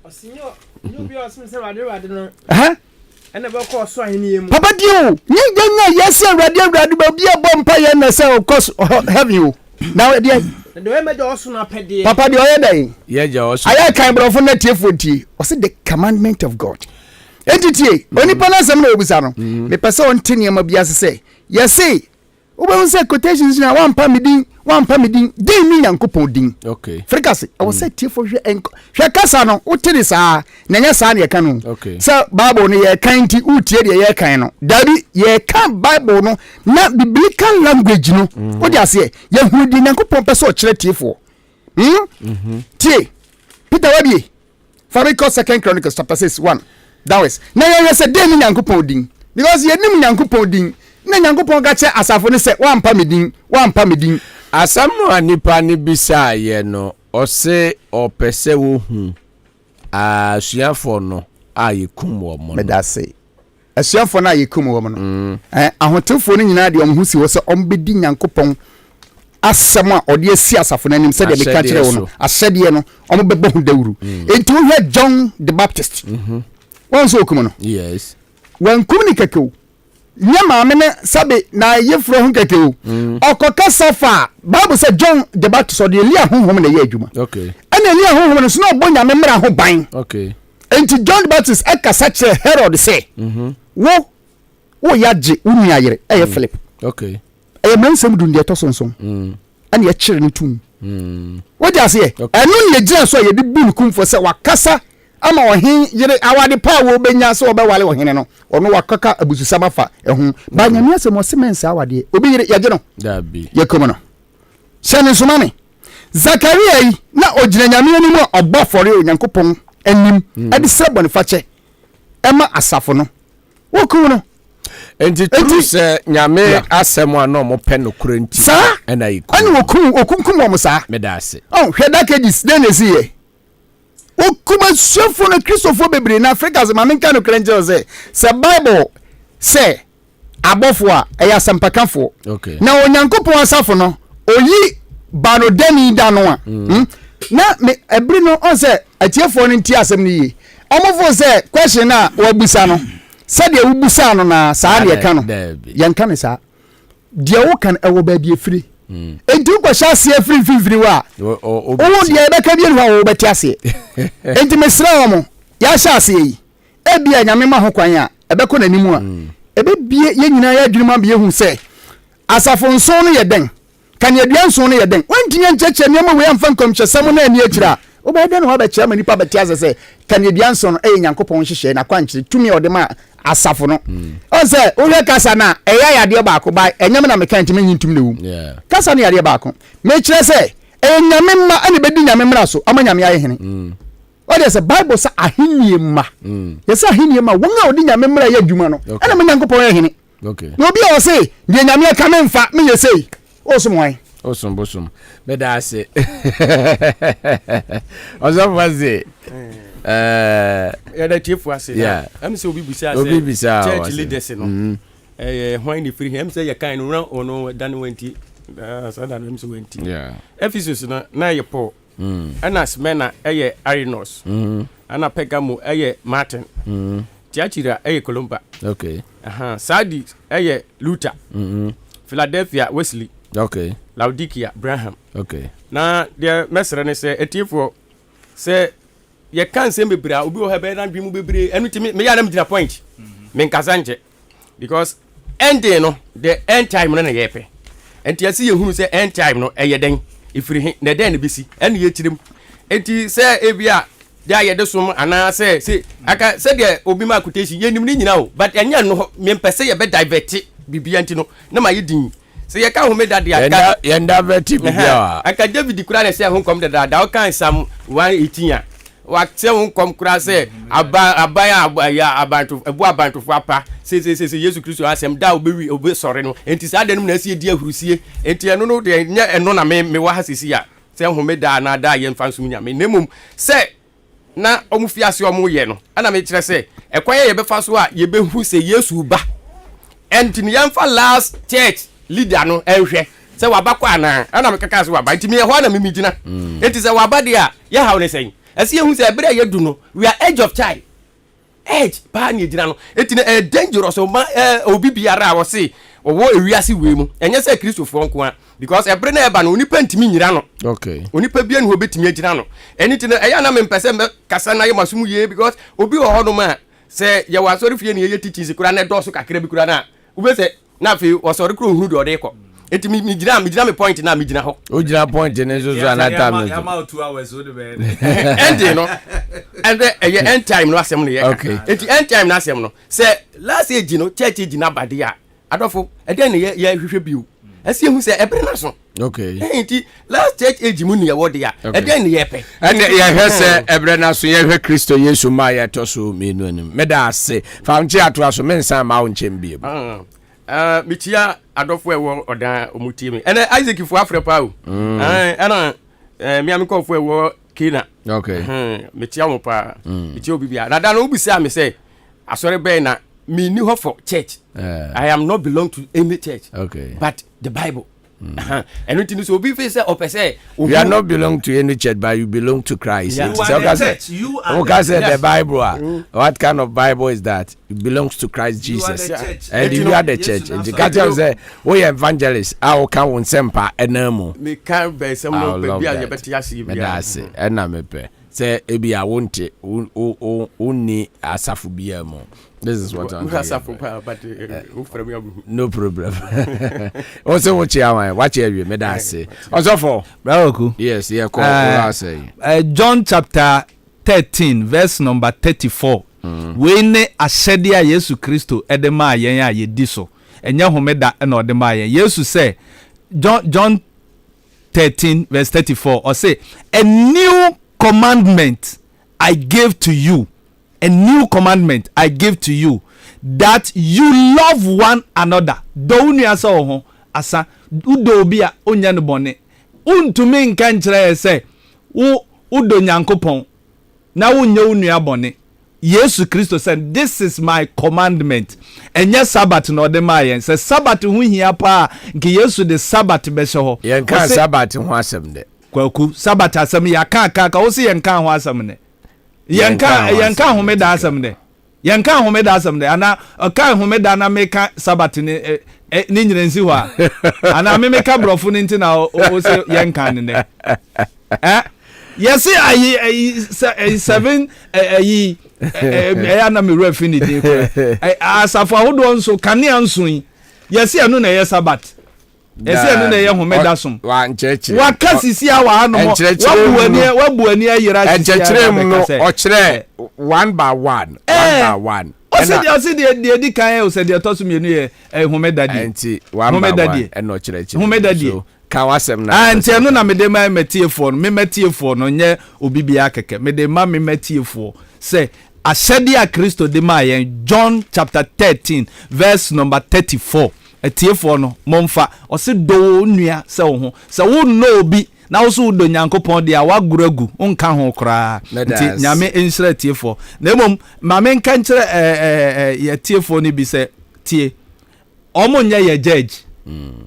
S2: osinyo nyu bi osim se wade no
S1: ene be ko so ahini emu papa dio nye ganya yes awrade ba bia bompa ye na say of course have you now there
S2: the way me do so na pede
S1: papa dio ye dai
S3: ye ja oso
S1: aya kan brofo na tiefoti o say the commandment of God entity oni pana sam na obusa no me pese on tene ma bia se yes say obo say quotations na one pa medin dey mi Nyankopon din
S3: okay
S1: frikase I was say tiefo hwe kasa no utiri saa na nya saa na ye kan no
S3: okay
S1: so Bible no ye kan ti utie de ye kan no dabi ye kan Bible no na biblical language no o dia se ye hu di Nyankopon pese o kire tiefo tie Peter wabie Fabrico 2 Chronicles chapter 6:1 that was na ye say dey mi Nyankopon din because ye nim Nyankopon din na Nyankopon ga che asafo ne se wa mpa medin
S3: asam no anipa ne bisa ye no o se o pese wo hu asuafo no ayekum wo mo
S1: me da se asuafo no ayekum wo mo no ahotefo no nyina de omhu si wo se ombedi Nyankopon asam a ode asi asafo no anim se de me ka kire wo no asede no ombebbo hu dawuru enti wo hwe John the Baptist won so okum no
S3: yes
S1: wan kum ni kakeu nyama me sabe na yefro hu kakeu okoka safa Bible say John the Baptist ode Elia honhom na ye adwuma
S3: okay
S1: ana Elia honhom no so no bonya me mra ho ban
S3: okay
S1: enti John the Baptist ekasa kire Herod say wo yaje unu ayere eye Philip
S3: okay
S1: eye mensem dun de to sonson ana ye kire ne tum wo ja se enu ye gina so ye de bu kumfo se wakasa ama ohin yere awade pa wo benya so obewale ohene no ono wakaka abususama fa ehun ba nyame asem osemensa awade obi yere yaje no
S3: da bi
S1: yekomo no sene sumame Zakaria yi na ogina nyame ani mu obofore onyankopon anim ade sebone fache ema asafo no woku no
S3: enti true se nyame asem ano mo pe no kurenti
S1: sa
S3: na yiku
S1: ani okunkum mo sa
S3: medase
S1: hweda kagis den esiye okuma sofo na Christopher bebre na Africa ze mamenka no krenje se Bible se abofo a eya sampakafo
S3: okay
S1: na onyankopon asafo no oyi bano deni da no a na me ebre no on se atiefo no nti asem ni yi omofo se question na wabusa no se de wubusa no na saa de ka no yanka ne saa de wo kan ewo ba bi efiri enti ko sha se efiri wa o de be ka bi no wo beti ase enti mesra wo ya sha se yi e bia nyame ma ho kwan a ebe ko nanimu a ebe bie ye nyina ya adwuma bie hu se asafo nso no ye den kan ye dua nso no ye den wantinya ncheche niam we amfa nkomhyesam na ani akira wo ba den ho ba kira mani pa beti ase se kan ye dua nso no nyankopon hyehye na kwankyere tumi odema asafo no on se o le kasa na eya yade ba ko ba enyam na meka ntime nyintum na wu kasa na yade ba ko me kire se enyame ma ani bedi nyame mra so amanyame aye hene o de se Bible sa ahennie ma yesa ahennie ma won a odi nyame mra ya dwuma no ana me nyankopon aye hene
S3: okay
S1: no bi o se de nyame ka me mfa me yesei osumwan
S3: osum medase ozafaze
S5: ya da chifu ase
S3: yeah
S5: am say obi bisa church leaders no when the free him say ya kan no ono dan wenti so dan him so wenti
S3: yeah
S5: Ephesus na ye Paul ana Smyrna Arinos ana Pergamo Martin Tiatira Columba
S3: okay
S5: Sardis Luther Philadelphia Wesley
S3: okay
S5: Laodicea Abraham
S3: okay
S5: na the mesere ne say etifo say ye kan se mebra obi o hebe na dwimu bebre enu ti me ya na mdina point me nkasa nche because ending no the end time no na yepe enti asi ye hunu say end time no eyeden ifiri na den besi enu ye tirem enti say ebia dia ye de som ana say aka say de obi ma quotation ye nim ni nyina o but enya no me mpese ye be divert bibia enti no na ma ye din se ye ka home dade aka
S3: yenda veti bibia
S5: aka David kura na say ho kom dade o kan Sam 118 a wa se ho kom kura say abaya abantu ebu abantu fu apa se Yesu Kristo asem da obe sore no enti sa de no na sie di ahurusie enti eno no de nya eno na me wa hasisi a se home da na da ye mfa nsum nya me nemum se na omufi ase omu ye no ana me kire se ekwan ye be fa so a ye be hu se Yesu ba enti ne yamfa last church leader no ehwe se wabakwa ana me kaka se waba enti me ho na me gina enti se waba de a ye hawo ne sen ase ye hu se ebere ye du no we are edge of time edge pa ni gina no enti na dangerous o ma obi biara wo se owo ewiase we mu enye se Kristofo nko a because ebere na eba no onipa ntimi nyira no
S3: okay
S5: onipa bia no obetimi agina no enti na eya na me mpese me kasa na ye masum ye because obi wo ho no ma se ye wa sori fie ne ye teachings kura na doso kakra bi kura na ube se na fi wo sori kura hunu de ode ko enti mi gina me point na mi gina ho
S3: o gina point ne so na time
S6: ya ma 2 hours o de be
S5: ending no and end time no asem no ye
S3: okay
S5: enti end time na asem no se last age no church age na bade a adofo eden ne ye hwehwe biu asi hu se ebere na so
S3: okay
S5: enti last church age mu ne ye wode a eden ne ye pe
S3: ene ye hwese ebere na so ye hwe Kristo Yesu ma ye to so menu anim meda ase fa nche ato so mensan ma wo nchem bie
S5: mitia adofo ewo odan omutie mi ene Isaac fu afrepa o ana mi am ko fu ewo Kina
S3: okay
S5: mitia mo pa mitia obi bia na da no obisa me say asore be na me ni ho for church I am not belong to any church
S3: okay
S5: but the Bible and nothing so obi face say
S3: you are not belong to any church but you belong to Christ.
S6: You are the church. You are
S3: the Bible. What kind of Bible is that? It belongs to Christ Jesus.
S6: You are the church.
S3: And you are the church. And the catcher say, "We evangelist. I will come on semper enemo."
S5: Me can be some no baby a yebeti asi bi.
S3: That's it. And na me pe. Say ebi a wonte uni asafu bia mo. This is what I'm
S5: saying. But
S3: no problem. Also, watch you, Medase. Also, for
S6: Brawoku.
S3: yes, yeah, call say.
S6: John chapter 13 verse number 34 we ne ahyɛde a Yesu Kristo ɛde maa yɛn a yɛdi so ɛnyɛ homeda ɛna ɔde maa yɛn. Yesu sɛ John 13 verse 34 or say a new commandment I give to you, a new commandment I give to you, that you love one another. Do nu asa ho asa udo bi a onya ne bone untumi nka nkyerɛ sɛ udo nyankopɔn na wonya unu abone. Yesu Kristo said, this is my commandment. Enye Sabbath no de ma yen. Se Sabbath hu hia pa nke Yesu de Sabbath be ho.
S3: Yen kan Sabbath hu asem de.
S6: Kwaku Sabbath asem ya kan o se yen kan hu asem ne. Yen kan hu me da asem de. Yen kan hu me da asem de. Ana kan hu me da na me kan Sabbath ne ni nyirensi ho a. Ana me ka brofo ni ntina o se yen kan ne. Yes, I 7 na me refi ni dey ko asafo ahodo nso kanea nso yi yesi anu na ye Sabbath yesi anu na ye homeda som
S3: wa ncheche
S6: wa kasisi a wa hanu wabu ani ayira sisi
S3: ncheche mu no o kire one by one o se
S6: de kan o se de tosu mienu ye homeda di
S3: enti one by one eno kire
S6: homeda di
S3: ka wasem na
S6: anti anu na me de ma metiefo no me metiefo no nye obibia keke me de ma me metiefo se ahyɛde a Kristo de ma yɛn John chapter 13 verse number 34 etiefo no momfa ɔse do nua sɛ wo ho sɛ wo no obi na wo so do Nyankopɔn de a waguragu nka ho koraa nti nyame enhyira etiefo na emom ma me nka nkyerɛ etiefo no bi sɛ tie ɔmo nyɛ yɛ judge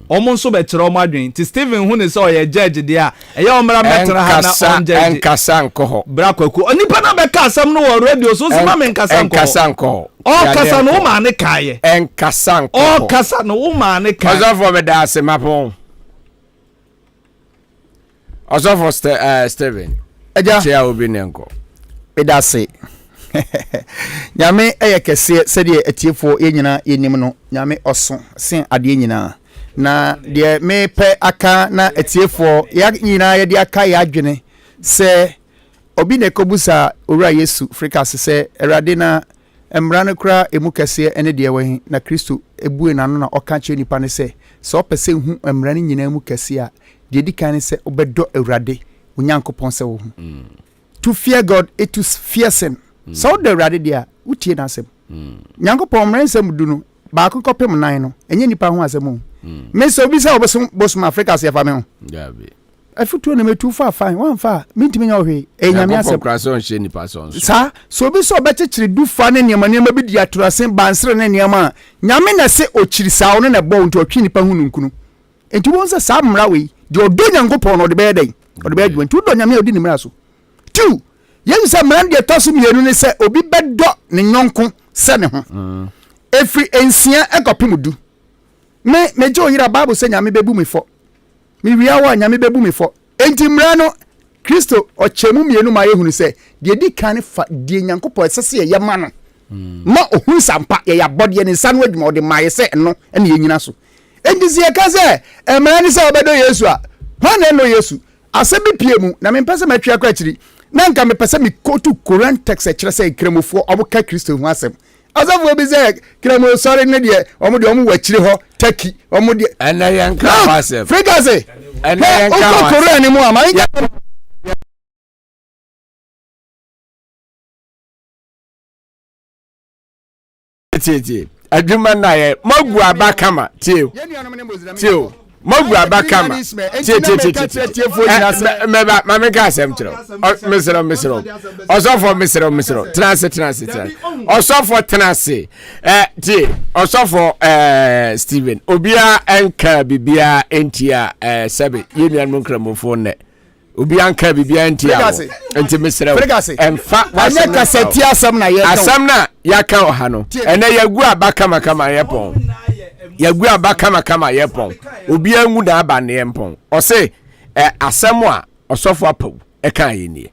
S6: omo nso be kire omo adwen ti Stephen hu ne so ye judge de a eye omra metra ha na on judge
S3: enkasa nko
S6: bra kwaku onipa na be ka asam no wo radio so so ma me nkasa nko o kasa no ma ne kaye
S3: enkasa nko
S6: o kasa no ma ne kaye
S3: ozo for me da asemapon ozo for Stephen
S1: eja
S3: chia obi ne nko
S1: edase nyame eye kese se de etiefo ye nyina yenim no nyame oso sen ade nyina na de me pe aka na etiefo ya nyina ye de aka ya adwene se obi ne kobusa owura Yesu Africa se erade na emra ne kura emu kese ene de we na Kristo ebue na no na oka che nipa ne se so pese hu emra ne nyina emu kese a de di kan se obedo erade onyankopon se wo hu to fear God it to fear sin. So the radi dia utie na asem Nyankopɔn mrensem du no ba ko kopem nan no enye nipa ho asem me so bi say obosum Africa se fa me ho
S3: ya be
S1: afutu na metu fa fine wan fa mintimi nya ohwe enyame asem
S3: krason hye nipa so
S1: so bi so bekyekire du fa ne niam bi dia turasen bansere ne niam a nyame na se okiri sawo no na bo nto otwi nipa hu nunkunu enti won se sa mra we de odo Nyankopɔn no de be den ode be adwen tu do nyame odi ni mra so tu Yesu sa mran de tosu mienu ne se obi bedo ne nyonko se ne ho efri ensia ekopimudu me jo yira Bible se nyame bebu me fo me wia wa nyame bebu me fo enti mra no Kristo ochemu mienu ma yehunu se de di kan fa de Nyankopɔn sese ye ma no ma ohun sampa ye ya bode ne nsa no adwuma ode ma ye se no ene ye nyina so enti se ye ka se mra ne se obedo Yesu a ho na no Yesu asebi piemu na me mpese matwa kwa akiri nanka me pese me kotu Koran text ekire se kremofo obuka Kristo hu asem azafo bi se kremo sorry ne de omo de omo wakire ho taki omo de
S3: ana yanka asem
S1: frigase
S3: ana yanka
S1: Koran ni mu ama
S3: tie adwuma na ye magu abakama tie Mogu abakama tie meba mame ka asem kiro mesero osofo transe osofo transe tie osofo Steven obia enka bibia entia sebe yenuan nkramofo ne obia enka bibia entia enti mesero emfa
S1: wanya kaseti asem na ye
S3: asem na yaka oha no ene yagu abakama kama yepon yagu abakama kama yepon obi angu da aba ne yempon o se asem a osofo apaw e kan ye nie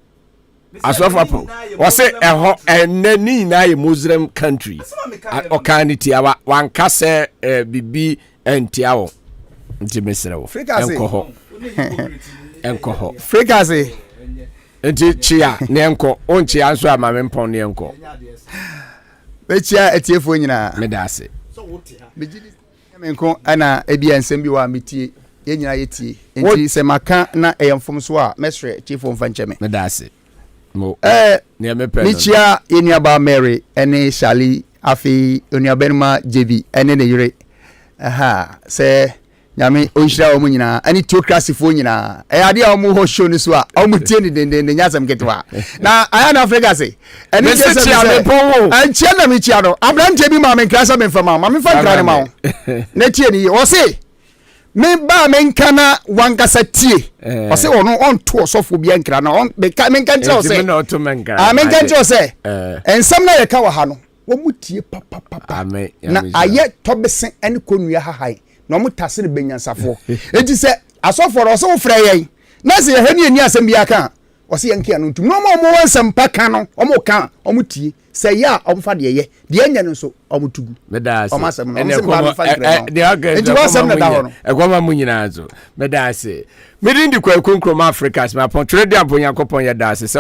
S3: asofo apaw o se eho enani na ye Muslim country o kan ni tiawa wanka se bibi entiawo nti mesrewo enkoho
S1: frikase
S3: enti chia ne enko on chia nso ama me mpon ne enko
S1: be chia etiefo nyina
S3: me da ase
S2: so wote ha
S1: me gidi me nko ana ebia nsem bi wa metie ye nyina yetie enti se maka na eyamfom so a mesre chiefo mfa nche
S3: me da ase mo ne me pe
S1: me chia eniaba Mary ene Shali afi oniabenma JB ene ne yire aha se nyame onhira omu nyina ani theocracy fo nyina ade a omu ho show ni so a omu tie ni den nyasam ketwa na aya na Africa say ene kese me ponwo anchia na me chia no abrante bi ma me nkrasa me fama ma me fa nkra ne ma na tie ni o say me ba me nkana wankasa tie o say ono on to osofo bia nkra na on me nkan tie o say
S3: me no to me nkra
S1: me nkan tie o say ensam na ye ka wa ha no wo mutie papa na aye tobesen ene konua ha hai na mo tase ne benyansafo enti se asofo ro so frɛ yɛn na se yɛ hani ani asɛm bia ka o se yɛnkia no ntum no mo wansɛm pa ka no o mo ka o mo tie se ya o mo fa de ye de anya no so o mo tugu
S3: me da ase
S1: o ma asɛm no se ba fa grɛ
S3: de aga
S1: enti wasɛm na da ho no
S3: egwama mu nyina zo me da ase me di kwa kunkroma Africa ma pon trade ampo Yakobon ya da ase se